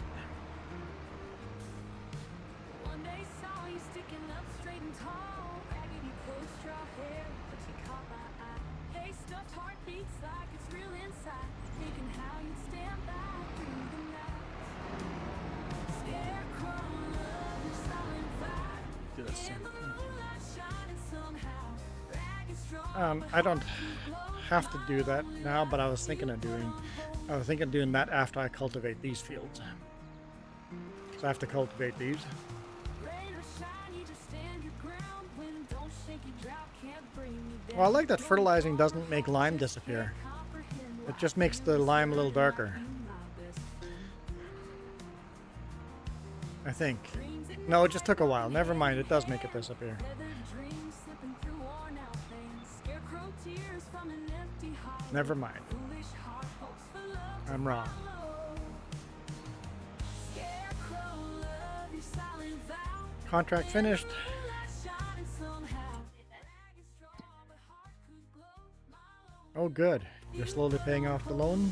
I don't have to do that now, but I was thinking of doing that after I cultivate these fields. So I have to cultivate these. Well, I like that fertilizing doesn't make lime disappear. It just makes the lime a little darker. I think. No, it just took a while. Never mind, it does make it disappear. Never mind. I'm wrong. Contract finished. Oh, good. You're slowly paying off the loan.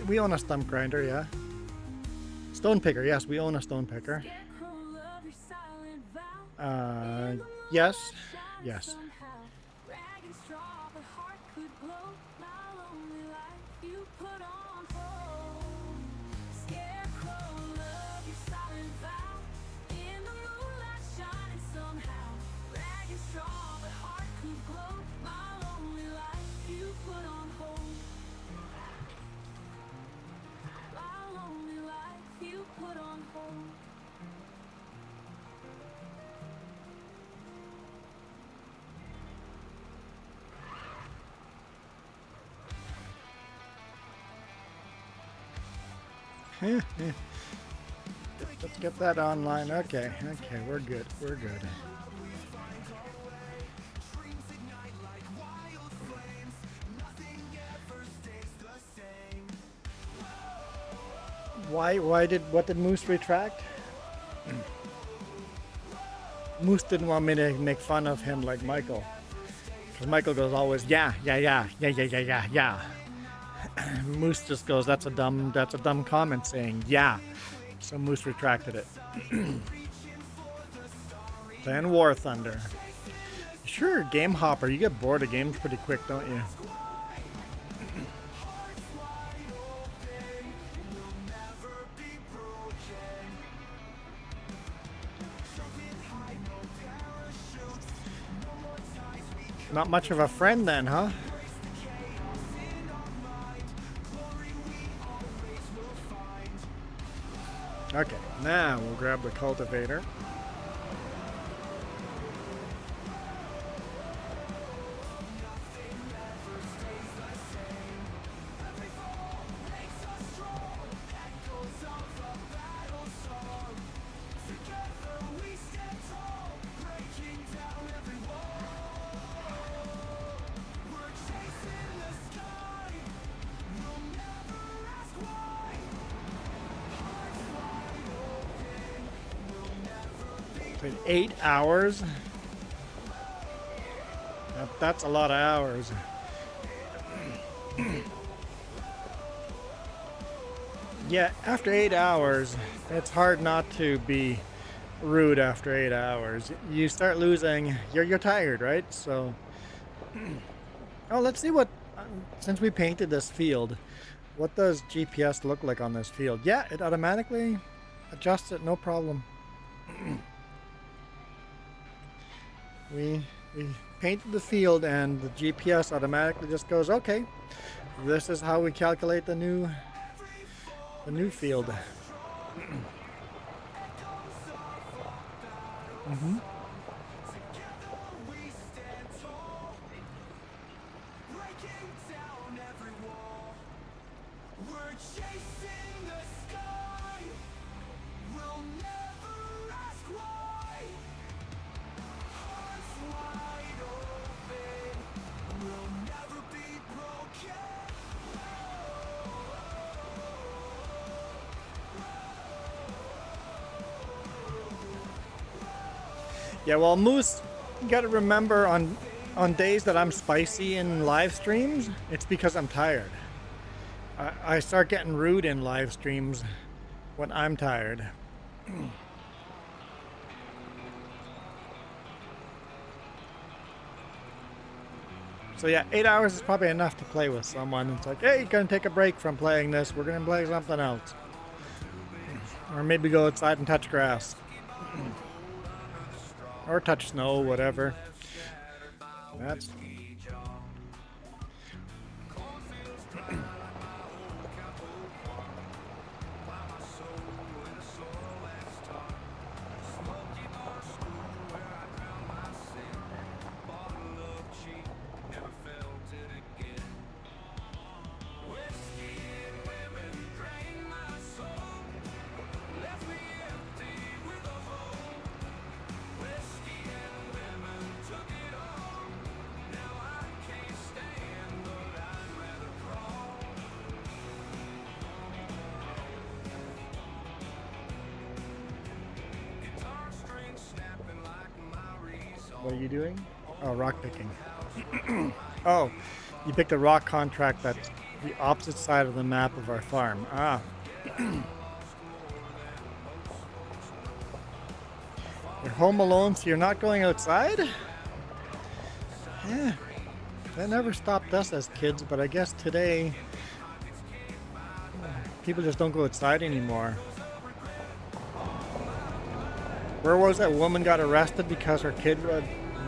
We own a stump grinder, yeah. Stone picker, yes, we own a stone picker. Yes, yes. Let's get that online. Okay, we're good. We're good. What did Moose retract? Moose didn't want me to make fun of him like Michael. Because Michael goes always, yeah. Moose just goes, that's a dumb comment saying yeah. So Moose retracted it. Then War Thunder. Sure, Game Hopper, you get bored of games pretty quick, don't you? Not much of a friend then, huh? Okay, now we'll grab the cultivator. Played 8 hours. That's a lot of hours. Yeah, after 8 hours, it's hard not to be rude after 8 hours. You start losing, you're tired, right? So, oh, let's see what, since we painted this field, what does GPS look like on this field? Yeah, it automatically adjusts it, no problem. We painted the field and the GPS automatically just goes, okay, this is how we calculate the new field. Mm-hmm. Yeah, well, Moose, you gotta remember on days that I'm spicy in live streams, it's because I'm tired. I start getting rude in live streams when I'm tired. So yeah, 8 hours is probably enough to play with someone. It's like, hey, you're gonna take a break from playing this. We're gonna play something else. Or maybe go outside and touch grass. Or touch snow, whatever. That's... What are you doing? Oh, rock picking. Oh, you picked a rock contract that's the opposite side of the map of our farm. Ah. You're home alone, so you're not going outside? Yeah. That never stopped us as kids, but I guess today people just don't go outside anymore. Where was that woman got arrested because her kid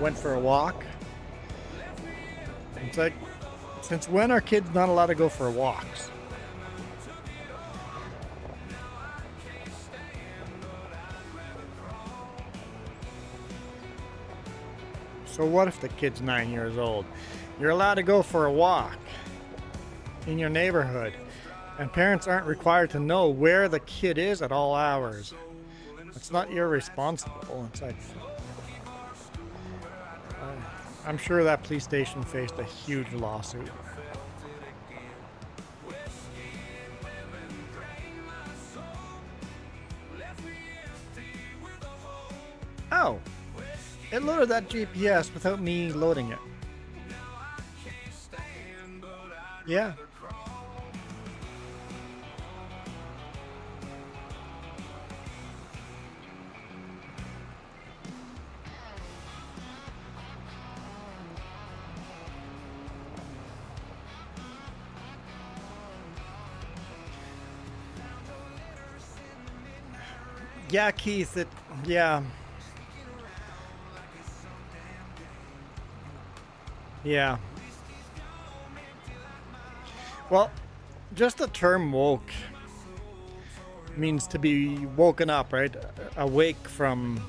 went for a walk? It's like, since when are kids not allowed to go for walks? So what if the kid's 9 years old? You're allowed to go for a walk in your neighborhood, and parents aren't required to know where the kid is at all hours. It's not irresponsible. It's like, I'm sure that police station faced a huge lawsuit. Oh, it loaded that GPS without me loading it. Yeah. Yeah, Keith, yeah. Yeah. Well, just the term woke means to be woken up, right? Awake from...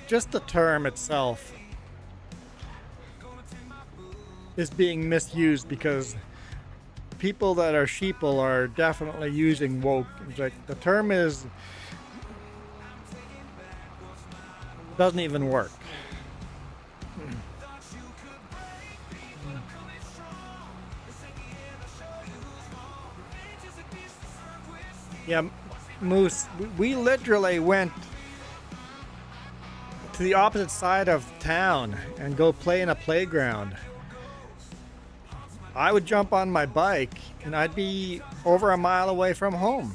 Just the term itself is being misused because people that are sheeple are definitely using woke. It's like the term is... doesn't even work. Yeah, Moose, we literally went to the opposite side of town and go play in a playground. I would jump on my bike and I'd be over a mile away from home.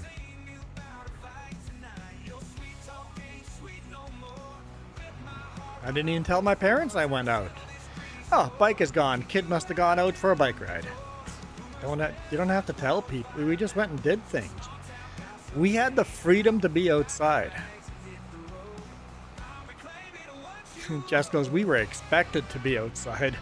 I didn't even tell my parents I went out. Oh, bike is gone. Kid must have gone out for a bike ride. You don't have to tell people. We just went and did things. We had the freedom to be outside. Jess goes, we were expected to be outside.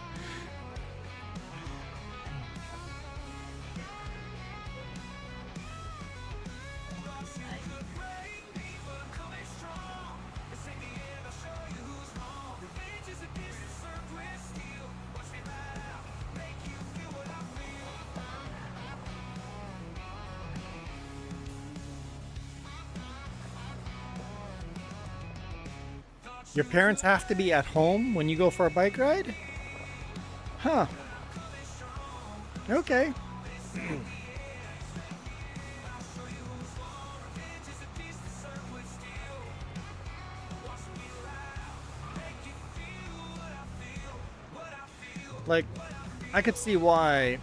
Your parents have to be at home when you go for a bike ride? Huh. Okay. Like, I could see why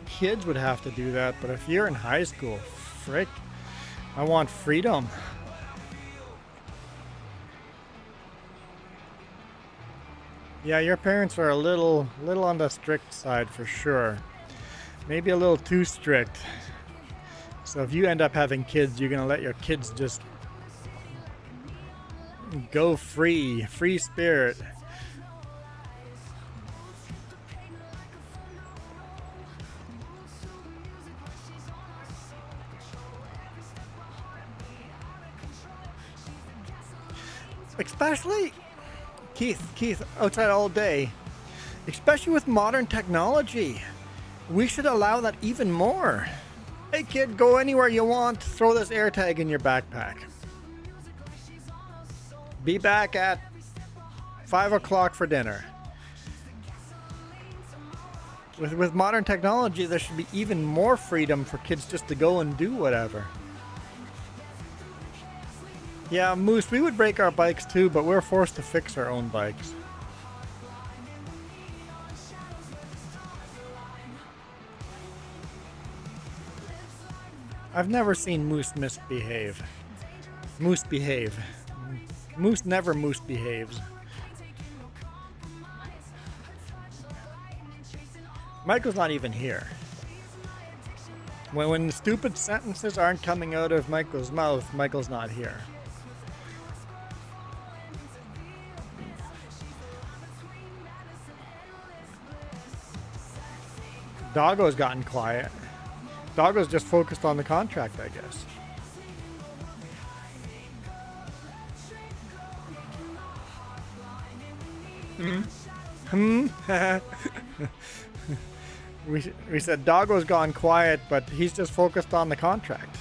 kids would have to do that, but if you're in high school, frick, I want freedom. Yeah, your parents are a little on the strict side for sure. Maybe a little too strict. So if you end up having kids, you're gonna let your kids just go free spirit. Especially Keith, outside all day. Especially with modern technology. We should allow that even more. Hey kid, go anywhere you want. Throw this AirTag in your backpack. Be back at 5 o'clock for dinner. With modern technology, there should be even more freedom for kids just to go and do whatever. Yeah, Moose, we would break our bikes too, but we're forced to fix our own bikes. I've never seen Moose misbehave. Moose behave. Moose never moose behaves. Michael's not even here. When stupid sentences aren't coming out of Michael's mouth, Michael's not here. Doggo's gotten quiet. Doggo's just focused on the contract, I guess. We said Doggo's gone quiet, but he's just focused on the contract.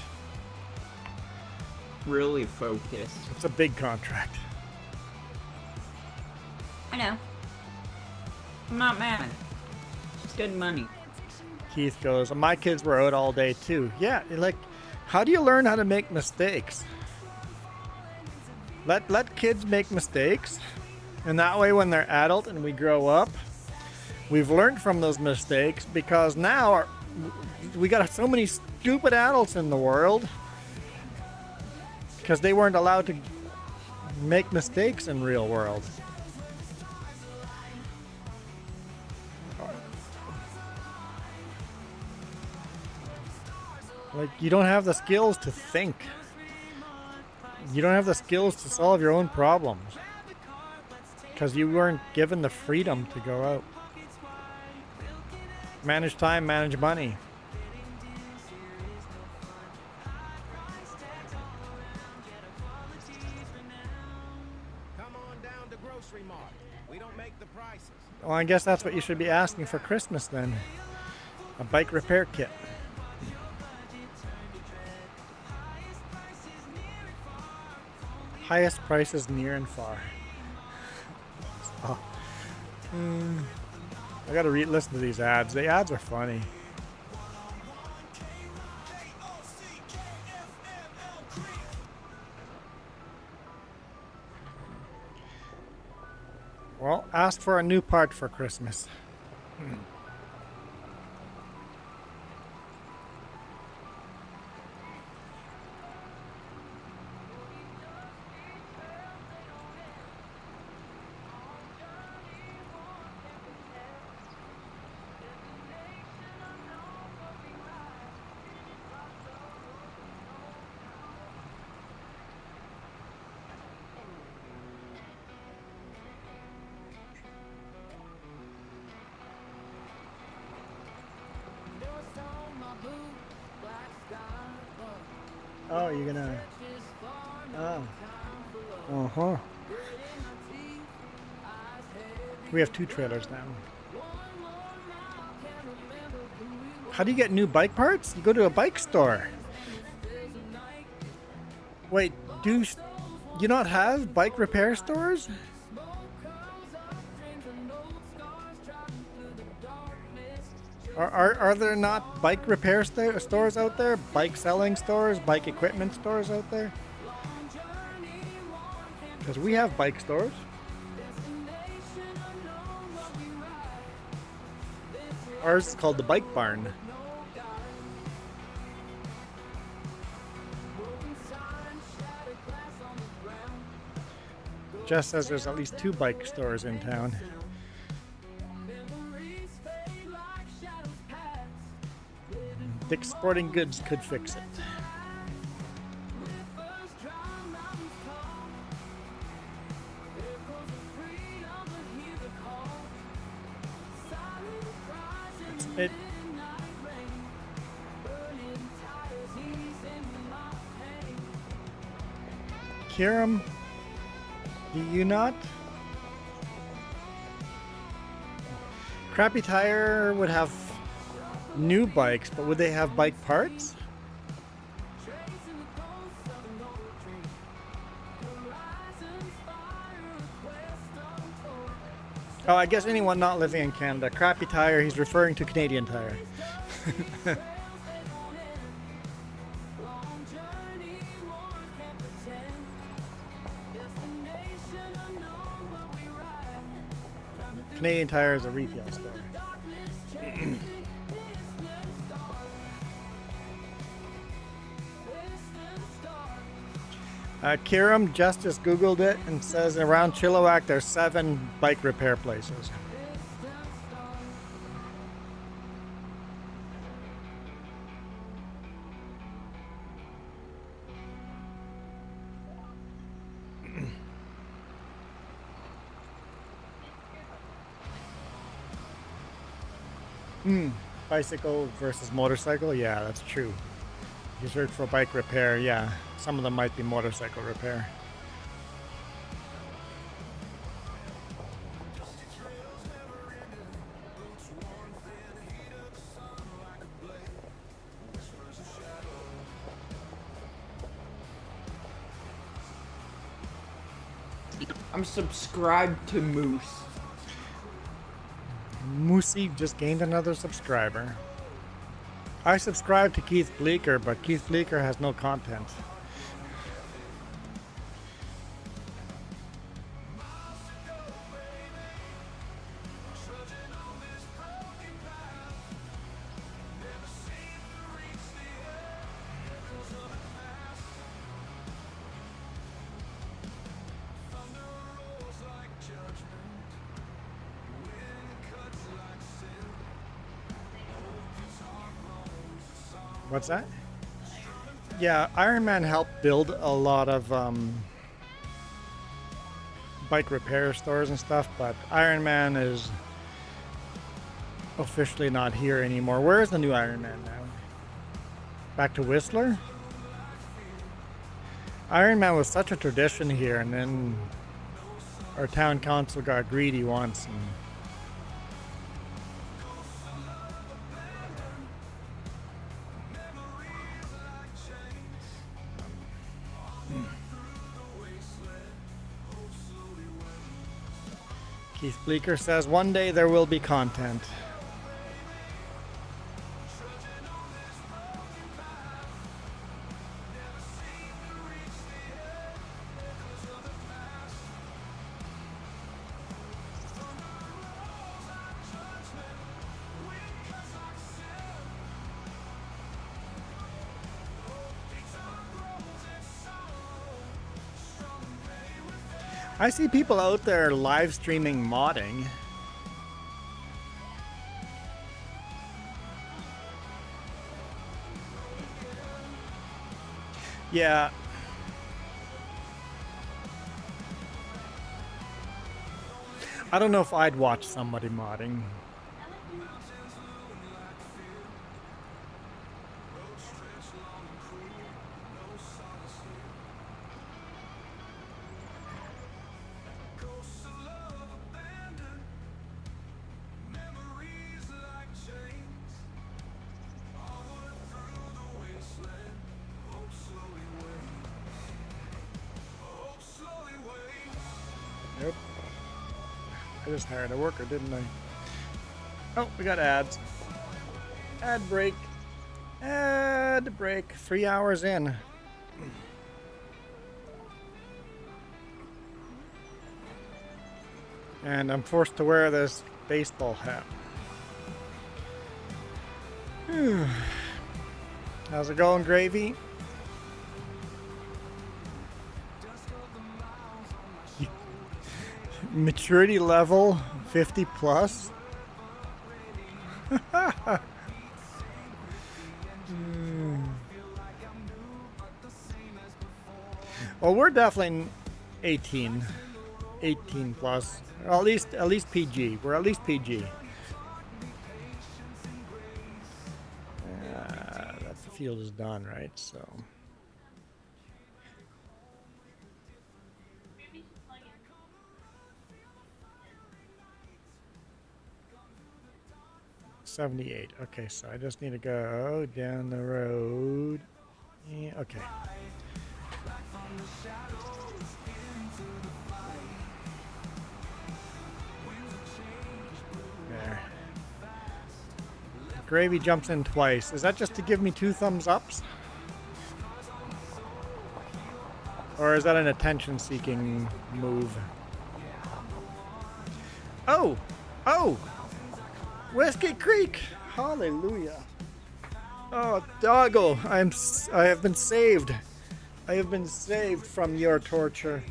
Really focused. It's a big contract. I know. I'm not mad. It's good money. Keith goes, my kids were out all day too. Yeah, like, how do you learn how to make mistakes? Let kids make mistakes, and that way when they're adult and we grow up, we've learned from those mistakes, because now we got so many stupid adults in the world because they weren't allowed to make mistakes in real world. Like, you don't have the skills to think. You don't have the skills to solve your own problems because you weren't given the freedom to go out. Manage time, manage money. Come on down to Grocery Mart. We don't make the prices. Well, I guess that's what you should be asking for Christmas then. A bike repair kit. Highest prices near and far. Oh. I gotta listen to these ads. The ads are funny. Well, ask for a new part for Christmas. Oh, you're gonna... Oh. Uh-huh. We have 2 trailers now. How do you get new bike parts? You go to a bike store. Wait, do you not have bike repair stores? Are there not bike repair stores out there? Bike selling stores? Bike equipment stores out there? Because we have bike stores. Ours is called the Bike Barn. Jess says there's at least 2 bike stores in town. Dick's Sporting Goods could fix it. It. Kiram, do you not? Crappy Tire would have new bikes, but would they have bike parts? Oh, I guess anyone not living in Canada. Crappy Tire, he's referring to Canadian Tire. Canadian Tire is a retail store. Kiram just Googled it and says around Chilliwack there's 7 bike repair places. Bicycle versus motorcycle? Yeah, that's true. You search for bike repair, yeah. Some of them might be motorcycle repair. I'm subscribed to Moose. Moosey just gained another subscriber. I subscribe to Keith Bleeker, but Keith Bleeker has no content. What's that? Yeah, Iron Man helped build a lot of bike repair stores and stuff, but Iron Man is officially not here anymore. Where is the new Iron Man now? Back to Whistler? Iron Man was such a tradition here, and then our town council got greedy once. And Keith Bleeker says, one day there will be content. I see people out there live streaming modding. Yeah. I don't know if I'd watch somebody modding. Nope. I just hired a worker, didn't I? Oh, we got ads. Ad break. Ad break. 3 hours in. And I'm forced to wear this baseball hat. How's it going, Gravy? Maturity level 50 plus. Well, we're definitely 18 plus, or at least PG. We're at least PG. That field is done, right? So. Maybe you should plug in. 78. Okay, so I just need to go down the road. Yeah, okay. There. Gravy jumps in twice. Is that just to give me 2 thumbs ups? Or is that an attention-seeking move? Oh! Oh! Whiskey Creek! Hallelujah! Oh, doggo! I have been saved. I have been saved from your torture.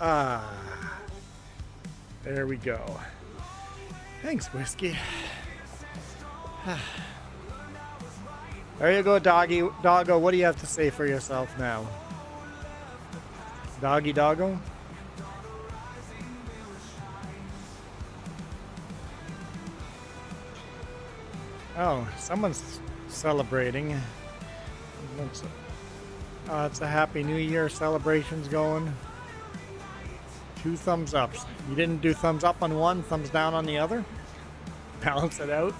Ah. There we go. Thanks, Whiskey. There you go, doggo. What do you have to say for yourself now? Doggo? Oh, someone's celebrating. It's a Happy New Year celebrations going. 2 thumbs ups. You didn't do thumbs up on one, thumbs down on the other? Balance it out.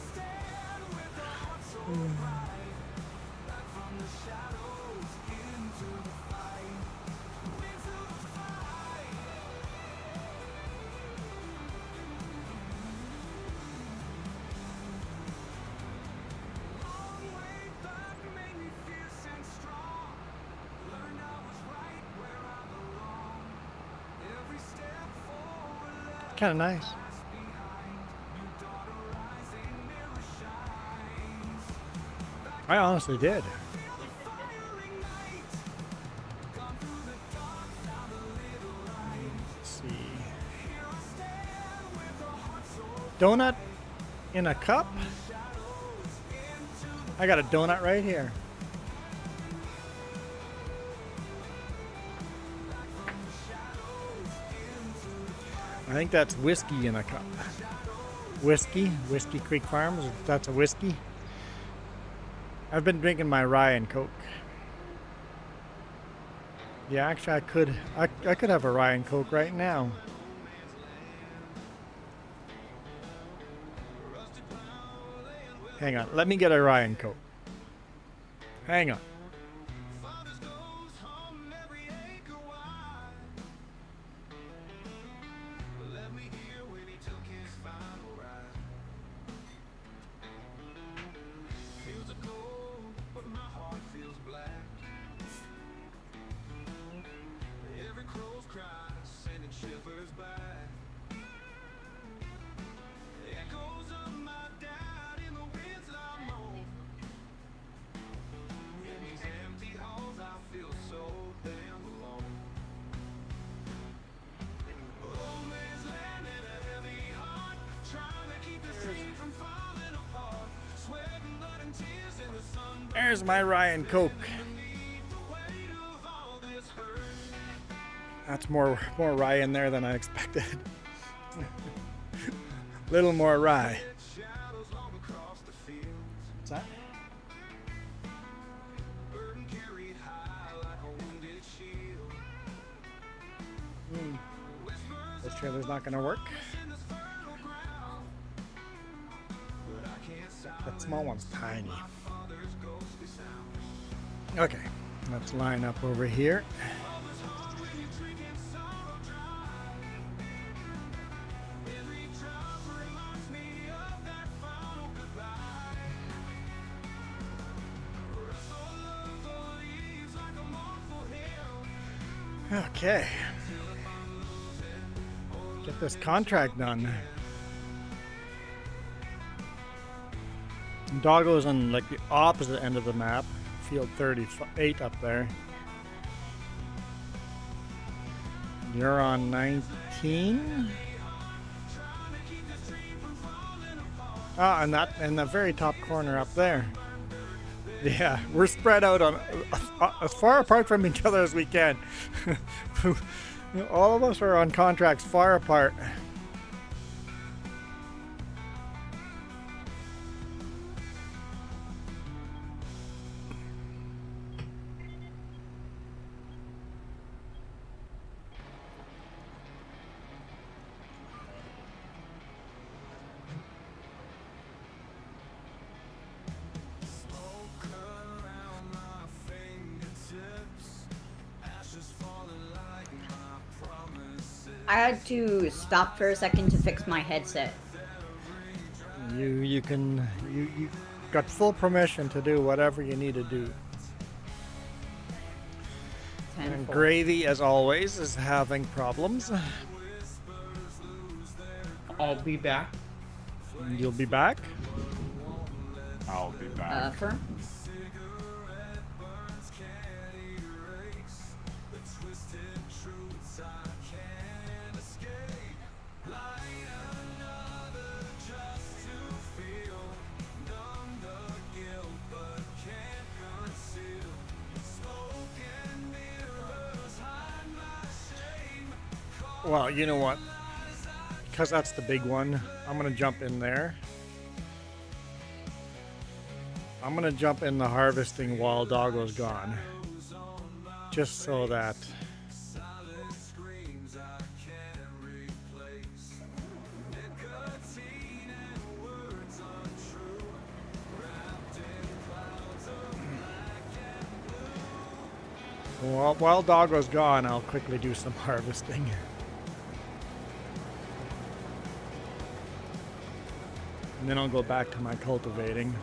Kind of nice. I honestly did. Let's see. Donut in a cup? I got a donut right here. I think that's whiskey in a cup. Whiskey Creek Farms, that's a whiskey. I've been drinking my rye and Coke. Yeah, actually I could have a rye and Coke right now. Hang on, let me get a rye and Coke. Hang on. There's my rye and Coke. That's more rye in there than I expected. Little more rye. What's that? This trailer's not going to work. That small one's tiny. Okay, let's line up over here. Okay. Get this contract done. Doggo's on like the opposite end of the map. Field 38 up there. You're on 19. Ah, and that in the very top corner up there. Yeah, we're spread out on as far apart from each other as we can. All of us are on contracts far apart. I had to stop for a second to fix my headset. You got full permission to do whatever you need to do. And Gravy, as always, is having problems. I'll be back. You'll be back? I'll be back. Firm? Well, you know what? Because that's the big one, I'm going to jump in there. I'm going to jump in the harvesting while Doggo's gone. Just so that... Well, while Doggo's gone, I'll quickly do some harvesting. And then I'll go back to my cultivating.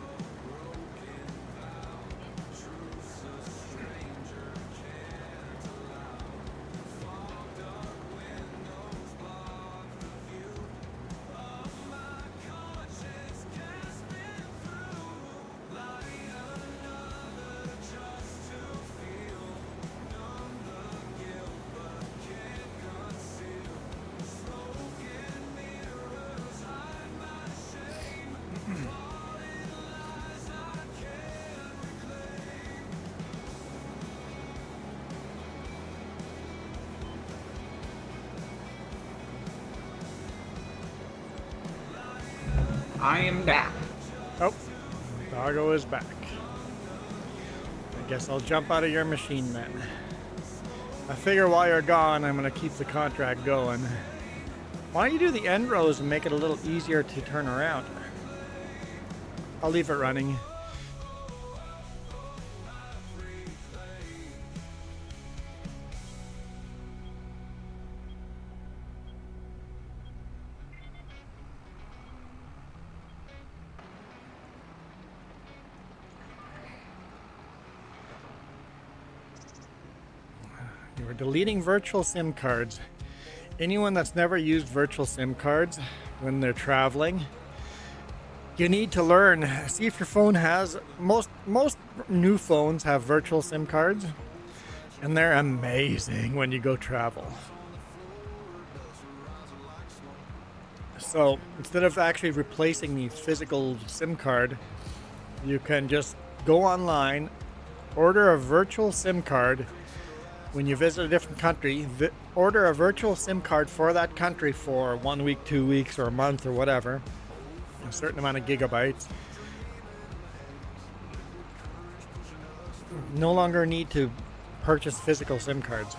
I am back. Oh, Doggo is back. I guess I'll jump out of your machine then. I figure while you're gone, I'm going to keep the contract going. Why don't you do the end rows and make it a little easier to turn around? I'll leave it running. We're deleting virtual SIM cards. Anyone that's never used virtual SIM cards when they're traveling, you need to learn. See if your phone has, most new phones have virtual SIM cards, and they're amazing when you go travel. So instead of actually replacing the physical SIM card, you can just go online, order a virtual SIM card. When you visit a different country, order a virtual SIM card for that country for 1 week, 2 weeks, or a month, or whatever. A certain amount of gigabytes. No longer need to purchase physical SIM cards.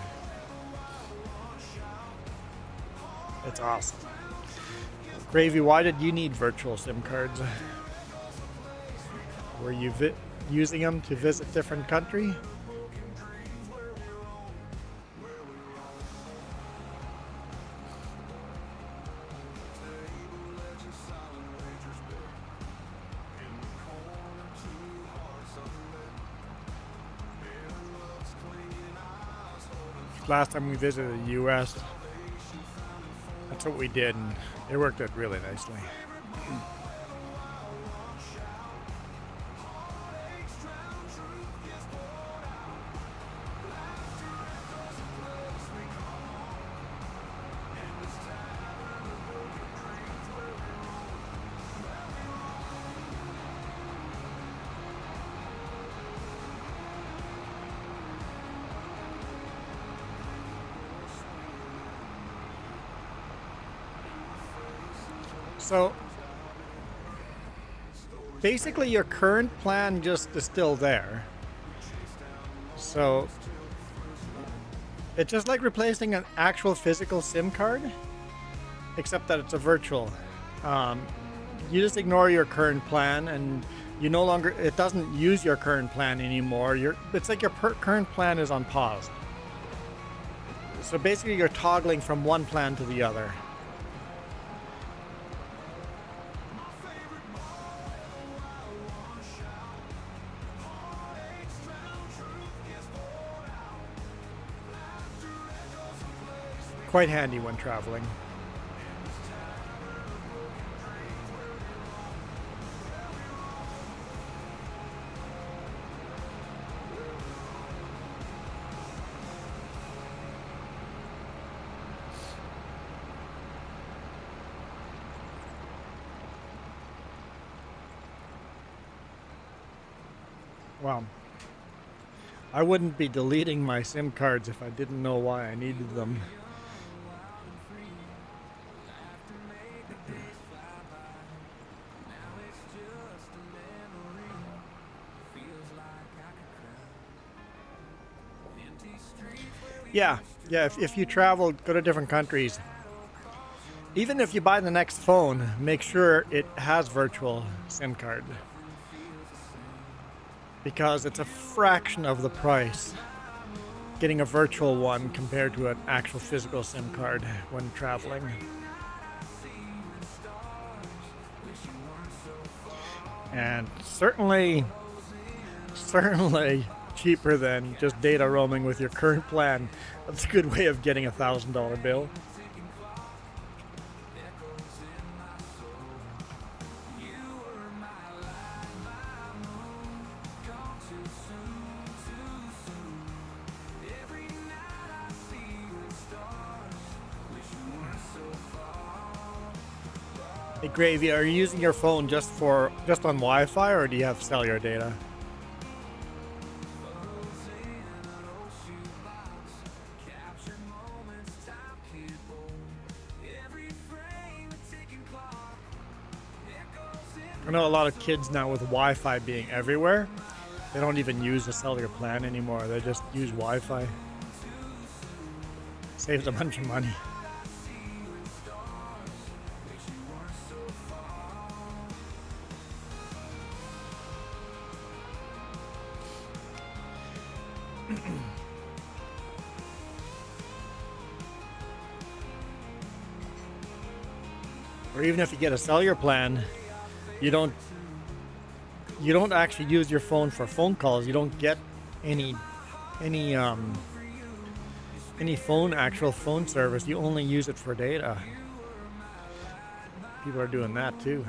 It's awesome. Gravy, why did you need virtual SIM cards? Were you using them to visit different country? Last time we visited the US, that's what we did, and it worked out really nicely. So basically your current plan just is still there. So it's just like replacing an actual physical SIM card, except that it's a virtual. You just ignore your current plan, and you no longer, it doesn't use your current plan anymore. It's like your current plan is on pause. So basically you're toggling from one plan to the other. Quite handy when traveling. Wow. I wouldn't be deleting my SIM cards if I didn't know why I needed them. Yeah, if you travel, go to different countries. Even if you buy the next phone, make sure it has virtual SIM card. Because it's a fraction of the price getting a virtual one compared to an actual physical SIM card when traveling. And certainly cheaper than just data roaming with your current plan. That's a good way of getting a $1,000 bill. Hey Gravy, are you using your phone just on Wi-Fi, or do you have cellular data? I know a lot of kids now with Wi-Fi being everywhere, they don't even use a cellular plan anymore. They just use Wi-Fi. Saves a bunch of money. Or even if you get a cellular plan, you don't actually use your phone for phone calls. You don't get any actual phone service. You only use it for data. People are doing that too.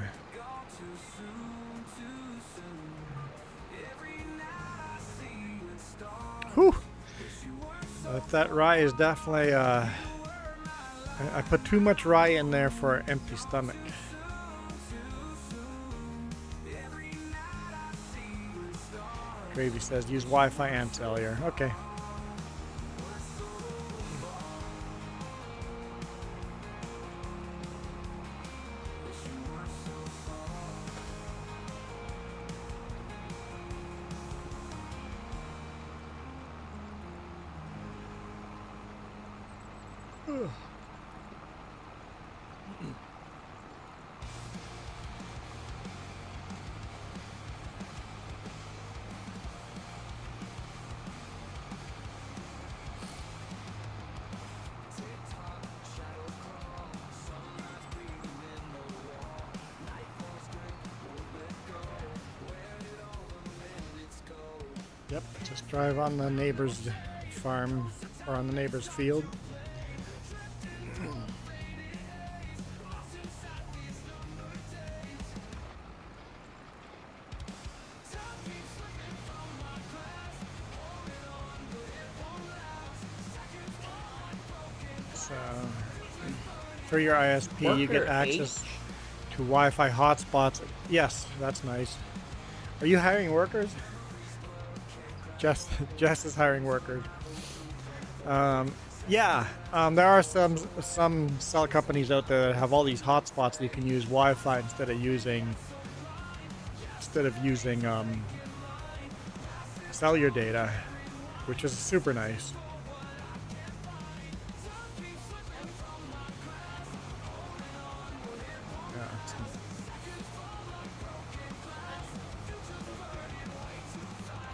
Whew. That rye is definitely I put too much rye in there for an empty stomach. Gravy says use Wi-Fi and cellular. Okay. Yep, just drive on the neighbor's farm or on the neighbor's field. So, through your ISP, you get access to Wi-Fi hotspots. Yes, that's nice. Are you hiring Jess is hiring workers. Yeah, there are some cell companies out there that have all these hotspots that you can use Wi-Fi instead of using cellular data, which is super nice.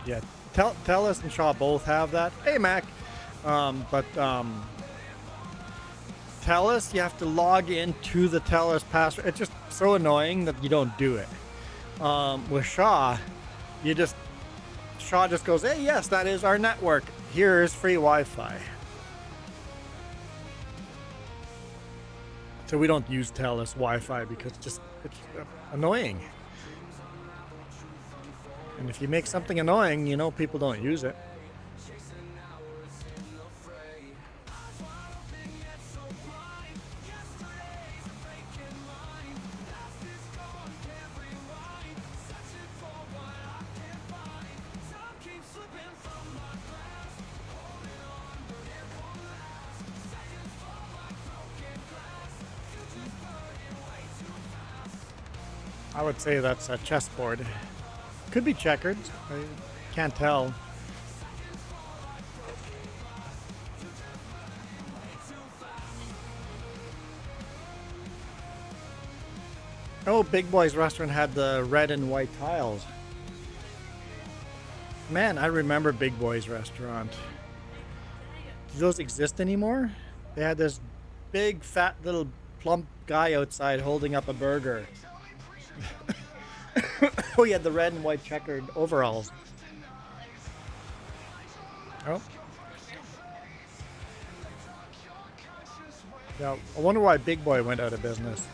Yeah, Telus and Shaw both have that. Hey, Mac. Telus, you have to log into the Telus password. It's just so annoying that you don't do it. With Shaw, Shaw just goes, hey, yes, that is our network. Here is free Wi-Fi. So we don't use Telus Wi-Fi because it's annoying. And if you make something annoying, you know people don't use it. I would say that's a chessboard. Could be checkered. I can't tell. Oh, Big Boy's restaurant had the red and white tiles. Man, I remember Big Boy's restaurant. Do those exist anymore? They had this big, fat, little plump guy outside holding up a burger. Oh, he had the red and white checkered overalls. Oh. Yeah, I wonder why Big Boy went out of business.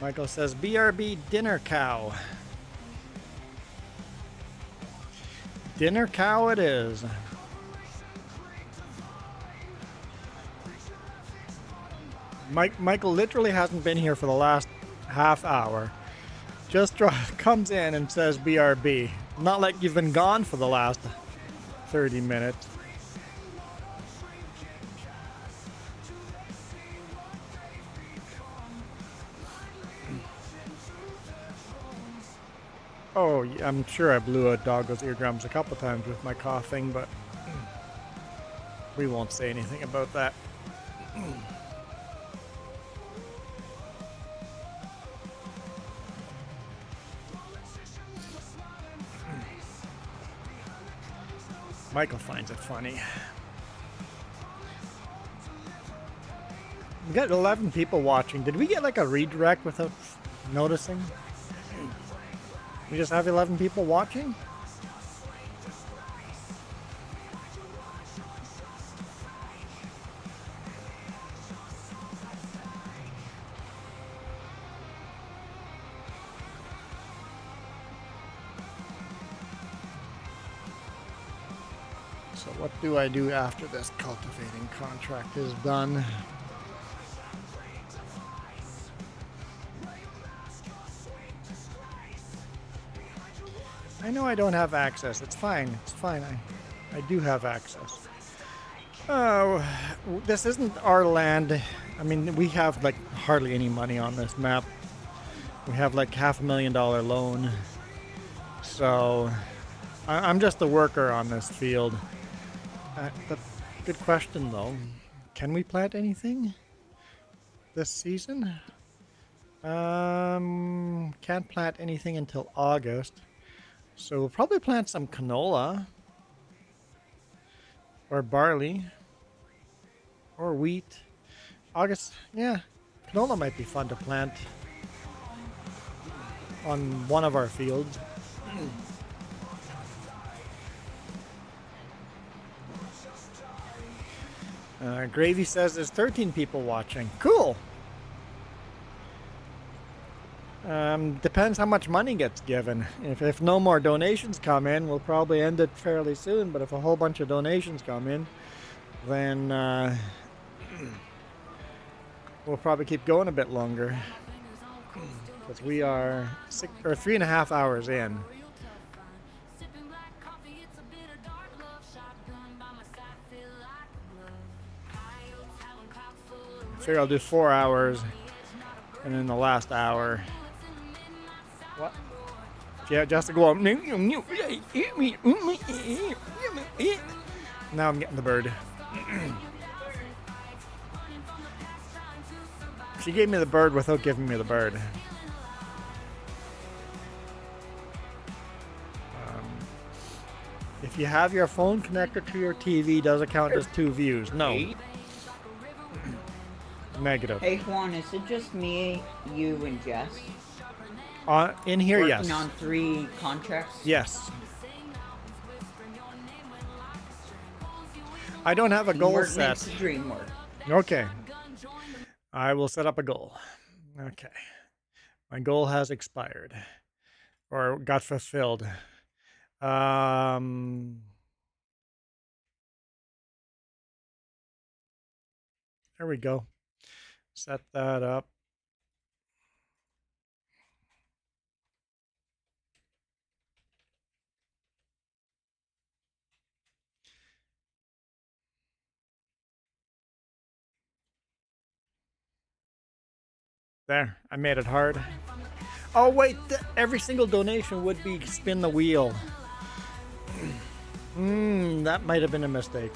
Michael says, BRB dinner cow. Dinner cow it is. Michael literally hasn't been here for the last half hour. Just comes in and says BRB. Not like you've been gone for the last 30 minutes. Oh, yeah, I'm sure I blew out Doggo's eardrums a couple times with my coughing, but we won't say anything about that. Michael finds it funny. We got 11 people watching. Did we get like a redirect without noticing? We just have 11 people watching? So what do I do after this cultivating contract is done? I know I don't have access. It's fine. It's fine. I do have access. Oh, this isn't our land. I mean, we have like hardly any money on this map. We have like $500,000 loan. So I'm just a worker on this field. Good question though. Can we plant anything this season? Can't plant anything until August. So we'll probably plant some canola or barley or wheat. August, yeah, canola might be fun to plant on one of our fields. Gravy says there's 13 people watching. Cool. Depends how much money gets given. If no more donations come in, we'll probably end it fairly soon. But if a whole bunch of donations come in, then we'll probably keep going a bit longer. Because we are 3.5 hours in. I figure I'll do 4 hours, and then the last hour. What? Yeah, just to go on. Now I'm getting the bird. She gave me the bird without giving me the bird. If you have your phone connected to your TV, does it count as 2 views? No. Negative. Hey Juan, is it just me, you, and Jess? In here, yes. Working on 3 contracts? Yes. I don't have a goal Teamwork set. makes the dream work. Okay. I will set up a goal. Okay. My goal has expired. Or got fulfilled. There we go. Set that up. There, I made it hard. Oh wait, every single donation would be spin the wheel. That might have been a mistake.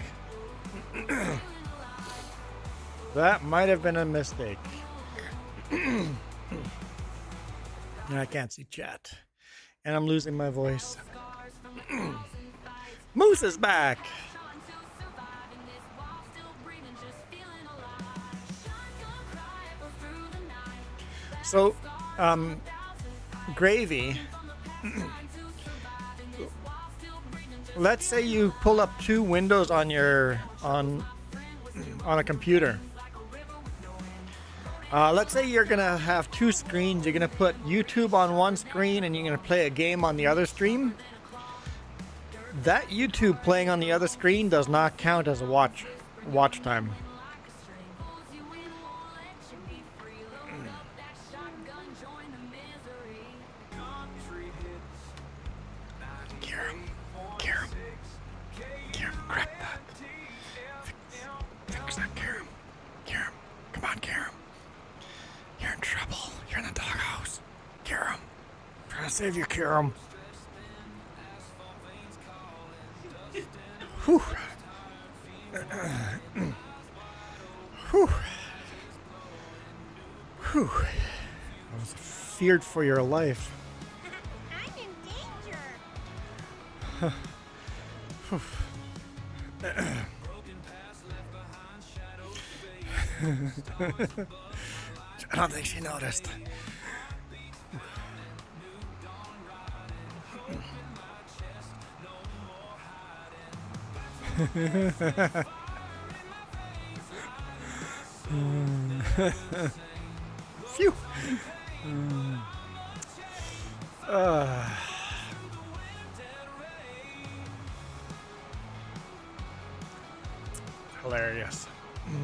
That might have been a mistake. And I can't see chat. And I'm losing my voice. Moose is back. So, Gravy, let's say you pull up 2 windows on your on a computer. Let's say you're gonna have 2 screens. You're gonna put YouTube on one screen and you're gonna play a game on the other stream. That YouTube playing on the other screen does not count as a watch time. Karen, crack that. Fix that, Karen. Karen, come on, Karen. You're in trouble. You're in the doghouse. Karen, I'm trying to save you, Karen. Whew. Whew. Whew. I was feared for your life. I'm in danger. I don't think she noticed. Phew. Hilarious.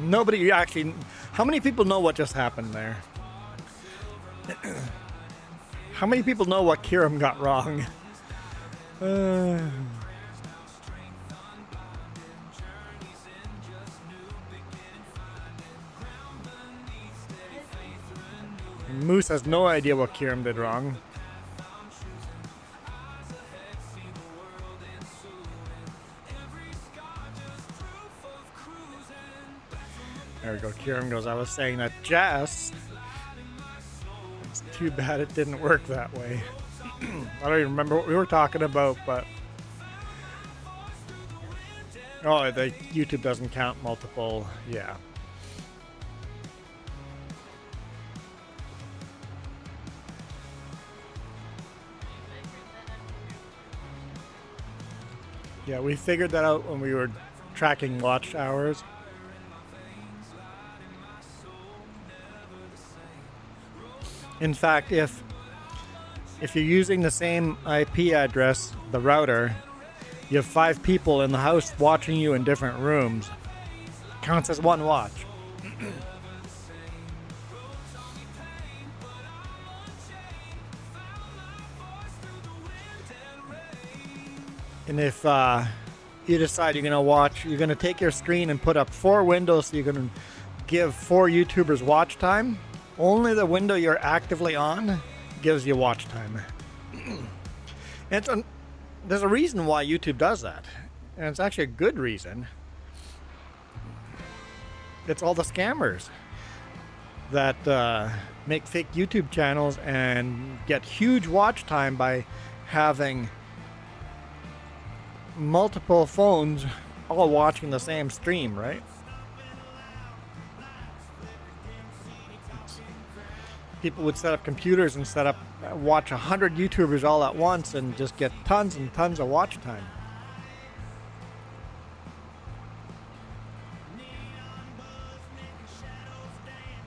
Nobody actually. How many people know what just happened there? How many people know what Kiram got wrong? Moose has no idea what Kiram did wrong. There we go. Kiram goes, I was saying that Jess. It's too bad it didn't work that way. I don't even remember what we were talking about, but. Oh, the YouTube doesn't count multiple. Yeah. Yeah, we figured that out when we were tracking watch hours. In fact, if if you're using the same IP address, the router, you have 5 people in the house watching you in different rooms. Counts as one watch. And if you decide you're going to take your screen and put up 4 windows, so you're going to give 4 YouTubers watch time, only the window you're actively on gives you watch time. And there's a reason why YouTube does that, and it's actually a good reason. It's all the scammers that make fake YouTube channels and get huge watch time by having multiple phones all watching the same stream, right? People would set up computers and watch 100 YouTubers all at once and just get tons and tons of watch time.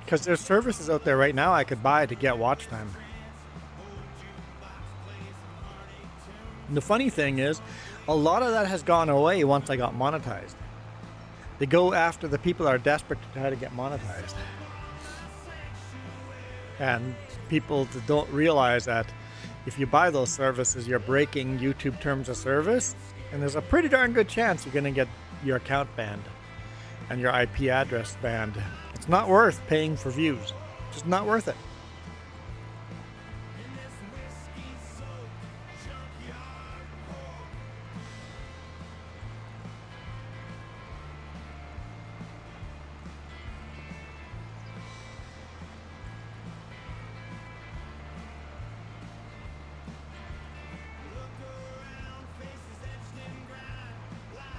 Because there's services out there right now I could buy to get watch time. And the funny thing is, a lot of that has gone away once I got monetized. They go after the people that are desperate to try to get monetized. And people don't realize that if you buy those services, you're breaking YouTube terms of service, and there's a pretty darn good chance you're going to get your account banned and your IP address banned. It's not worth paying for views. Just not worth it.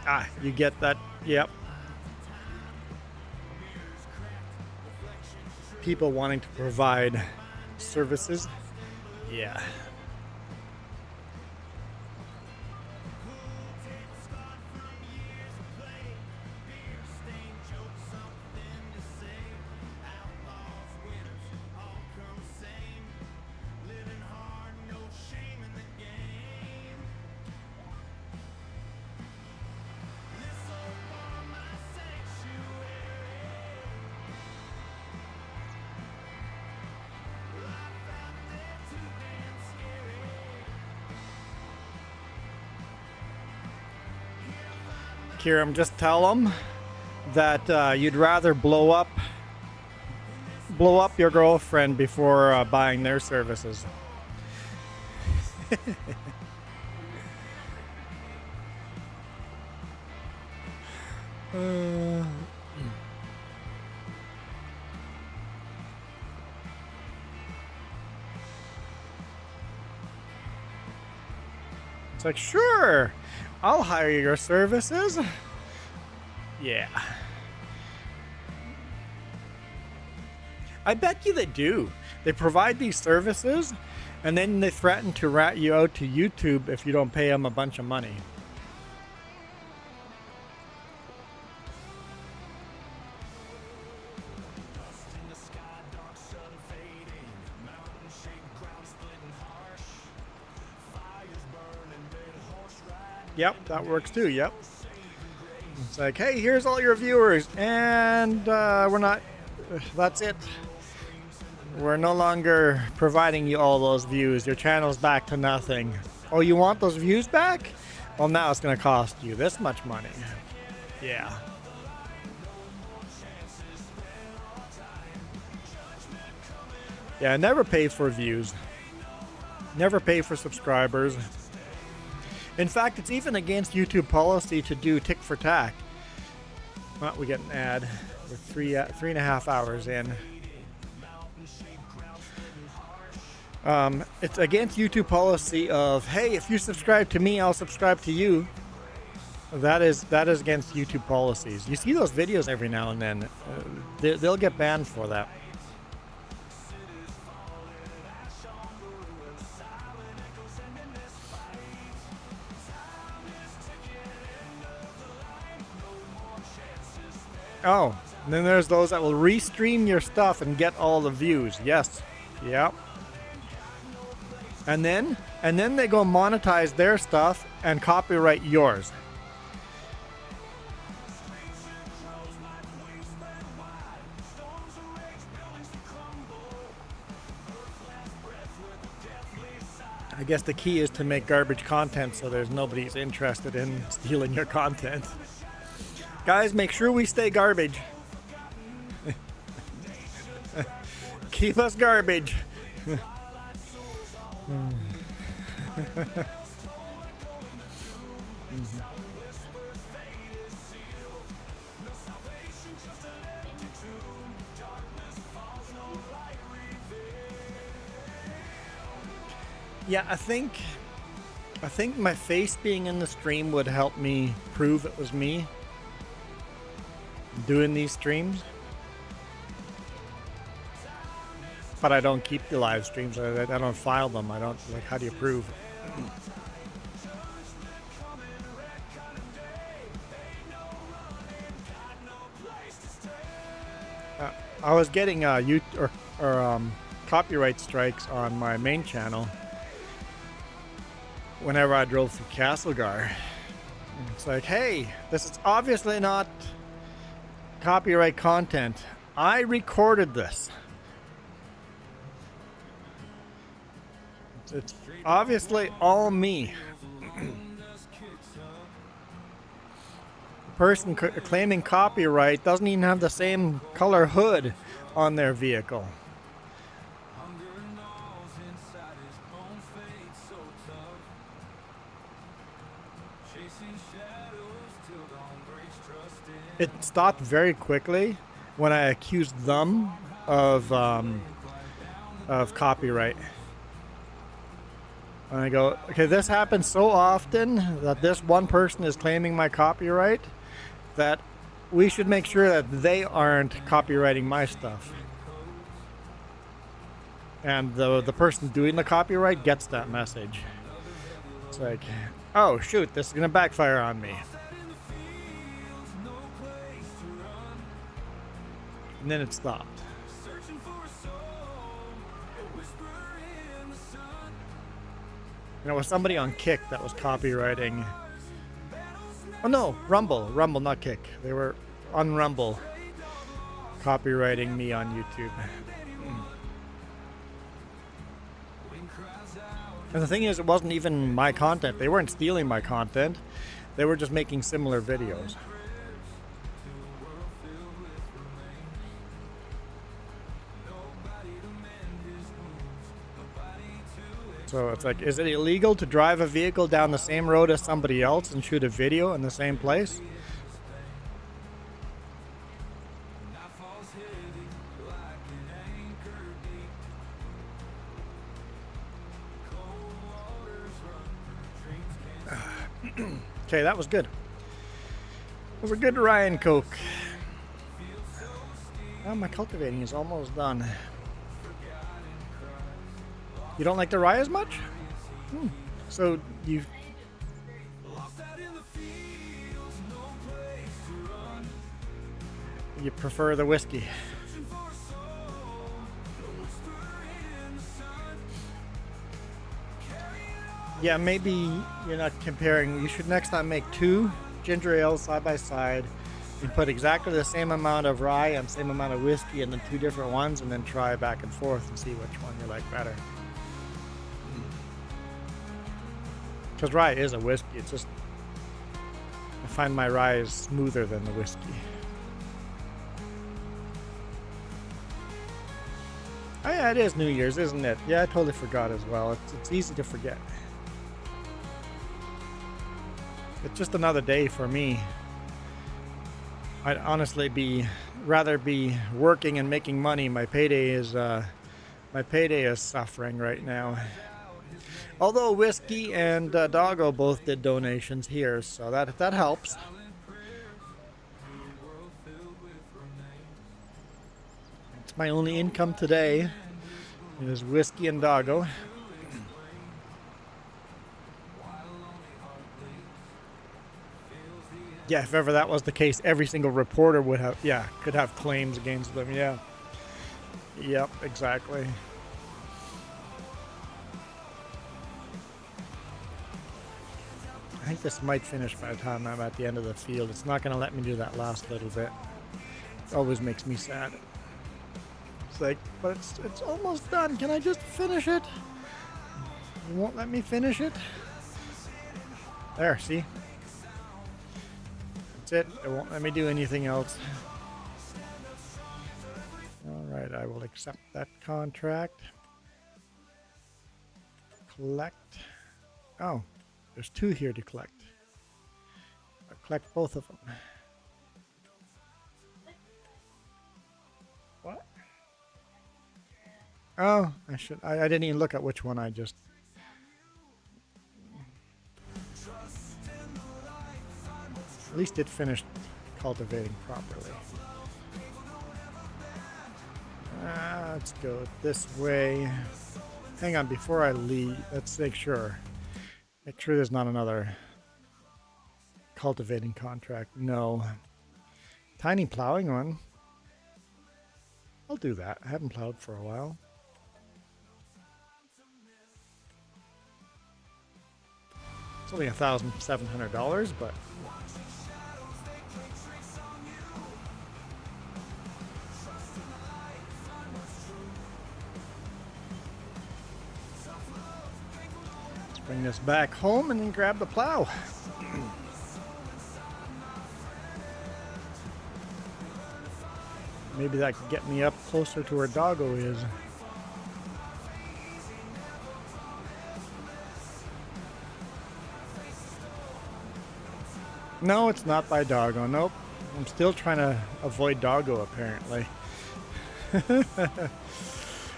Ah, you get that? Yep. People wanting to provide services. Yeah. Kiram, just tell them that you'd rather blow up your girlfriend before buying their services. It's like, sure, I'll hire your services. Yeah. I bet you they do. They provide these services, and then they threaten to rat you out to YouTube if you don't pay them a bunch of money. Yep, that works too, yep. It's like, hey, here's all your viewers, and that's it. We're no longer providing you all those views. Your channel's back to nothing. Oh, you want those views back? Well, now it's going to cost you this much money. Yeah. Yeah, never pay for views. Never pay for subscribers. In fact, it's even against YouTube policy to do tick for tack. Well, we get an ad. We're 3.5 hours in. It's against YouTube policy of, hey, if you subscribe to me, I'll subscribe to you. That is against YouTube policies. You see those videos every now and then. They'll get banned for that. Oh, and then there's those that will restream your stuff and get all the views. Yes. Yep. And then they go monetize their stuff and copyright yours. I guess the key is to make garbage content so there's nobody's interested in stealing your content. Guys, make sure we stay garbage. Keep us garbage. Yeah, I think my face being in the stream would help me prove it was me doing these streams. But I don't keep the live streams. I don't file them. I don't, like, how do you prove? I was getting copyright strikes on my main channel whenever I drove through Castlegar. It's like, hey, this is obviously not copyright content. I recorded this. It's obviously all me. The person claiming copyright doesn't even have the same color hood on their vehicle. It stopped very quickly when I accused them of copyright. And I go, okay, this happens so often that this one person is claiming my copyright that we should make sure that they aren't copywriting my stuff. And the person doing the copyright gets that message. It's like, oh shoot, this is gonna backfire on me. And then it stopped. And it was somebody on Kick that was copywriting. Oh no, Rumble, not Kick. They were on Rumble copywriting me on YouTube. And the thing is, it wasn't even my content. They weren't stealing my content. They were just making similar videos. So it's like, is it illegal to drive a vehicle down the same road as somebody else and shoot a video in the same place? Okay, that was good. It was a good Ryan Coke. Oh, my cultivating is almost done. You don't like the rye as much? So you prefer the whiskey? Yeah, maybe you're not comparing. You should next time make 2 ginger ales side by side and put exactly the same amount of rye and same amount of whiskey in the 2 different ones, and then try back and forth and see which one you like better. Because rye is a whiskey. It's just, I find my rye is smoother than the whiskey. Oh yeah, it is New Year's, isn't it? Yeah, I totally forgot as well. It's easy to forget. It's just another day for me. I'd honestly rather be working and making money. My payday is suffering right now. Although Whiskey and Doggo both did donations here, so that helps. It's my only income today is Whiskey and Doggo. Yeah, if ever that was the case, every single reporter could have claims against them. Yeah. Yep, exactly. I think this might finish by the time I'm at the end of the field. It's not going to let me do that last little bit. It always makes me sad. It's like, but it's almost done. Can I just finish it? You won't let me finish it? There, see? That's it. It won't let me do anything else. Alright, I will accept that contract. Collect. Oh, there's 2 here to collect. I'll collect both of them. What? Oh, I didn't even look at which one I just... At least it finished cultivating properly. Let's go this way. Hang on, before I leave, let's make sure. Make sure there's not another cultivating contract. No. Tiny plowing one. I'll do that. I haven't plowed for a while. It's only $1,700, but bring this back home and then grab the plow. Maybe that could get me up closer to where Doggo is. No, it's not by Doggo. Nope. I'm still trying to avoid Doggo, apparently.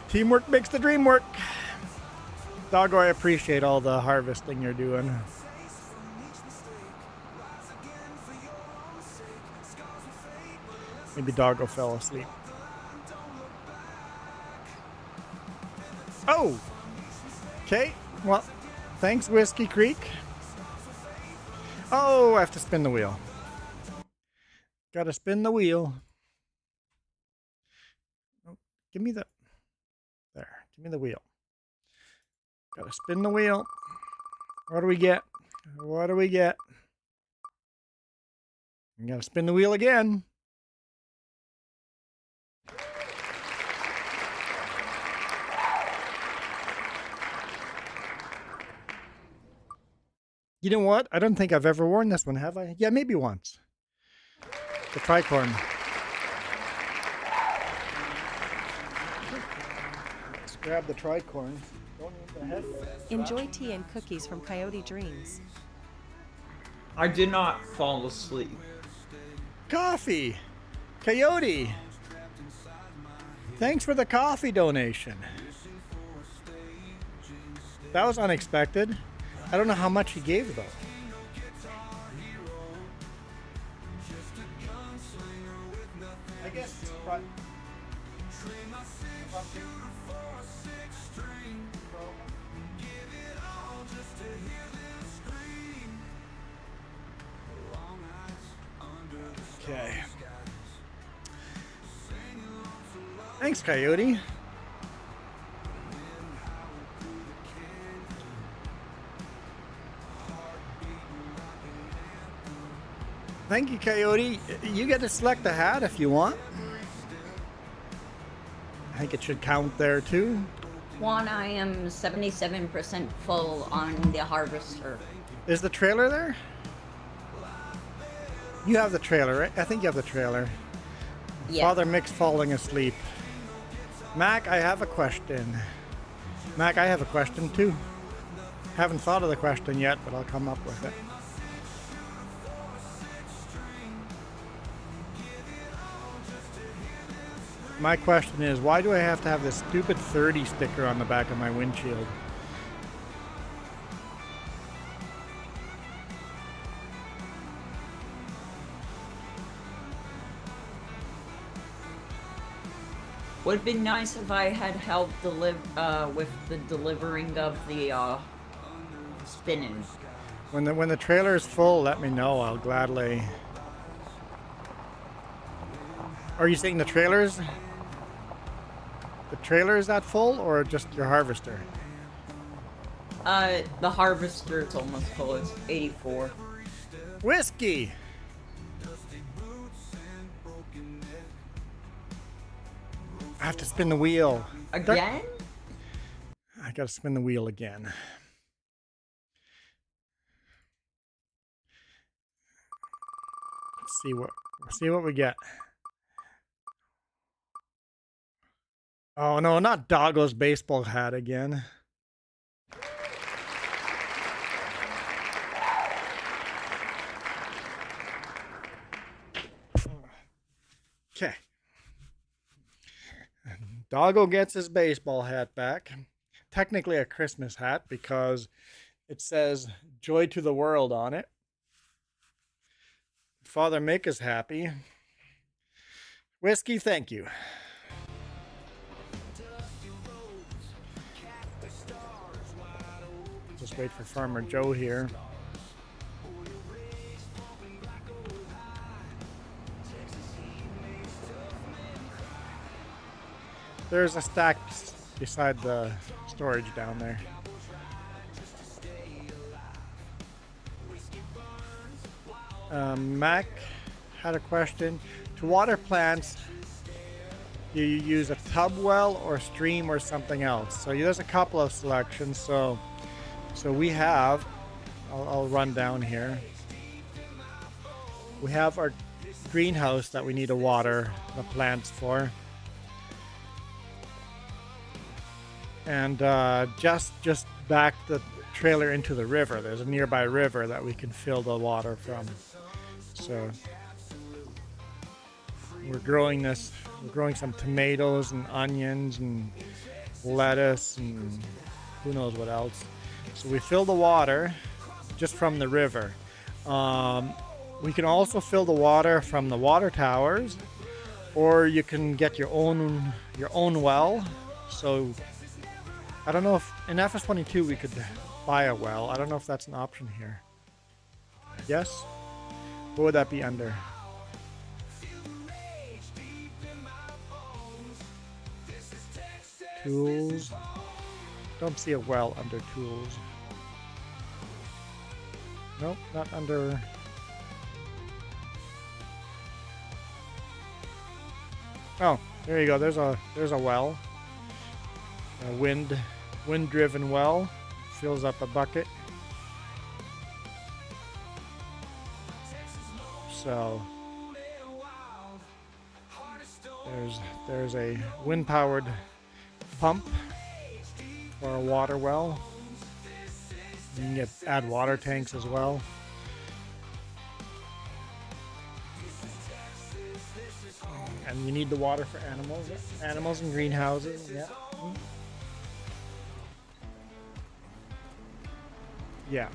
Teamwork makes the dream work. Doggo, I appreciate all the harvesting you're doing. Maybe Doggo fell asleep. Oh! Okay, well, thanks, Whiskey Creek. Oh, I have to spin the wheel. Gotta spin the wheel. Oh, give me the... There, give me the wheel. Gotta spin the wheel. What do we get? What do we get? You gotta spin the wheel again. You know what? I don't think I've ever worn this one, have I? Yeah, maybe once. The Tricorn. Let's grab the Tricorn. Don't need the head. Enjoy tea and cookies from Coyote Dreams. I did not fall asleep. Coffee! Coyote! Thanks for the coffee donation. That was unexpected. I don't know how much he gave, though. I guess it's probably... Okay. Thanks, Coyote. Thank you, Coyote. You get to select the hat if you want. I think it should count there, too. Juan, I am 77% full on the harvester. Is the trailer there? You have the trailer, right? I think you have the trailer. Yeah. Father Mick's falling asleep. Mac, I have a question. Mac, I have a question, too. Haven't thought of the question yet, but I'll come up with it. My question is, why do I have to have this stupid 30 sticker on the back of my windshield? Would have been nice if I had helped with the delivering of the spinning. When the trailer is full, let me know. I'll gladly. Are you saying the trailers? The trailer is that full, or just your harvester? The harvester is almost full. It's 84. Whiskey! I have to spin the wheel. Again? I gotta spin the wheel again. Let's see what we get. Oh no, not Doggo's baseball hat again. Okay. Doggo gets his baseball hat back. Technically a Christmas hat because it says "Joy to the World" on it. Father Mick is happy. Whiskey, thank you. Just wait for Farmer Joe here. There's a stack beside the storage down there. Mac had a question. To water plants, do you use a tub well or stream or something else? So there's a couple of selections. So we have, I'll run down here. We have our greenhouse that we need to water the plants for. And just back the trailer into the river. There's a nearby river that we can fill the water from. So we're growing this. We're growing some tomatoes and onions and lettuce and who knows what else. So we fill the water just from the river. We can also fill the water from the water towers, or you can get your own well. So I don't know if in FS22 we could buy a well. I don't know if that's an option here. Yes? What would that be under? Tools. Don't see a well under tools. Nope, not under. Oh, there you go. There's a well. A wind-driven well. Fills up a bucket. So there's a wind-powered pump for a water well. You can add water tanks as well. And you need the water for animals and greenhouses. Yeah. Yeah.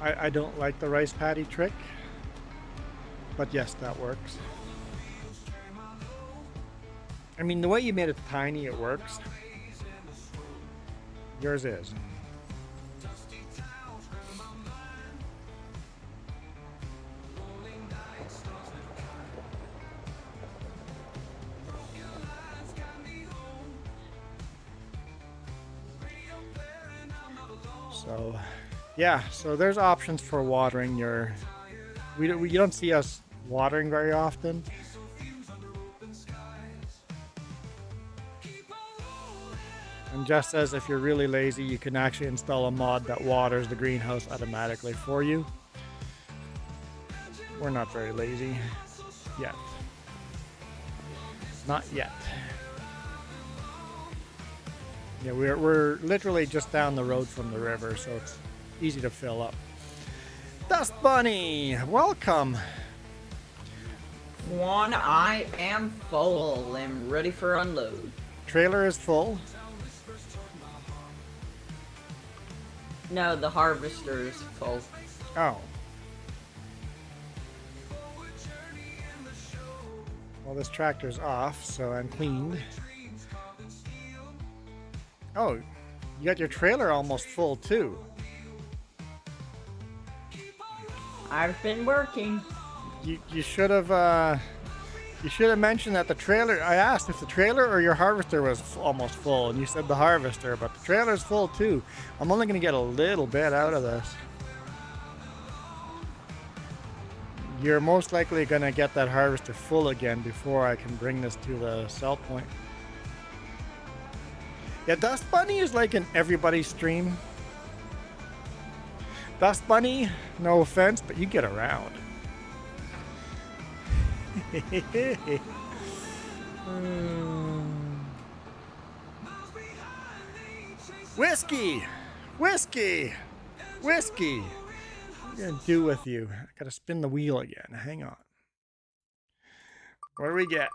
I don't like the rice paddy trick, but yes, that works. I mean, the way you made it tiny, it works. Yours is. So, yeah, so there's options for watering your. You don't see us watering very often. And just as if you're really lazy, you can actually install a mod that waters the greenhouse automatically for you. We're not very lazy yet. Not yet. Yeah, we're literally just down the road from the river, so it's easy to fill up. Dust Bunny, welcome. One, I am full and ready for unload. Trailer is full. No, the harvester is full. Oh. Well, this tractor's off, so I'm cleaned. Oh, you got your trailer almost full too. I've been working. You should have mentioned that the trailer. I asked if the trailer or your harvester was almost full, and you said the harvester, but the trailer's full too. I'm only gonna get a little bit out of this. You're most likely gonna get that harvester full again before I can bring this to the sell point. Yeah, Dust Bunny is like in everybody's stream. Dust Bunny, no offense, but you get around. Whiskey! Whiskey! Whiskey! What am I gonna do with you? I gotta spin the wheel again. Hang on. What do we get?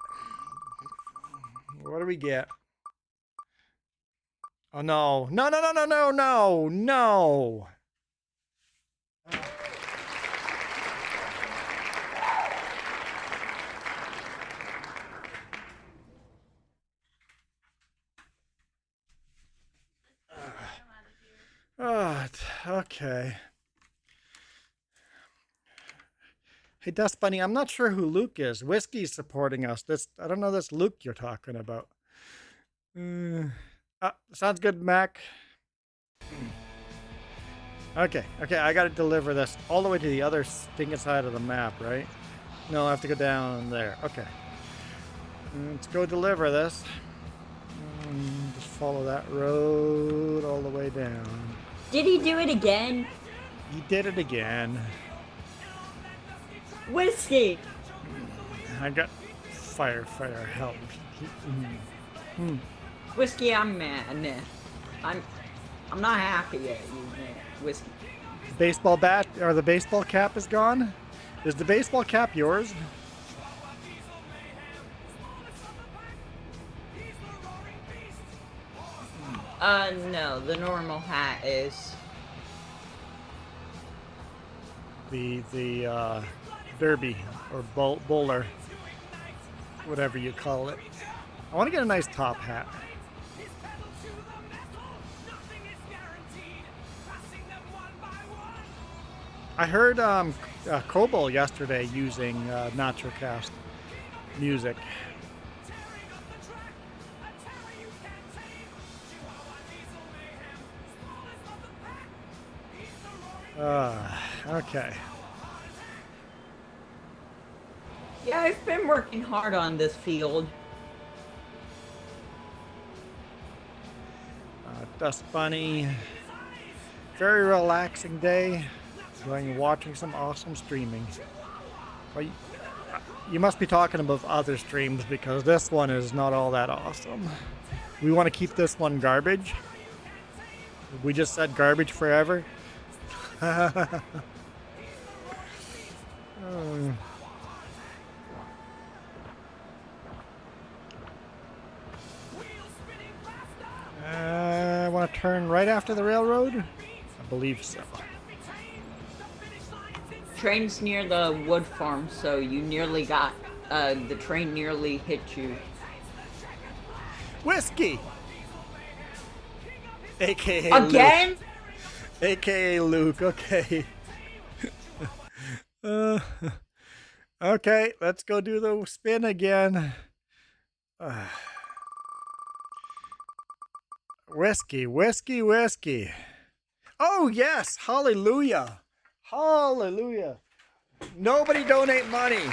What do we get? Oh no. No, no, no, no, no, no, no! Oh, okay. Hey, Dust Bunny, I'm not sure who Luke is. Whiskey's supporting us. I don't know this Luke you're talking about. Sounds good, Mac. Okay, I gotta deliver this all the way to the other stinking side of the map, right? No, I have to go down there. Okay. Let's go deliver this. Just follow that road all the way down. Did he do it again? He did it again. Whiskey! I got firefighter help. Whiskey, I'm mad. I'm not happy at you, man. Whiskey. The baseball bat or the baseball cap is gone? Is the baseball cap yours? No, the normal hat is. The derby or bowler, whatever you call it. I want to get a nice top hat. I heard Kobo yesterday using NachoCast music. Okay. Yeah, I've been working hard on this field. Dust Bunny. Very relaxing day. Enjoying watching some awesome streaming. Well, you must be talking about other streams because this one is not all that awesome. We want to keep this one garbage. We just said garbage forever. I want to turn right after the railroad? I believe so. Train's near the wood farm, so you nearly got, the train nearly hit you. Whiskey! AKA Again? Luke. AKA Luke, okay. Okay, let's go do the spin again. Whiskey, whiskey, whiskey. Oh, yes, hallelujah. Hallelujah. Nobody donate money.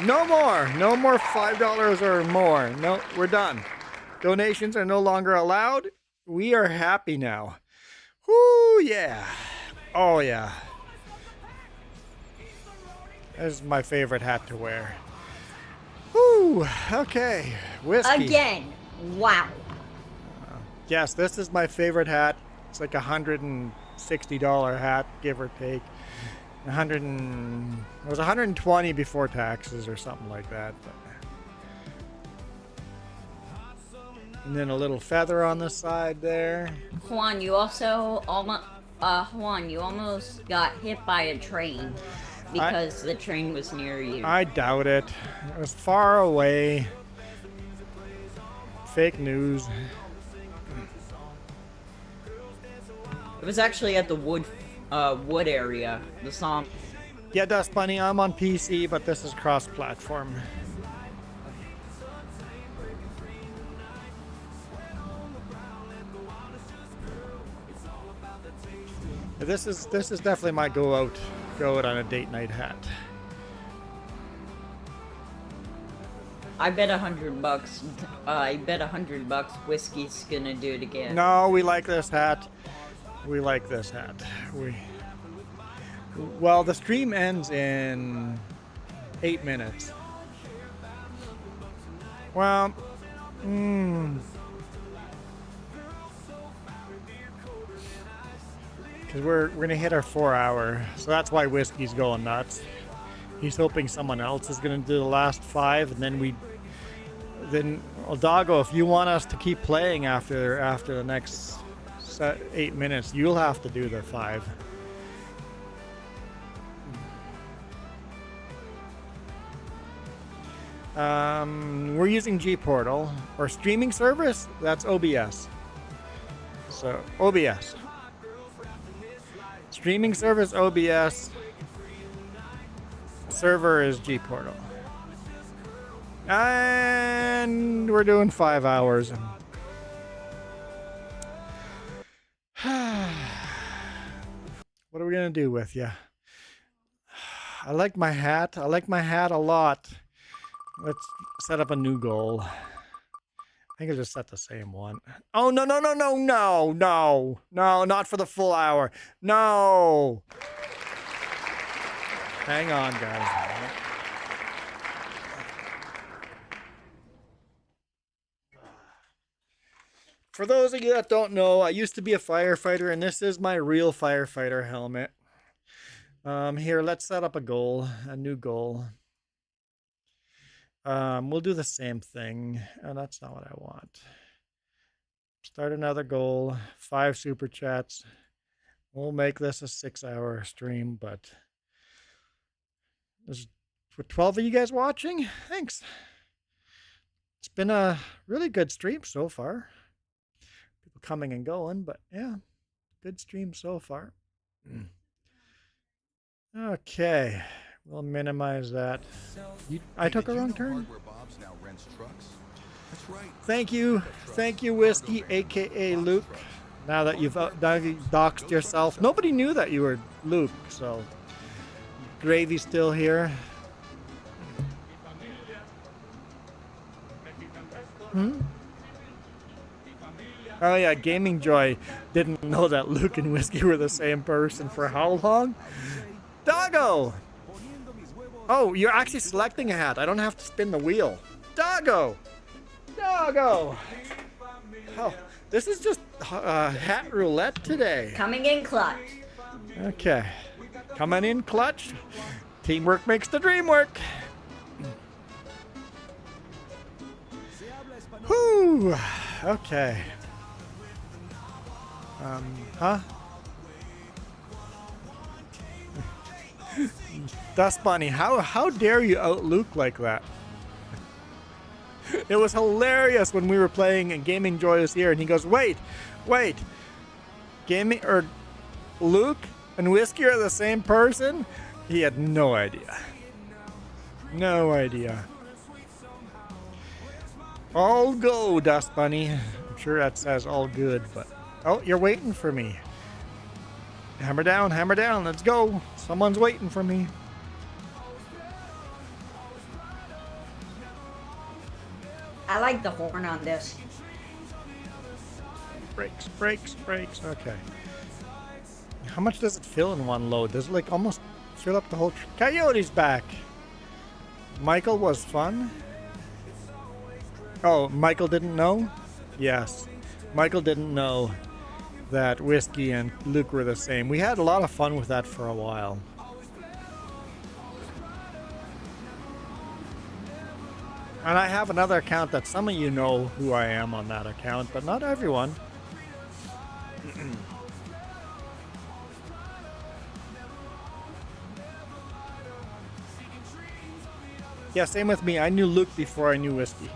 No more. No more $5 or more. No, we're done. Donations are no longer allowed. We are happy now. Whoo, yeah. Oh, yeah. This is my favorite hat to wear. Whoo, okay. Whiskey. Again. Wow. Yes, this is my favorite hat. It's like $160 hat, give or take. It was $120 before taxes or something like that. But. And then a little feather on the side there. Juan, you also almost got hit by a train because the train was near you. I doubt it. It was far away. Fake news. It was actually at the wood area. The song. Yeah, Dust Bunny, I'm on PC, but this is cross-platform. This is definitely my go out on a date night hat. I bet $100. I bet $100 whiskey's gonna do it again. No, we like this hat. We like this hat. Well, the stream ends in 8 minutes. Well, because we're gonna hit our 4 hour, so that's why Whiskey's going nuts. He's hoping someone else is gonna do the last 5, and then Doggo, if you want us to keep playing after the next 8 minutes, you'll have to do the 5. We're using G-Portal or streaming service. That's OBS. So OBS. Streaming service OBS. Server is G-Portal. And we're doing 5 hours. What are we gonna do with you? I like my hat. I like my hat a lot. Let's set up a new goal. I think I'll just set the same one. Oh, no, no, no, no, no, no, no, not for the full hour. No. Hang on, guys. For those of you that don't know, I used to be a firefighter, and this is my real firefighter helmet. Here, let's set up a goal, a new goal. We'll do the same thing. Oh, that's not what I want. Start another goal. 5 super chats. We'll make this a 6-hour stream, but there's 12 of you guys watching. Thanks. It's been a really good stream so far. People coming and going, but yeah, good stream so far. Okay. We'll minimize that. I took a wrong turn. Thank you, Whiskey, aka Luke. Now that you've doxed yourself, nobody knew that you were Luke. So, Gravy's still here. Oh yeah, Gaming Joy didn't know that Luke and Whiskey were the same person for how long? Doggo! Oh, you're actually selecting a hat. I don't have to spin the wheel. Doggo! Doggo! Oh, this is just hat roulette today. Coming in clutch. Okay. Coming in clutch. Teamwork makes the dream work. Whew. Okay. Huh? Dust Bunny, how dare you out Luke like that? It was hilarious when we were playing and Gaming Joy was here and he goes, wait, Luke and Whiskey are the same person? He had no idea. No idea. All go, Dust Bunny. I'm sure that says all good, but oh, you're waiting for me. Hammer down, let's go. Someone's waiting for me. I like the horn on this. Brakes. Okay. How much does it fill in one load? Does it like almost fill up the whole... Coyote's back. Michael was fun. Oh, Michael didn't know? Yes. Michael didn't know that Whiskey and Luke were the same. We had a lot of fun with that for a while. And I have another account that some of you know who I am on that account, but not everyone. Yeah, same with me. I knew Luke before I knew Whiskey.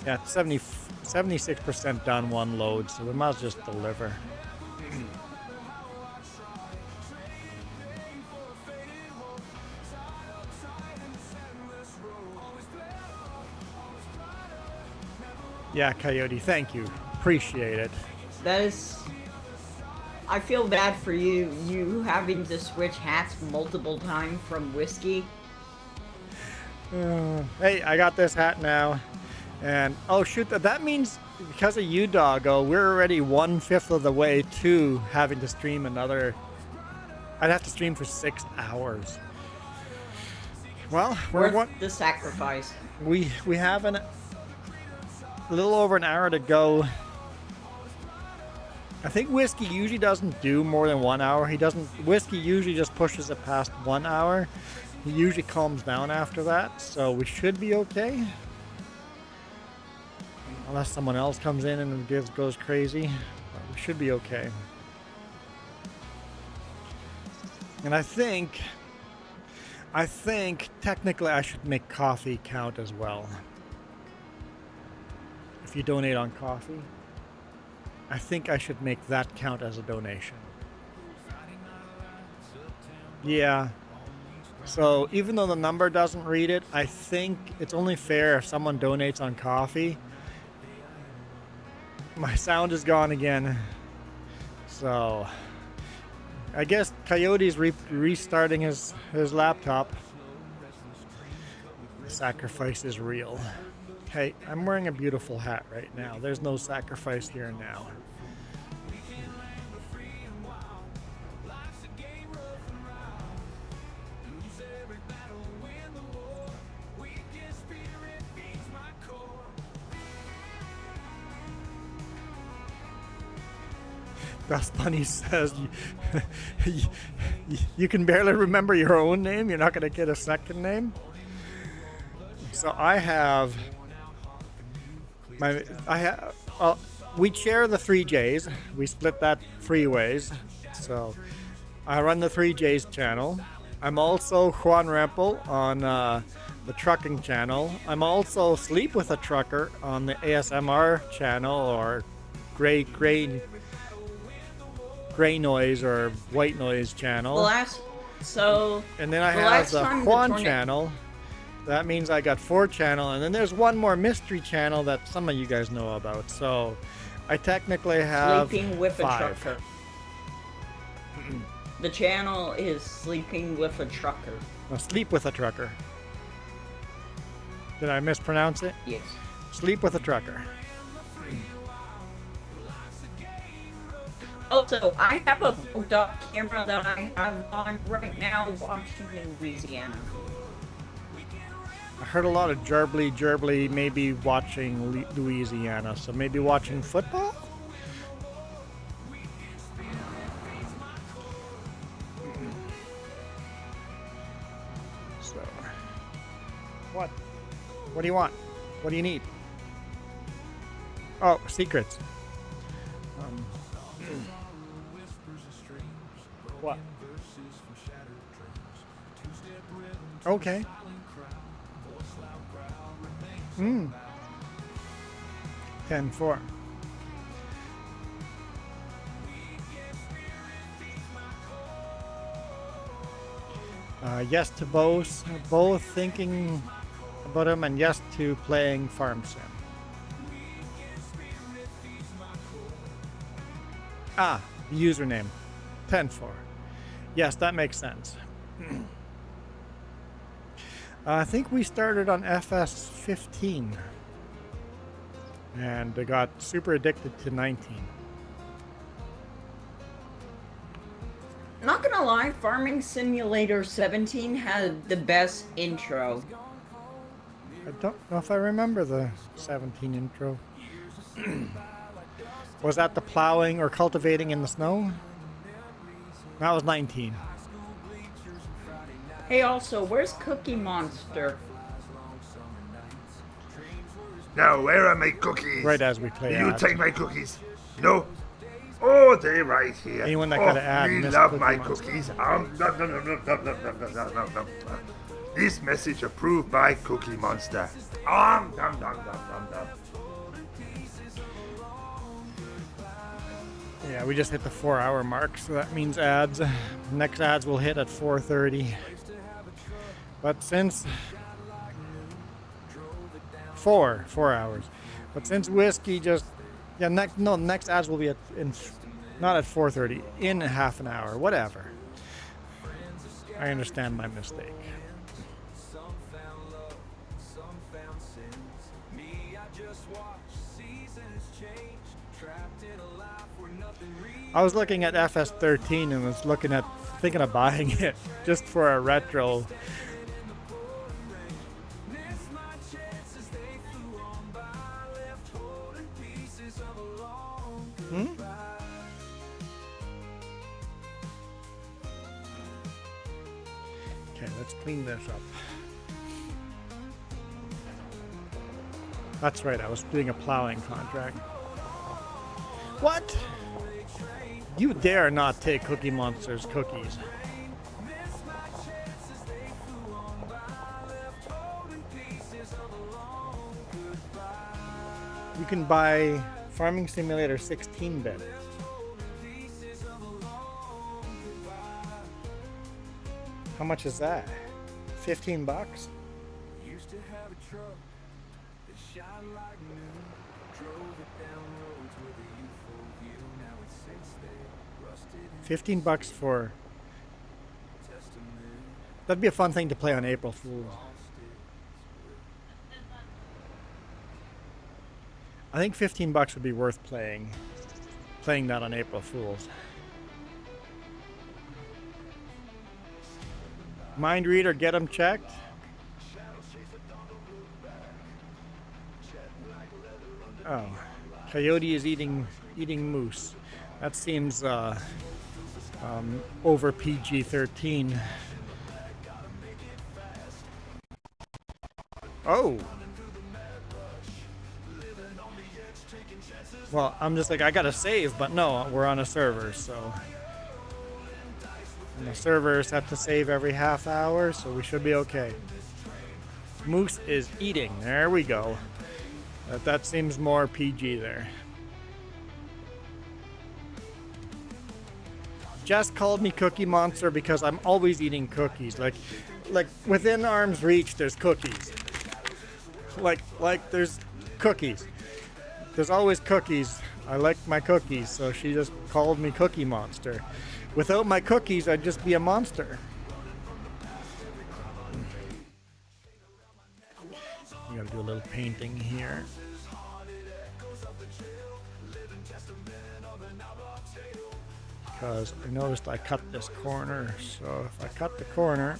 Yeah, 76% done one load, so we might as well just deliver. Yeah, Coyote, thank you. Appreciate it. That is I feel bad for you. You having to switch hats multiple times from whiskey. Hey, I got this hat now. And, oh shoot, that means because of you, Doggo, we're already 1/5 of the way to having to stream another. I'd have to stream for 6 hours. Well, we're Worth the sacrifice. we have a little over an hour to go. I think Whiskey usually doesn't do more than 1 hour. Whiskey usually just pushes it past 1 hour. He usually calms down after that, so we should be okay. Unless someone else comes in and goes crazy, but we should be okay. And I think technically I should make coffee count as well. If you donate on coffee, I think I should make that count as a donation. Yeah. So even though the number doesn't read it, I think it's only fair if someone donates on coffee. My sound is gone again. So I guess Coyote's restarting his laptop. The sacrifice is real. Hey, I'm wearing a beautiful hat right now. There's no sacrifice here now. Dust Bunny says you can barely remember your own name. You're not going to get a second name. So we share the 3Js. We split that 3 ways. So I run the 3Js channel. I'm also Juan Rempel on the trucking channel. I'm also Sleep with a Trucker on the ASMR channel, or gray noise or white noise channel. And then I have the Juan channel. That means I got 4 channel, and then there's one more mystery channel that some of you guys know about. So I technically have Sleeping with 5. a Trucker. The channel is Sleeping with a Trucker. No, Sleep with a Trucker. Did I mispronounce it? Yes. Sleep with a Trucker. Also, I have a Bulldog camera that I have on right now watching in Louisiana. I heard a lot of gerbly, maybe watching Louisiana, so maybe watching football? So, what? What do you want? What do you need? Oh, secrets. What? Okay. 10-4. Yes to both thinking about him, and yes to playing Farm Sim. The username 10-4. Yes, that makes sense. I think we started on FS15 and got super addicted to 19. Not gonna lie, Farming Simulator 17 had the best intro. I don't know if I remember the 17 intro. Was that the plowing or cultivating in the snow? That was 19. Hey, also, where's Cookie Monster? Now, where are my cookies? Right as we play You ads. take my cookies? No? Oh, they're right here. Anyone that got an ad we missed love Cookie my Monster. cookies. No. This message approved by Cookie Monster. Nom. Yeah, we just hit the 4-hour mark, so that means ads. Next ads will hit at 4:30. But since 4 hours. But since Whiskey just next ads will be in Not at 4:30. In half an hour. Whatever. I understand my mistake. I was looking at FS13 and was thinking of buying it just for a retro. Okay, let's clean this up. That's right, I was doing a plowing contract. What? You dare not take Cookie Monster's cookies. You can buy Farming Simulator 16-bit. How much is that? 15 bucks? Used to have a truck that shine like new. Drove it down roads with a youthful view. Now it sits there, rusted. 15 bucks for... That'd be a fun thing to play on April Fool's. I think 15 bucks would be worth playing that on April Fool's. Mind reader, get them checked. Oh, Coyote is eating moose. That seems over PG-13. Oh. Well, I'm just like, I gotta save, but no, we're on a server, so. And the servers have to save every half hour, so we should be okay. Moose is eating. There we go. That seems more PG there. Jess called me Cookie Monster because I'm always eating cookies. Like within arm's reach, there's cookies. Like there's cookies. There's always cookies. I like my cookies, so she just called me Cookie Monster. Without my cookies, I'd just be a monster. You gotta do a little painting here. Because I noticed I cut this corner, so if I cut the corner,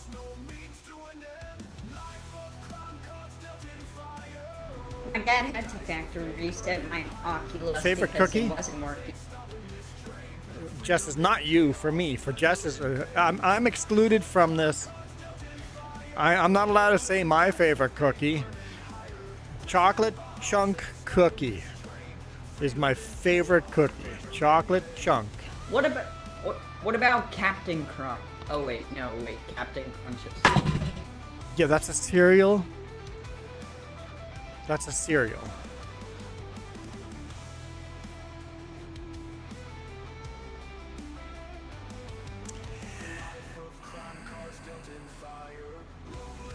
My dad had to factory reset my Oculus favorite because cookie? it wasn't working. Jess is not you. For me, for Jess is. I'm excluded from this. I'm not allowed to say my favorite cookie. Chocolate chunk cookie is my favorite cookie. Chocolate chunk. What about Captain Crunch? Oh wait, no, wait, Captain Crunches. Yeah, that's a cereal. That's a cereal.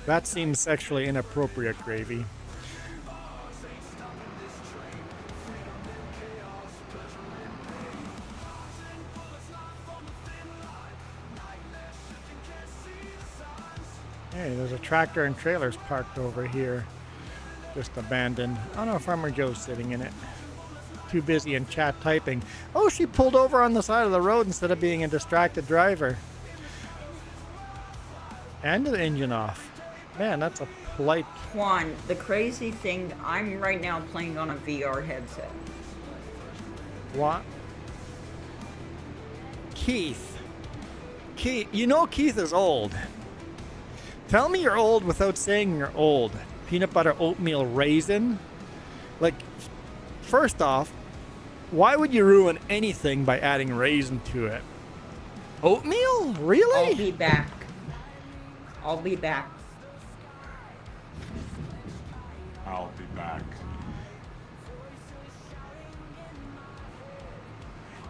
That seems sexually inappropriate, Gravy. Hey, there's a tractor and trailers parked over here. Just abandoned. Oh no, Farmer Joe's sitting in it. Too busy in chat typing. Oh, she pulled over on the side of the road instead of being a distracted driver. And the engine off. Man, that's a polite... Juan, the crazy thing, I'm right now playing on a VR headset. What? Keith, you know Keith is old. Tell me you're old without saying you're old. Peanut butter oatmeal raisin? Like, first off, why would you ruin anything by adding raisin to it? Oatmeal? Really? I'll be back. I'll be back. I'll be back.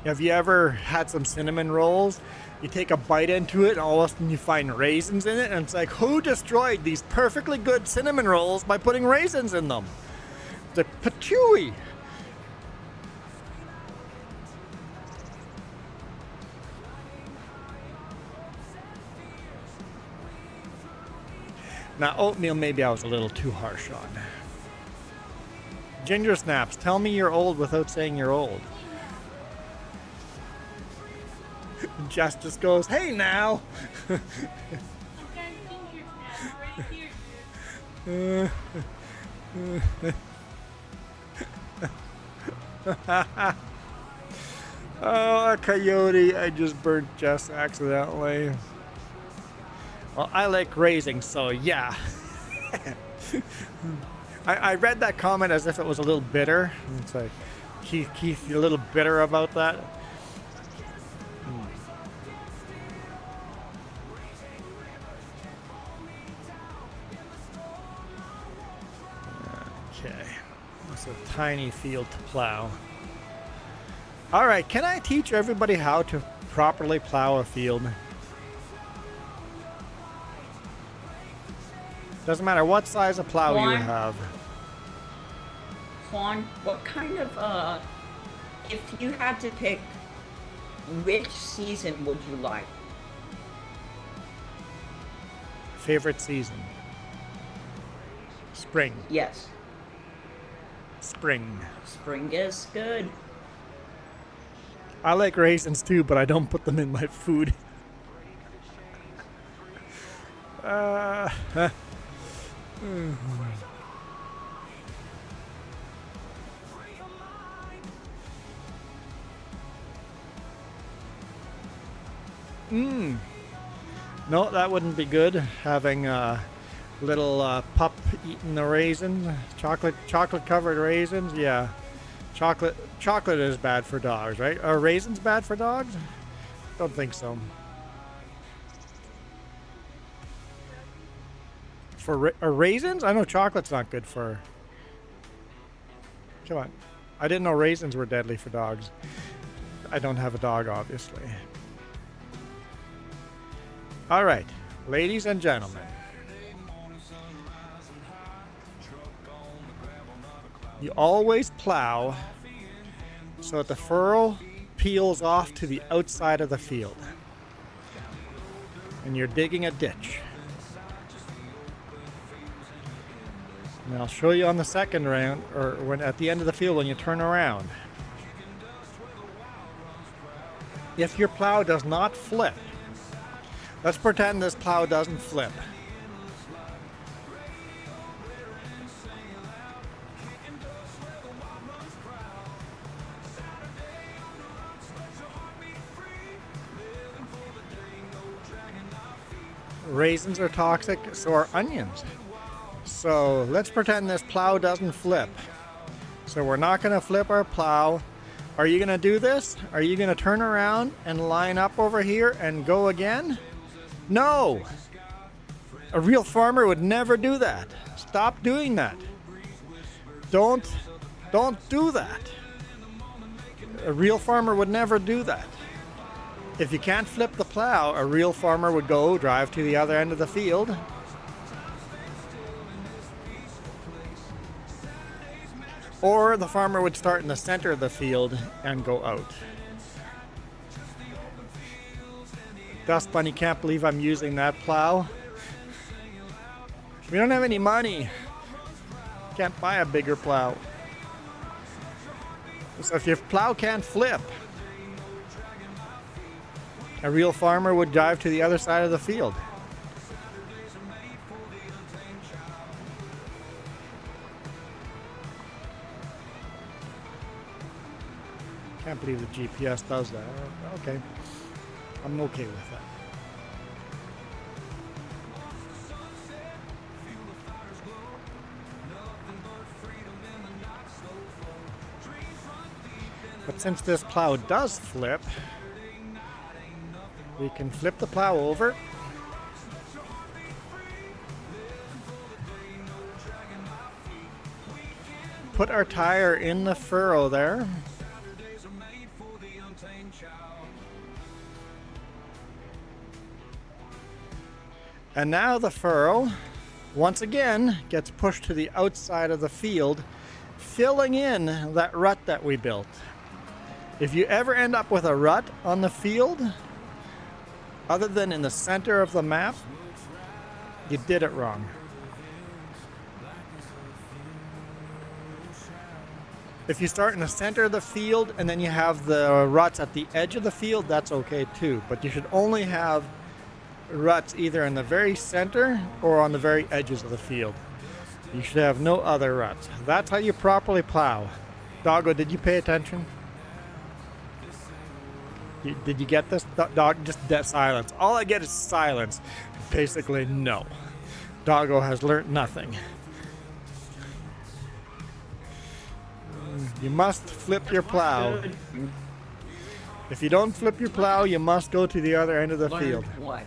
Have you ever had some cinnamon rolls? You take a bite into it and all of a sudden you find raisins in it and it's like, who destroyed these perfectly good cinnamon rolls by putting raisins in them? It's like, patooey! Now, oatmeal, maybe I was a little too harsh on. Ginger Snaps, tell me you're old without saying you're old. Justice goes, hey now! I've got ginger snaps right here. Oh, a coyote. I just burnt Jess accidentally. Well, I like raising, so yeah. I read that comment as if it was a little bitter. It's like, Keith, you're a little bitter about that? Okay. It's a tiny field to plow. All right, can I teach everybody how to properly plow a field? Doesn't matter what size of plow you have. Juan, what kind of, if you had to pick, which season would you like? Favorite season? Spring. Yes. Spring. Spring is good. I like raisins too, but I don't put them in my food. No, that wouldn't be good. Having a little pup eating the raisins, chocolate covered raisins. Yeah, chocolate is bad for dogs, right? Are raisins bad for dogs? Don't think so. Are raisins? I know chocolate's not good for. Come on, I didn't know raisins were deadly for dogs. I don't have a dog, obviously. All right, ladies and gentlemen. You always plow so that the furrow peels off to the outside of the field. And you're digging a ditch. And I'll show you on the second round, or when at the end of the field when you turn around. If your plow does not flip, let's pretend this plow doesn't flip. Raisins are toxic, so are onions. So let's pretend this plow doesn't flip. So we're not going to flip our plow. Are you going to do this? Are you going to turn around and line up over here and go again? No! A real farmer would never do that. Stop doing that. Don't do that. A real farmer would never do that. If you can't flip the plow, a real farmer would go drive to the other end of the field. Or the farmer would start in the center of the field and go out. Dust Bunny can't believe I'm using that plow. We don't have any money. Can't buy a bigger plow. So if your plow can't flip, a real farmer would drive to the other side of the field. Can't believe the GPS does that. Okay. I'm okay with that. But since this plow does flip, we can flip the plow over. Put our tire in the furrow there. And now the furrow, once again, gets pushed to the outside of the field, filling in that rut that we built. If you ever end up with a rut on the field, other than in the center of the map, you did it wrong. If you start in the center of the field and then you have the ruts at the edge of the field, that's okay too. But you should only have ruts either in the very center or on the very edges of the field. You should have no other ruts. That's how you properly plow. Doggo, did you pay attention? Did you get this? Dog, just dead silence. All I get is silence. Basically, no. Doggo has learnt nothing. You must flip your plow. If you don't flip your plow, you must go to the other end of the field. What?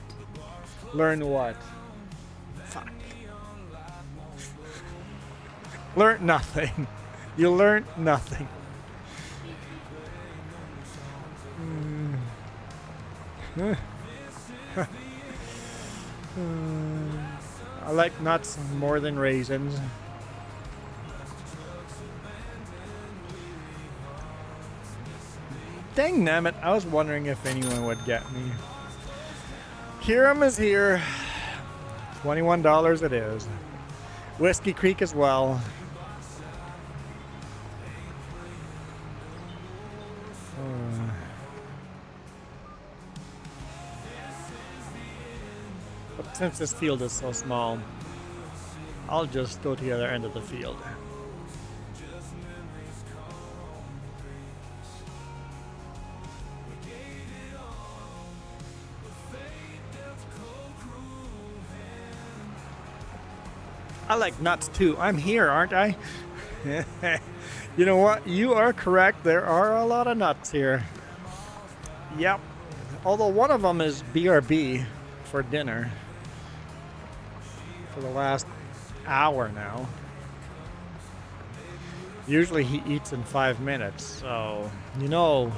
Learn what? Fuck. Learnt nothing. You learned nothing. I like nuts more than raisins. Dang nammit, I was wondering if anyone would get me. Kiram is here. $21 it is. Whiskey Creek as well. But since this field is so small, I'll just go to the other end of the field. I like nuts too. I'm here, aren't I? You know what? You are correct. There are a lot of nuts here. Yep. Although one of them is BRB for dinner for the last hour now. Usually he eats in 5 minutes, so you know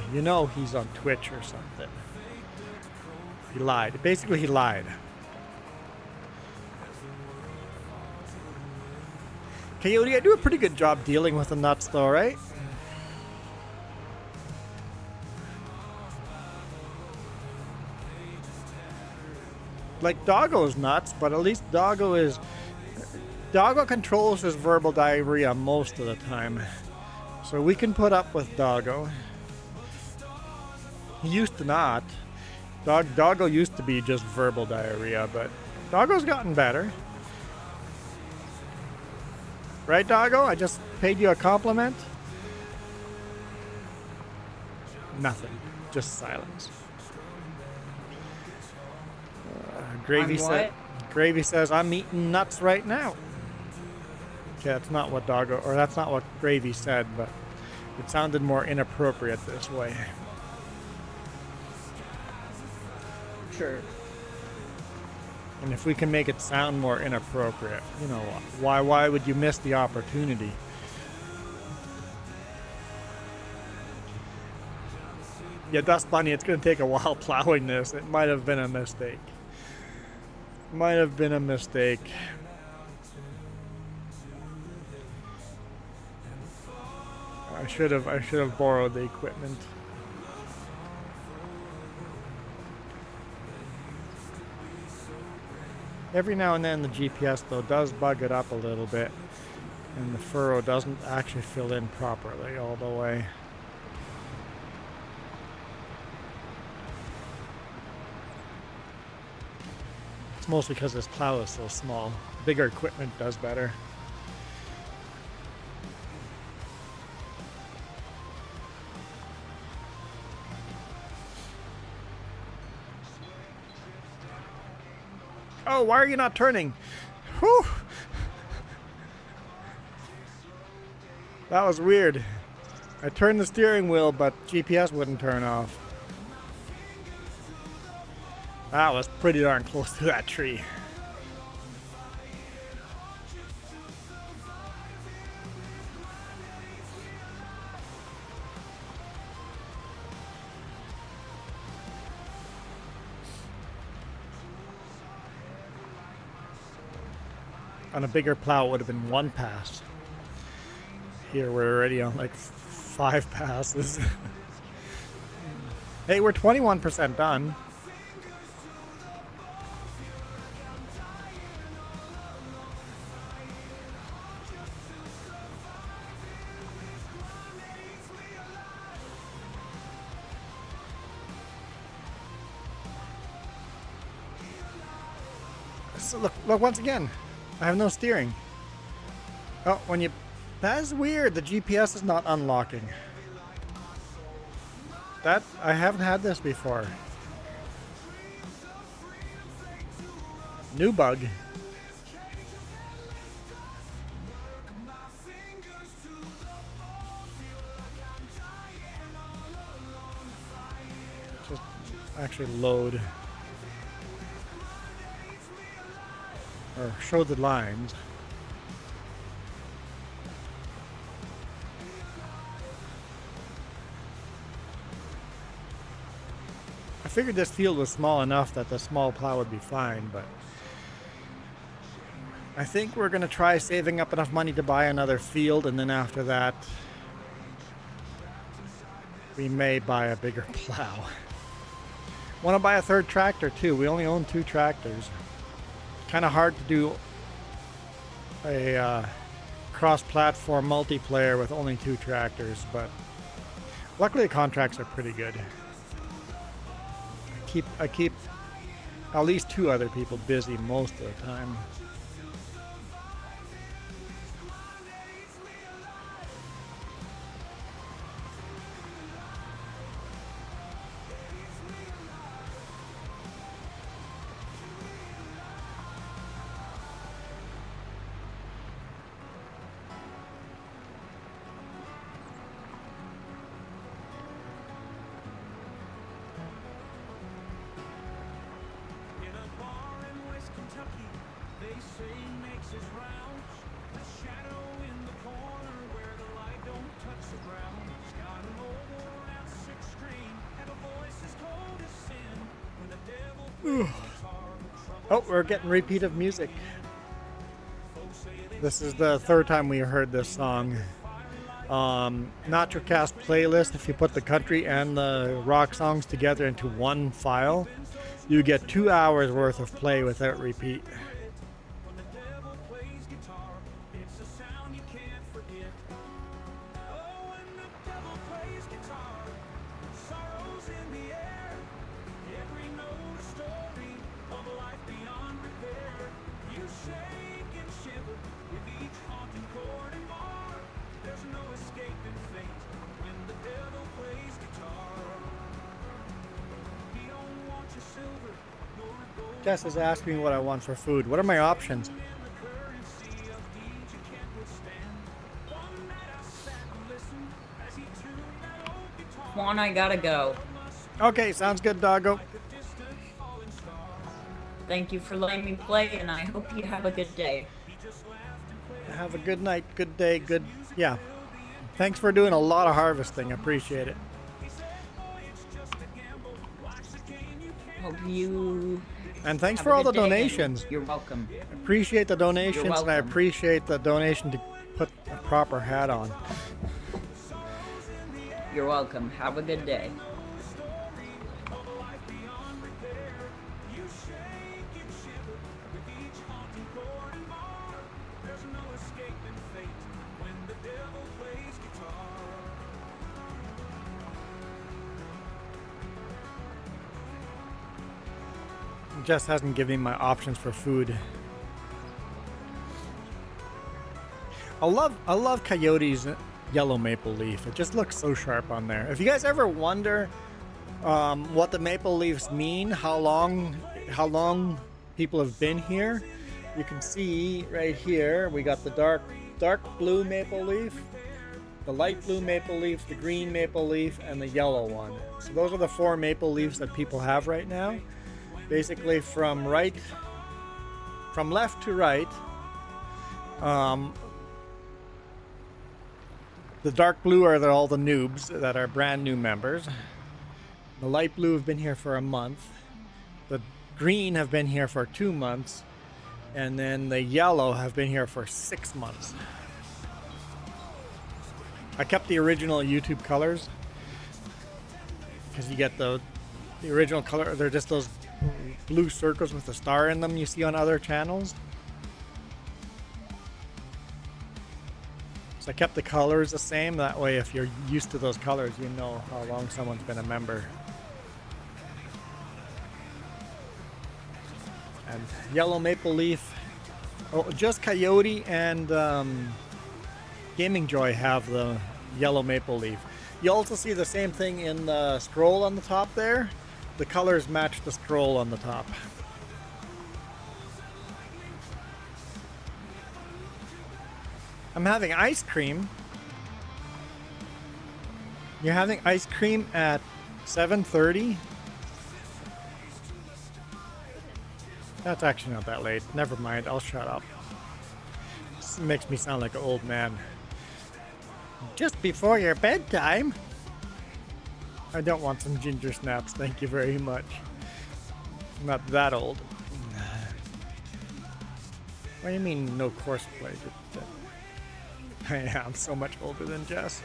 he's on Twitch or something. He lied. Basically, he lied. Coyote, I do a pretty good job dealing with the nuts though, right? Like Doggo's nuts, but at least Doggo controls his verbal diarrhea most of the time. So we can put up with Doggo. He used to not. Doggo used to be just verbal diarrhea, but Doggo's gotten better. Right, Doggo? I just paid you a compliment? Nothing. Just silence. Gravy says, I'm eating nuts right now. Okay, that's not what Doggo, or that's not what Gravy said, but it sounded more inappropriate this way. Sure. And if we can make it sound more inappropriate, you know, why would you miss the opportunity? Yeah, that's funny. It's going to take a while plowing this. It might have been a mistake. Might have been a mistake. I should have borrowed the equipment. Every now and then the GPS though does bug it up a little bit, and the furrow doesn't actually fill in properly all the way. It's mostly because this plow is so small. Bigger equipment does better. Oh, why are you not turning? Whew. That was weird. I turned the steering wheel, but GPS wouldn't turn off. That was pretty darn close to that tree. On a bigger plow, it would have been 1 pass. Here, we're already on like 5 passes. Hey, we're 21% done. So look once again. I have no steering. Oh, when you... That is weird. The GPS is not unlocking. That... I haven't had this before. New bug. Just actually load. Or show the lines. I figured this field was small enough that the small plow would be fine, but I think we're going to try saving up enough money to buy another field, and then after that we may buy a bigger plow. Want to buy a third tractor too. We only own 2 tractors. Kind of hard to do a cross-platform multiplayer with only 2 tractors, but luckily the contracts are pretty good. I keep at least 2 other people busy most of the time. Oh, we're getting repeat of music. This is the 3rd time we heard this song. NachoCast playlist, if you put the country and the rock songs together into one file, you get 2 hours worth of play without repeat. Jess is asking me what I want for food. What are my options? Juan, I gotta go. Okay, sounds good, doggo. Thank you for letting me play, and I hope you have a good day. Have a good night, good day, good... Yeah. Thanks for doing a lot of harvesting. I appreciate it. Hope you... And thanks for all the donations. You're welcome. I appreciate the donations, and I appreciate the donation to put a proper hat on. You're welcome. Have a good day. Jess hasn't given me my options for food. I love Coyote's yellow maple leaf. It just looks so sharp on there. If you guys ever wonder what the maple leaves mean, how long people have been here, you can see right here we got the dark blue maple leaf, the light blue maple leaf, the green maple leaf, and the yellow one. So those are the 4 maple leaves that people have right now. Basically from left to right, the dark blue are all the noobs that are brand new members. The light blue have been here for a month. The green have been here for 2 months. And then the yellow have been here for 6 months. I kept the original YouTube colors because you get the original color. They're just those blue circles with a star in them you see on other channels. So I kept the colors the same. That way, if you're used to those colors, you know how long someone's been a member. And yellow maple leaf. Oh, just Coyote and Gaming Joy have the yellow maple leaf. You also see the same thing in the scroll on the top there. The colors match the scroll on the top. I'm having ice cream. You're having ice cream at 7:30? That's actually not that late. Never mind, I'll shut up. This makes me sound like an old man. Just before your bedtime? I don't want some ginger snaps, thank you very much. I'm not that old. What do you mean, no courseplay? I am so much older than Jess.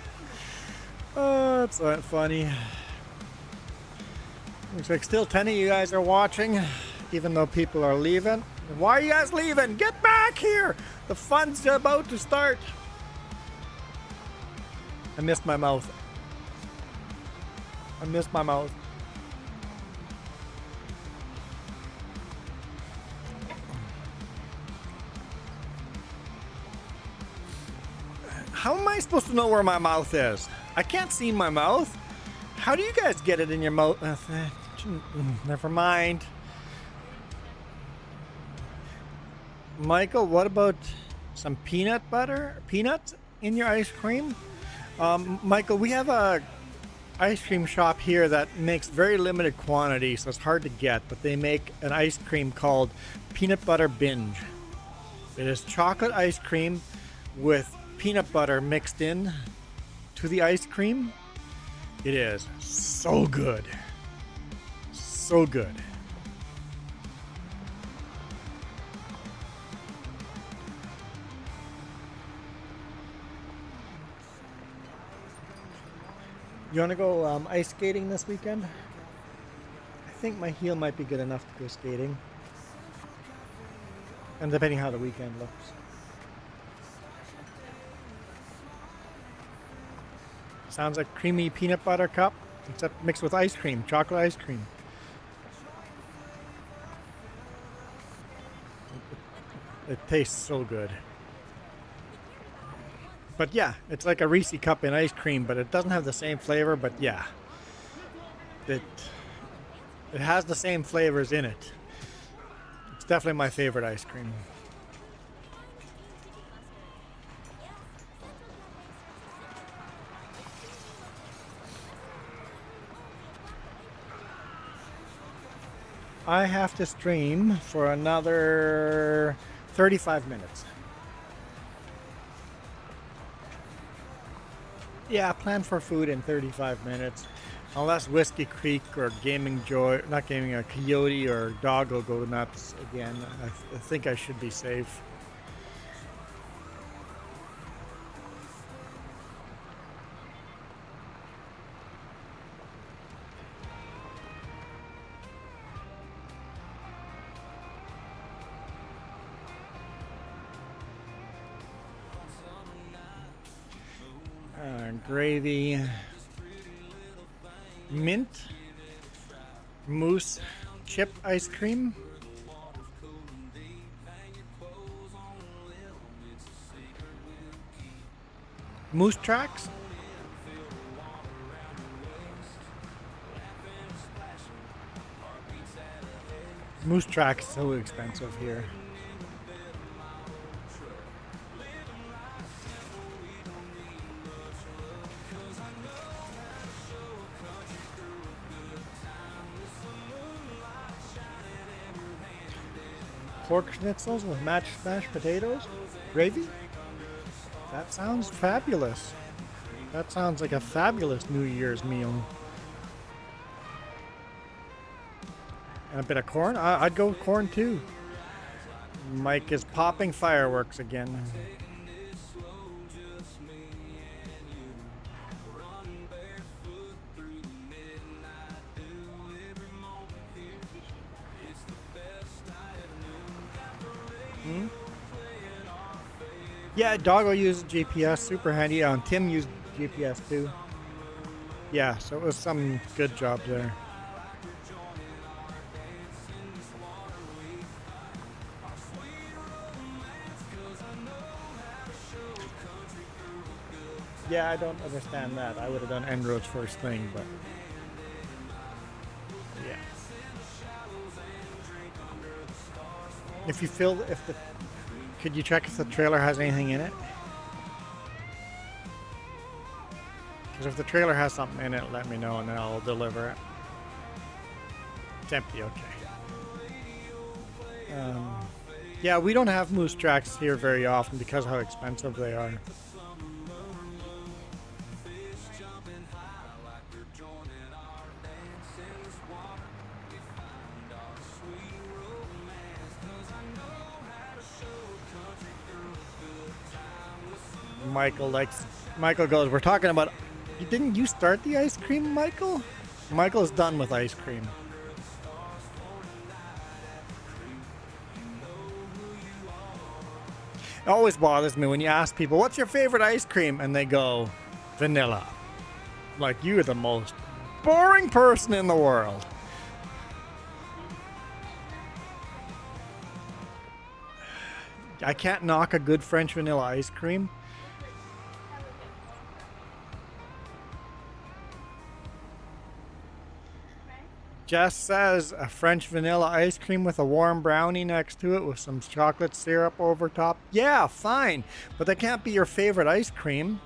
Oh, that's not funny. Looks like still 10 of you guys are watching, even though people are leaving. Why are you guys leaving? Get back here! The fun's about to start. I missed my mouth. I missed my mouth. How am I supposed to know where my mouth is? I can't see my mouth. How do you guys get it in your mouth? Never mind. Michael, what about some peanut butter? Peanuts in your ice cream? Michael, we have a ice cream shop here that makes very limited quantity, so it's hard to get, but they make an ice cream called Peanut Butter Binge. It is chocolate ice cream with peanut butter mixed in to the ice cream. It is so good. So good. You want to go ice skating this weekend? I think my heel might be good enough to go skating. And depending how the weekend looks. Sounds like creamy peanut butter cup, except mixed with ice cream, chocolate ice cream. It tastes so good. But yeah, it's like a Reese cup in ice cream, but it doesn't have the same flavor, but yeah. It has the same flavors in it. It's definitely my favorite ice cream. I have to stream for another 35 minutes. Yeah, plan for food in 35 minutes. Unless Whiskey Creek or Gaming Joy, not Gaming, Coyote or Dog will go nuts again. I think I should be safe. Gravy, mint, mousse, chip ice cream, moose tracks, moose tracks so expensive here. Pork schnitzels with mashed potatoes, gravy. That sounds fabulous. That sounds like a fabulous New Year's meal. And a bit of corn. I'd go with corn too. Mike is popping fireworks again. Yeah, Doggo used GPS, super handy. Tim used GPS too. Yeah, so it was some good job there. Yeah, I don't understand that. I would have done end roads first thing, but yeah. If you feel, could you check if the trailer has anything in it? Because if the trailer has something in it, let me know and then I'll deliver it. It's empty, okay. Yeah, we don't have moose tracks here very often because of how expensive they are. Michael goes, we're talking about, didn't you start the ice cream, Michael? Michael's done with ice cream. It always bothers me when you ask people, what's your favorite ice cream? And they go, vanilla. Like, you're the most boring person in the world. I can't knock a good French vanilla ice cream. Jess says a French vanilla ice cream with a warm brownie next to it with some chocolate syrup over top. Yeah, fine. But that can't be your favorite ice cream.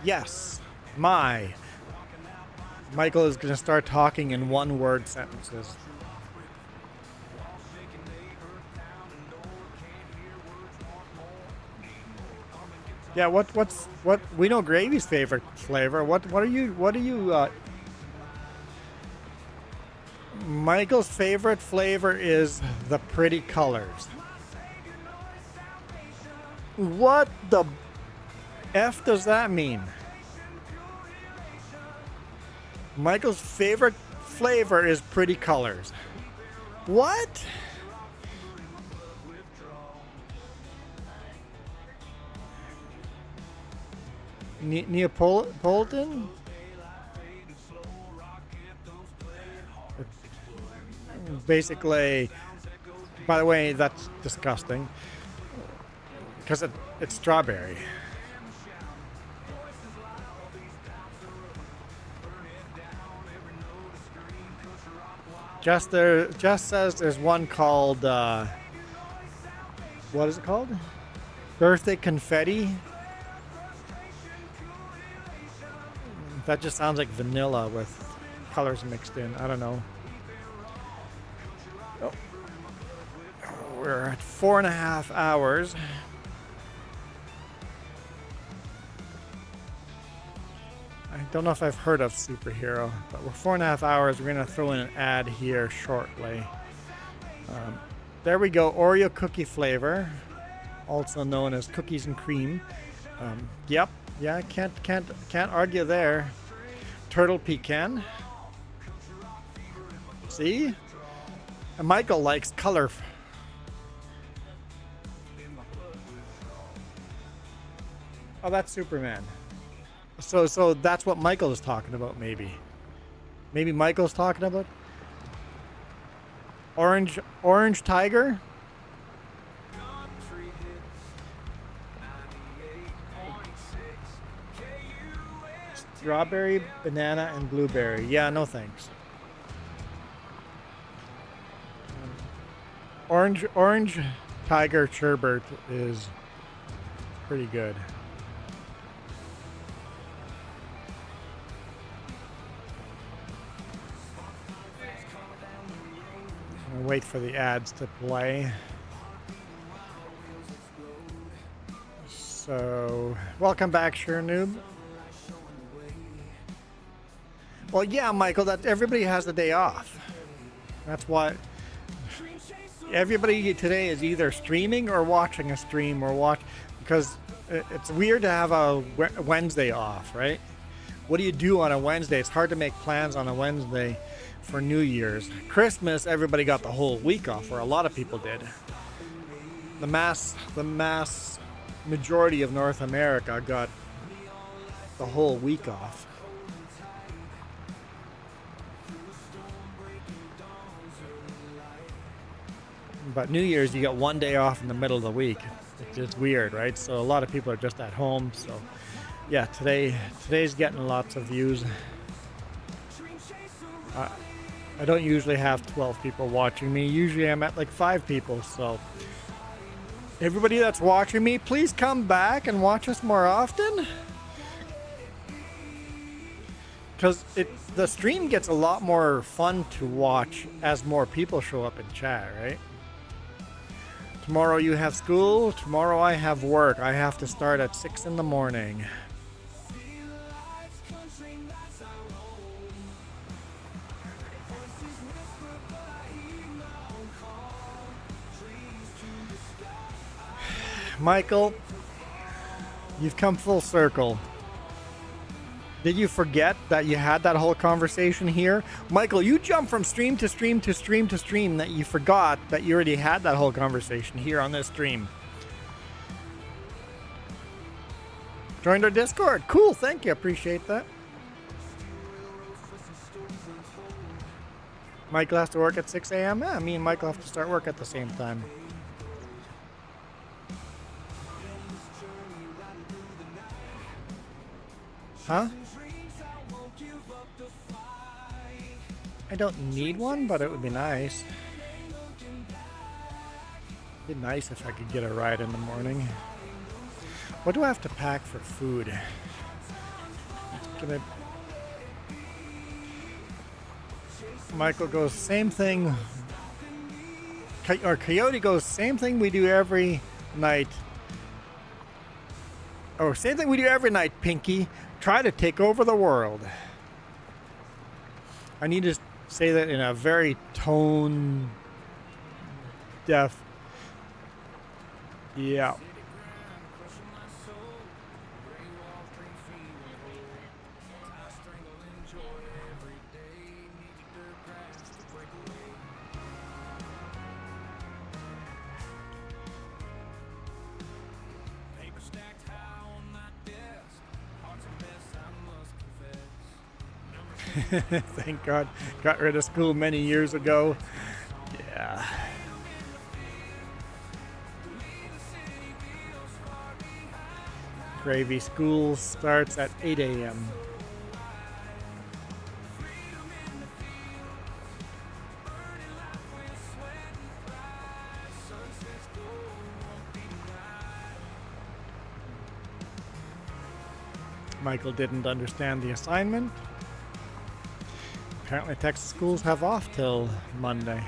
Yes. Michael is going to start talking in one-word sentences. Yeah, what we know Gravy's favorite flavor. What are you Michael's favorite flavor is the pretty colors. What the F does that mean? Michael's favorite flavor is pretty colors. What? Neapolitan? Basically, by the way, that's disgusting because it's strawberry. Just says there's one called what is it called? Birthday confetti. That just sounds like vanilla with colors mixed in. I don't know. Oh. We're at 4.5 hours. I don't know if I've heard of Superhero, but we're 4.5 hours. We're going to throw in an ad here shortly. There we go. Oreo cookie flavor, also known as cookies and cream. Yep. Yeah, can't argue there. Turtle pecan. See? And Michael likes color. Oh, that's Superman. So that's what Michael is talking about, maybe. Maybe Michael's talking about orange tiger. Strawberry, banana, and blueberry. Yeah, no thanks. Orange tiger sherbet is pretty good. I'll wait for the ads to play. So, welcome back, Sure Noob. Well, yeah, Michael, that everybody has the day off. That's why everybody today is either streaming or watching a stream because it's weird to have a Wednesday off, right? What do you do on a Wednesday? It's hard to make plans on a Wednesday for New Year's. Christmas, everybody got the whole week off, or a lot of people did. The mass majority of North America got the whole week off. But New Year's, you get one day off in the middle of the week. It's just weird, right? So a lot of people are just at home. So yeah, today's getting lots of views. I don't usually have 12 people watching me. Usually I'm at like 5 people. So everybody that's watching me, please come back and watch us more often. Because the stream gets a lot more fun to watch as more people show up in chat, right? Tomorrow you have school. Tomorrow I have work. I have to start at 6 in the morning. Michael, you've come full circle. Did you forget that you had that whole conversation here? Michael, you jumped from stream to stream to stream to stream that you forgot that you already had that whole conversation here on this stream. Joined our Discord. Cool, thank you. Appreciate that. Michael has to work at 6 a.m. Yeah, me and Michael have to start work at the same time. Huh? I don't need one, but it would be nice. It'd be nice if I could get a ride in the morning. What do I have to pack for food? Michael goes, same thing. Or Coyote goes, same thing we do every night. Oh, same thing we do every night, Pinky. Try to take over the world. I need to say that in a very tone deaf. Yeah. Thank God. Got rid of school many years ago. Yeah. Gravy, school starts at 8 a.m. Michael didn't understand the assignment. Apparently Texas schools have off till Monday.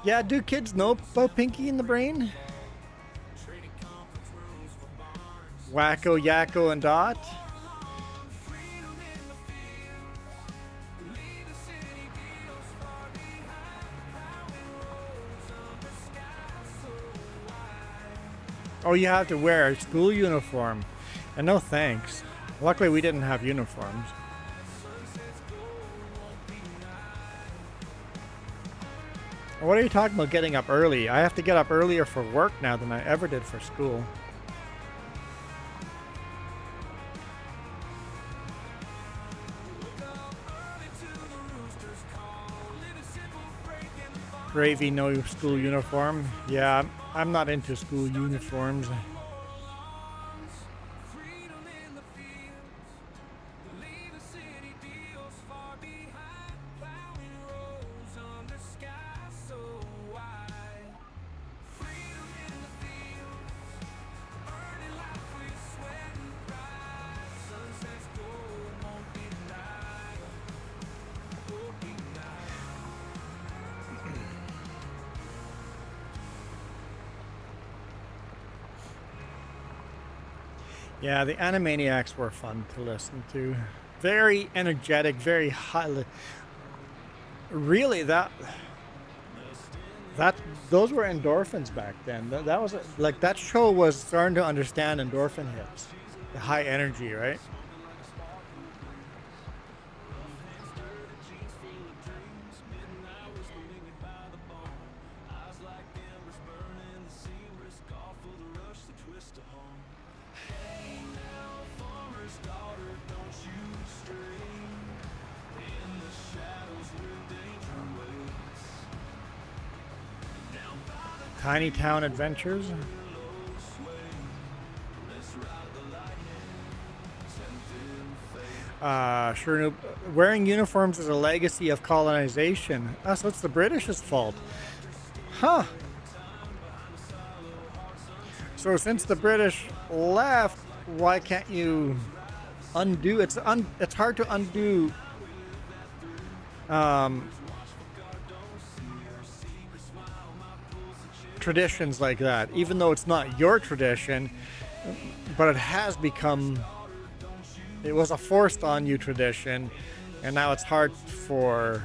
Yeah, do kids know about Pinky in the Brain? Wacko, Yakko, and Dot? Oh, you have to wear a school uniform. And no thanks. Luckily, we didn't have uniforms. What are you talking about getting up early? I have to get up earlier for work now than I ever did for school. Gravy, no school uniform. Yeah, I'm not into school uniforms. Yeah, the Animaniacs were fun to listen to. Very energetic, very high. Really, those were endorphins back then. That was like that show was starting to understand endorphin hits, the high energy, right? Tiny Town Adventures. Sure, Noob. Wearing uniforms is a legacy of colonization. So it's the British's fault. Huh. So since the British left, why can't you undo? It's hard to undo traditions like that, even though it's not your tradition, but it has become. It was a forced on you tradition, and now it's hard for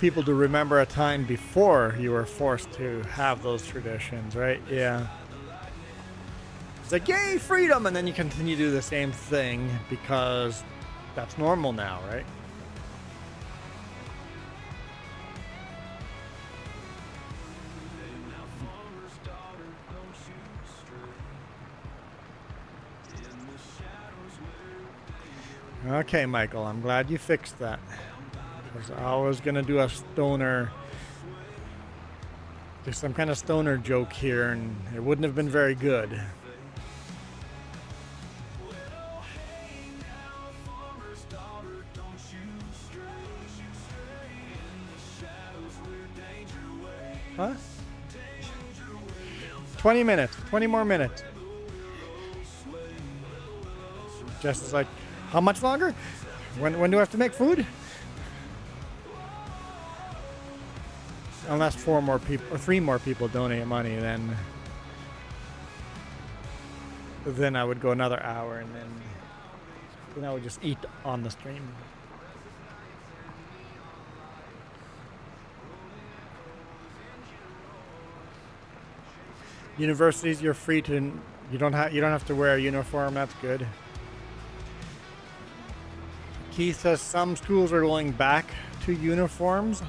people to remember a time before you were forced to have those traditions, right? Yeah. It's like, yay, freedom, and then you continue to do the same thing because that's normal now, right? Okay, Michael, I'm glad you fixed that. Because I was gonna do some kind of stoner joke here, and it wouldn't have been very good. Huh? 20 minutes, 20 more minutes. Jess is like, how much longer? When do I have to make food? Unless 4 more people or 3 more people donate money, then I would go another hour, and then I would just eat on the stream. Universities, you're free to. You don't have to wear a uniform. That's good. Keith says some schools are going back to uniforms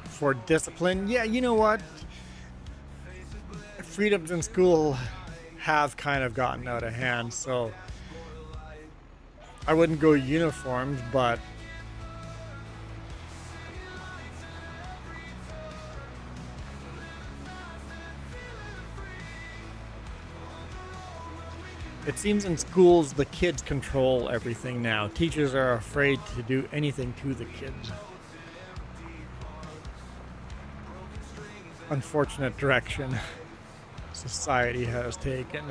for discipline. Yeah, you know what? Freedoms in school have kind of gotten out of hand, so I wouldn't go uniforms, but it seems in schools the kids control everything now. Teachers are afraid to do anything to the kids. Unfortunate direction society has taken.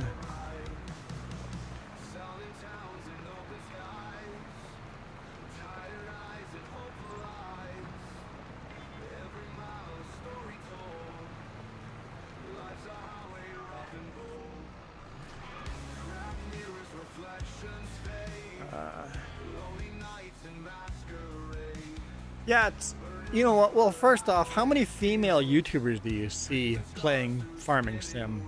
Yeah, it's, you know what, well, first off, how many female YouTubers do you see playing Farming Sim?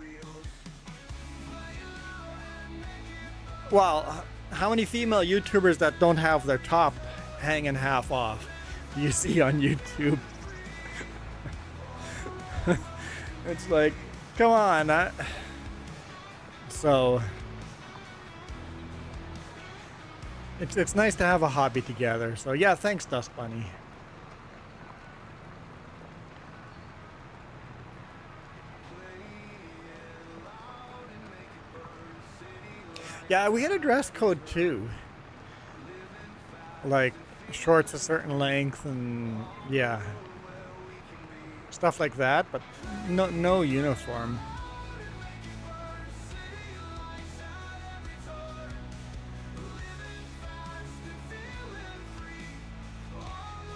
Well, how many female YouTubers that don't have their top hanging half off do you see on YouTube? It's like, come on. So it's nice to have a hobby together. So yeah, thanks, Dust Bunny. Yeah, we had a dress code too. Like shorts a certain length and yeah. Stuff like that, but no uniform.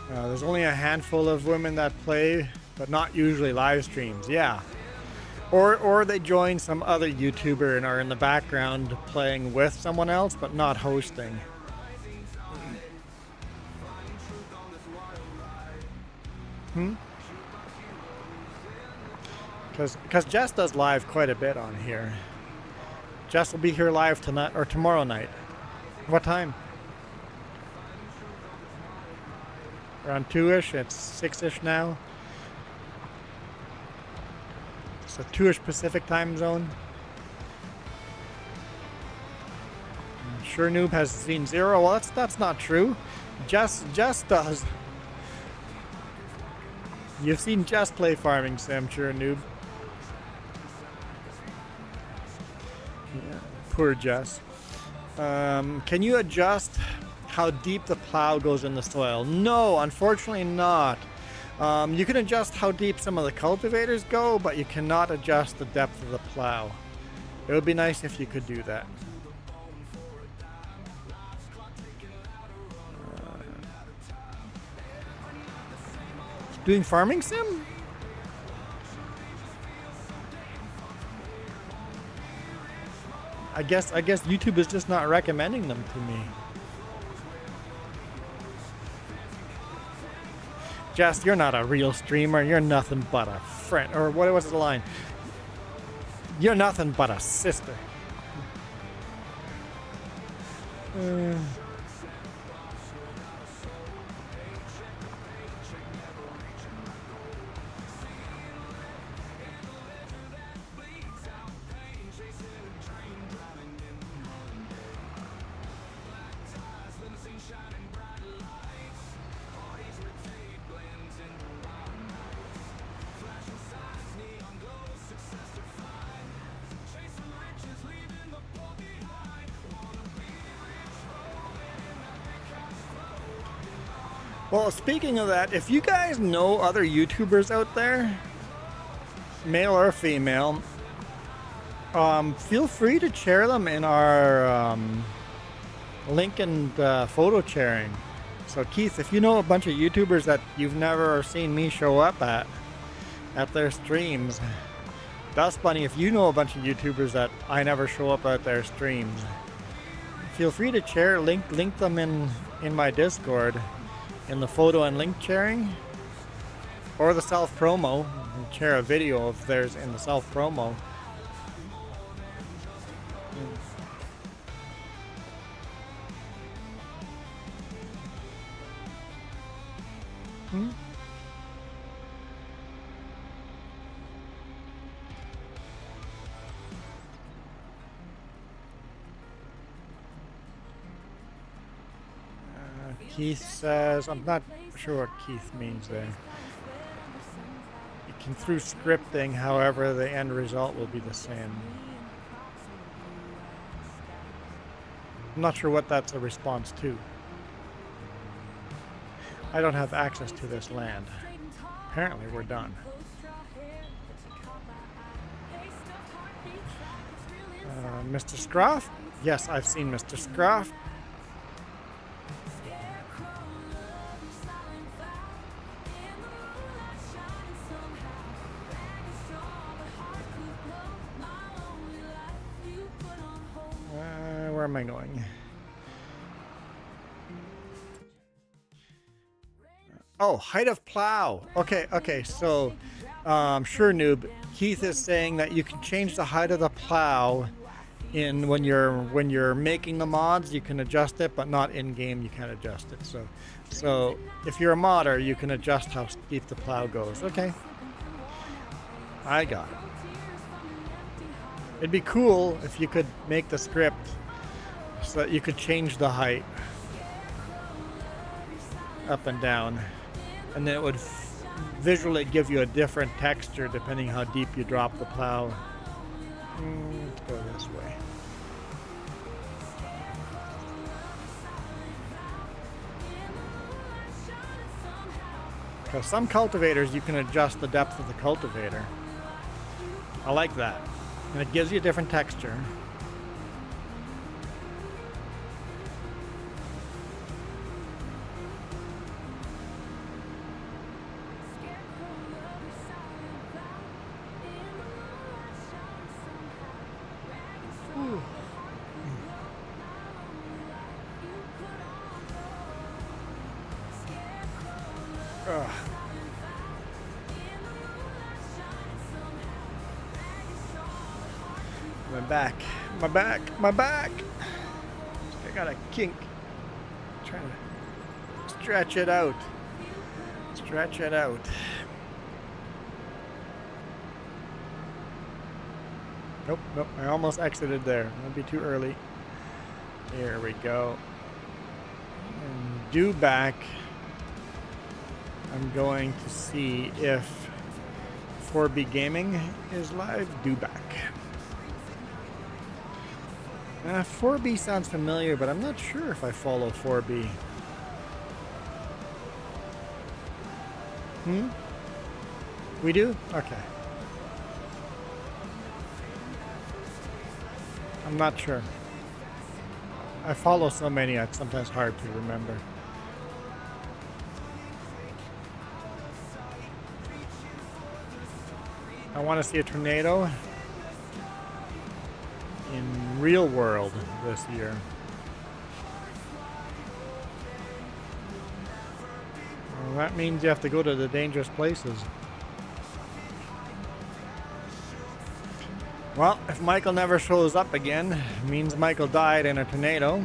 There's only a handful of women that play, but not usually live streams. Yeah. Or they join some other YouTuber and are in the background playing with someone else, but not hosting. Because Jess does live quite a bit on here. Jess will be here live tonight or tomorrow night. What time? Around 2-ish. It's 6-ish now. It's a 2-ish Pacific time zone. Sure Noob has seen 0. Well, that's not true. Jess does. You've seen Jess play Farming Sim, sure, noob. Yeah, poor Jess. Can you adjust how deep the plow goes in the soil? No, unfortunately not. You can adjust how deep some of the cultivators go, but you cannot adjust the depth of the plow. It would be nice if you could do that. Doing Farming Sim? I guess YouTube is just not recommending them to me. Jess, you're not a real streamer. You're nothing but a friend. Or what was the line? You're nothing but a sister. Well, speaking of that, if you guys know other YouTubers out there, male or female, feel free to share them in our link and photo sharing. So Keith, if you know a bunch of YouTubers that you've never seen me show up at their streams, that's funny. If you know a bunch of YouTubers that I never show up at their streams, feel free to share, link them in my Discord. In the photo and link sharing, or the self promo, and share a video of theirs in the self promo. Keith says, I'm not sure what Keith means there. You can through scripting, however, the end result will be the same. I'm not sure what that's a response to. I don't have access to this land. Apparently we're done. Mr. Scruff? Yes, I've seen Mr. Scruff. Where am I going? Oh, height of plow. Okay, so sure, noob. Keith is saying that you can change the height of the plow in when you're making the mods. You can adjust it, but not in game. You can't adjust it. So if you're a modder, you can adjust how steep the plow goes. Okay, I got it. It'd be cool if you could make the script so that you could change the height up and down, and then it would visually give you a different texture depending how deep you drop the plow. Let's go this way. Because some cultivators you can adjust the depth of the cultivator. I like that. And it gives you a different texture. My back. I got a kink. I'm trying to stretch it out. Nope. I almost exited there. That'd be too early. Here we go. And do back. I'm going to see if 4B Gaming is live. Do back. 4B sounds familiar, but I'm not sure if I follow 4B. We do? Okay. I'm not sure. I follow so many, it's sometimes hard to remember. I want to see a tornado in real world this year. Well, that means you have to go to the dangerous places. Well, if Michael never shows up again, it means Michael died in a tornado.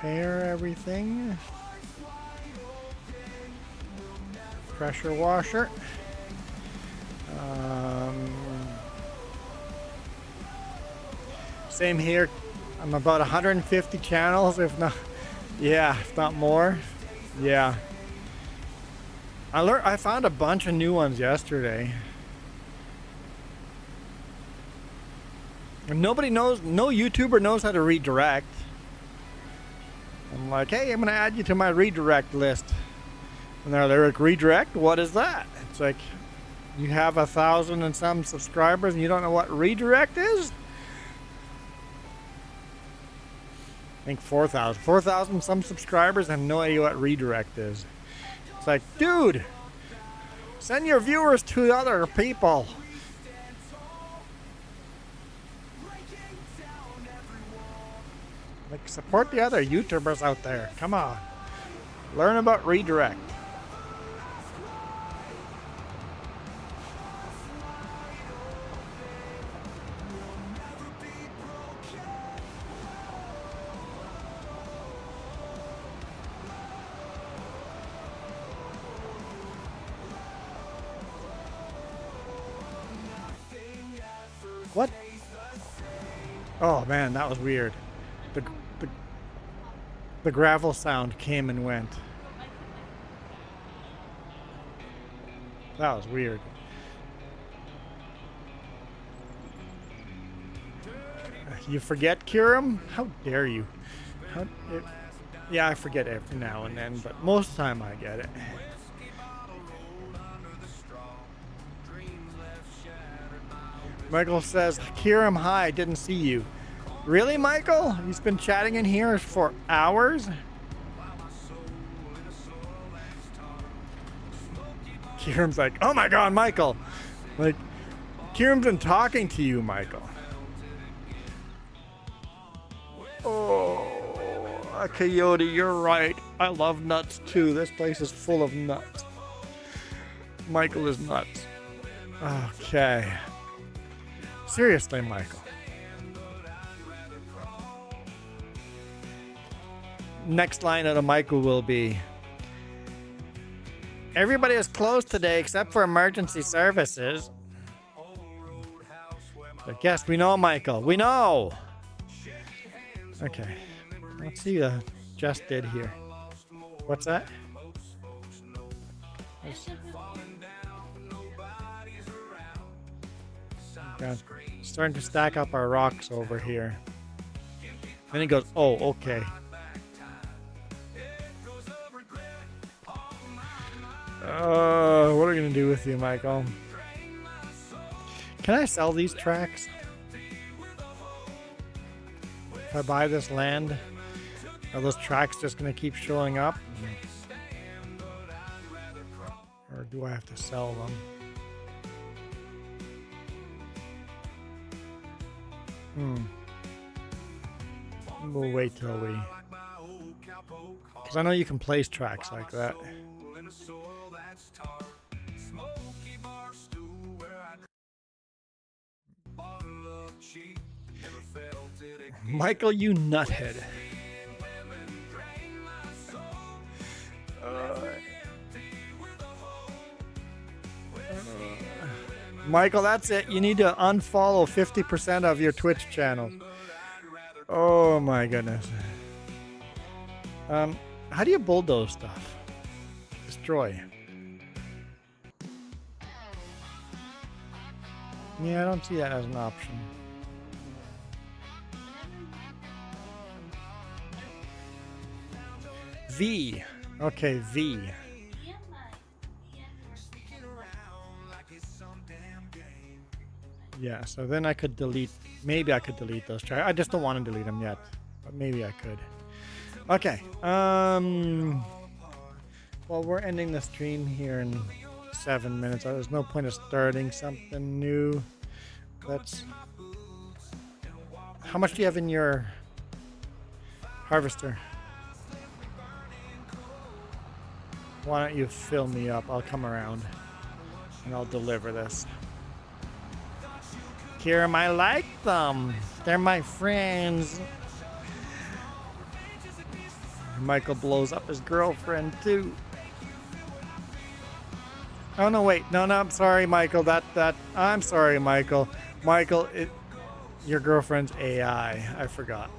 Repair everything. Pressure washer. Same here. I'm about 150 channels, if not, yeah, if not more. Yeah. I found a bunch of new ones yesterday. And nobody knows, no YouTuber knows how to redirect. I'm like, hey, I'm gonna add you to my redirect list. And they're like, redirect? What is that? It's like, you have 1,000 and some subscribers and you don't know what redirect is? I think 4,000. 4,000 some subscribers have no idea what redirect is. It's like, dude, send your viewers to other people. Like, support the other YouTubers out there. Come on. Learn about redirect. What? Oh man, that was weird. The gravel sound came and went. That was weird. You forget, Kiram? How dare you? Yeah, I forget every now and then, but most of the time I get it. Michael says, Kiram, hi, didn't see you. Really, Michael? He's been chatting in here for hours? Kiram's like, oh my god, Michael! Like, Kiram's been talking to you, Michael. Oh, Coyote, you're right. I love nuts too. This place is full of nuts. Michael is nuts. Okay. Seriously, Michael. Next line out of Michael will be, everybody is closed today except for emergency services. But yes, we know, Michael. We know. Okay. Let's see what Jess did here. What's that? God, starting to stack up our rocks over here. Then he goes, oh, okay. What are we gonna do with you, Michael? Can I sell these tracks? If I buy this land, are those tracks just gonna keep showing up? Or do I have to sell them? We'll wait till we Because I know you can place tracks like that. Michael, you nuthead. Michael, that's it. You need to unfollow 50% of your Twitch channel. Oh my goodness. How do you bulldoze stuff? Destroy. Yeah, I don't see that as an option. V. Okay, V. Yeah, so then I could delete, maybe I could delete those tracks. I just don't want to delete them yet, but maybe I could. Okay, well, we're ending the stream here in 7 minutes. There's no point of starting something new. Let's, how much do you have in your harvester? Why don't you fill me up? I'll come around and I'll deliver this. Kiram, I like them. They're my friends. Michael blows up his girlfriend too. Oh no, wait. No, I'm sorry, Michael. I'm sorry, Michael. Michael, your girlfriend's AI. I forgot.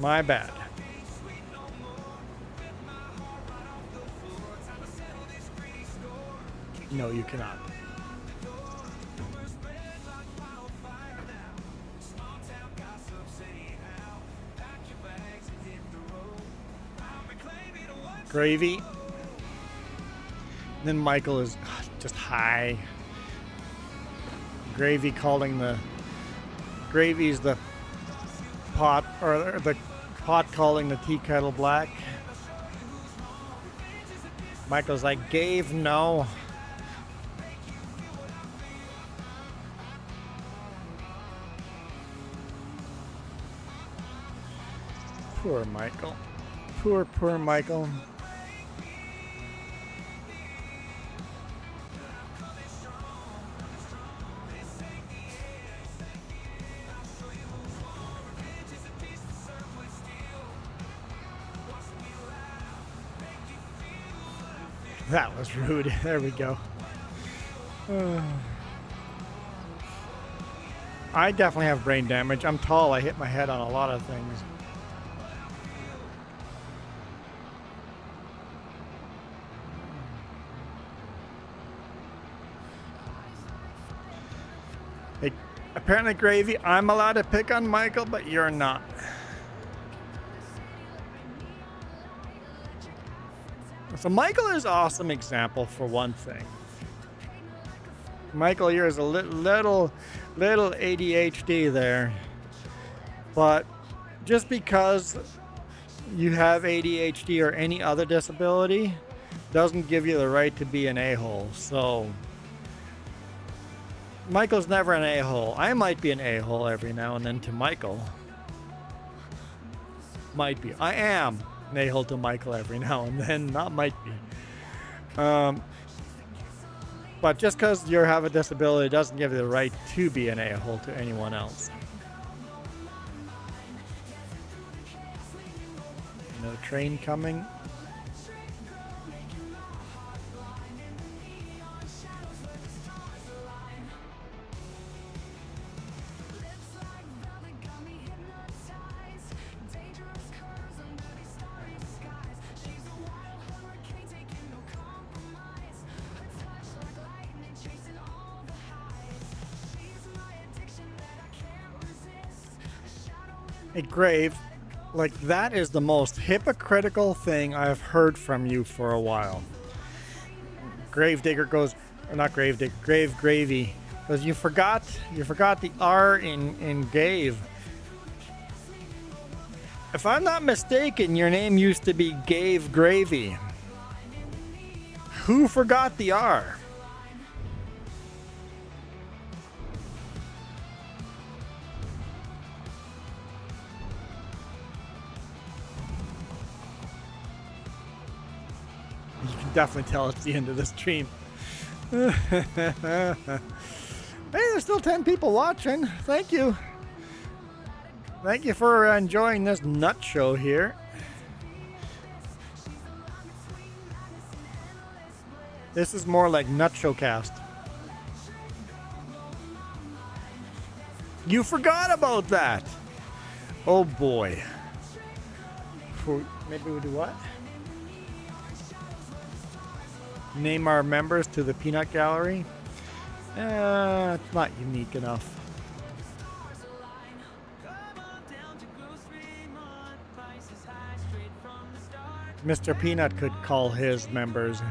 My bad. No, you cannot. Gravy. Then Michael is just high. Gravy calling the... Gravy's the pot, or the pot calling the tea kettle black. Michael's like, Gave, no. Poor Michael. Poor Michael. That was rude. There we go. I definitely have brain damage. I'm tall. I hit my head on a lot of things. Hey, apparently, Gravy, I'm allowed to pick on Michael, but you're not. So Michael is an awesome example for one thing. Michael, you're a little ADHD there. But just because you have ADHD or any other disability doesn't give you the right to be an a-hole. So Michael's never an a-hole. I might be an a-hole every now and then to Michael. Might be. I am an a-hole to Michael every now and then. Not might be. But just because you have a disability doesn't give you the right to be an a-hole to anyone else. Another train coming. Hey, Grave, like that is the most hypocritical thing I've heard from you for a while. Gravedigger goes, or not Gravedigger, Gravy, because you forgot the R in Gave. If I'm not mistaken, your name used to be Gave Gravy. Who forgot the R? definitely tell it's the end of the stream. Hey, there's still 10 people watching. Thank you. Thank you for enjoying this nut show here. This is more like Nut Showcast. You forgot about that. Oh boy. Maybe we do what? Name our members to the peanut gallery. It's not unique enough. Mr. Peanut could call his members.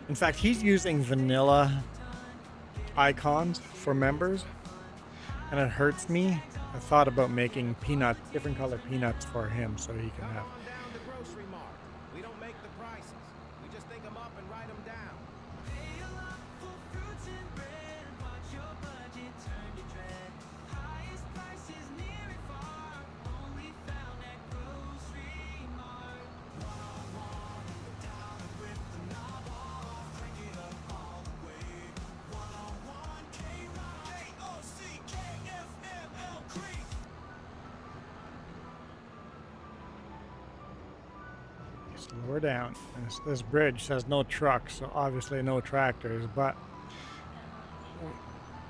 In fact, he's using vanilla icons for members, and it hurts me. I thought about making different color peanuts for him so he can have. We don't make the prices. We just think them up and write them down. Slower down. This bridge says no trucks, so obviously no tractors, but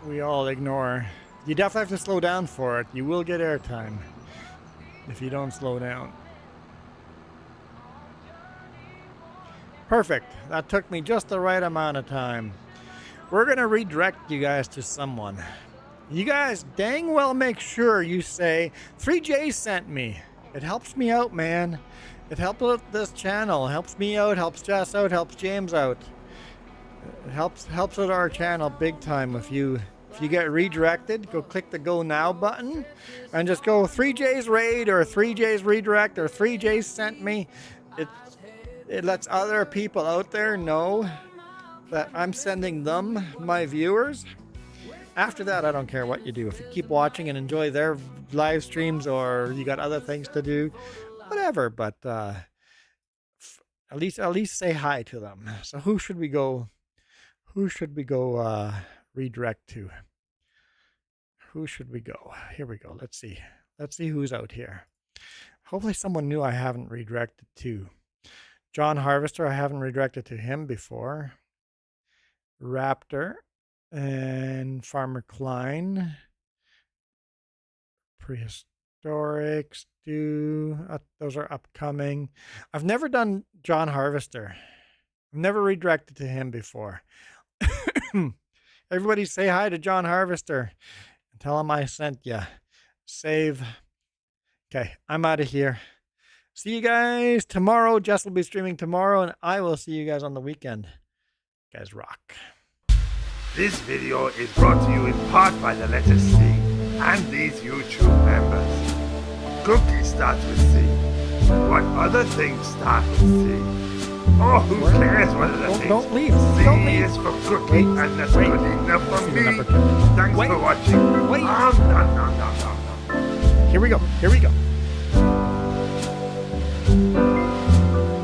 we all ignore. You definitely have to slow down for it. You will get airtime if you don't slow down. Perfect. That took me just the right amount of time. We're going to redirect you guys to someone. You guys dang well make sure you say, 3J sent me. It helps me out, man. It helps with this channel. Helps me out, helps Jess out, helps James out. It helps with our channel big time. If you get redirected, go click the Go Now button and just go 3J's raid or 3J's redirect or 3J's sent me. It lets other people out there know that I'm sending them, my viewers. After that, I don't care what you do. If you keep watching and enjoy their live streams or you got other things to do, whatever, but at least say hi to them. So who should we go redirect to? Who should we go? Here we go. Let's see who's out here. Hopefully someone new I haven't redirected to. John Harvester, I haven't redirected to him before. Raptor and Farmer Klein. Prehistoric, Stu, those are upcoming. I've never done John Harvester. I've never redirected to him before. Everybody say hi to John Harvester and tell him I sent you. Save. Okay, I'm out of here. See you guys tomorrow. Jess will be streaming tomorrow, and I will see you guys on the weekend. You guys rock. This video is brought to you in part by the letter C and these YouTube members. Cookie starts with C. What other things start with C? Oh, who cares what other things? Don't leave. C Don't leave. is for cookie, and that's good enough for me. Thanks for watching. Wait. No. Here we go.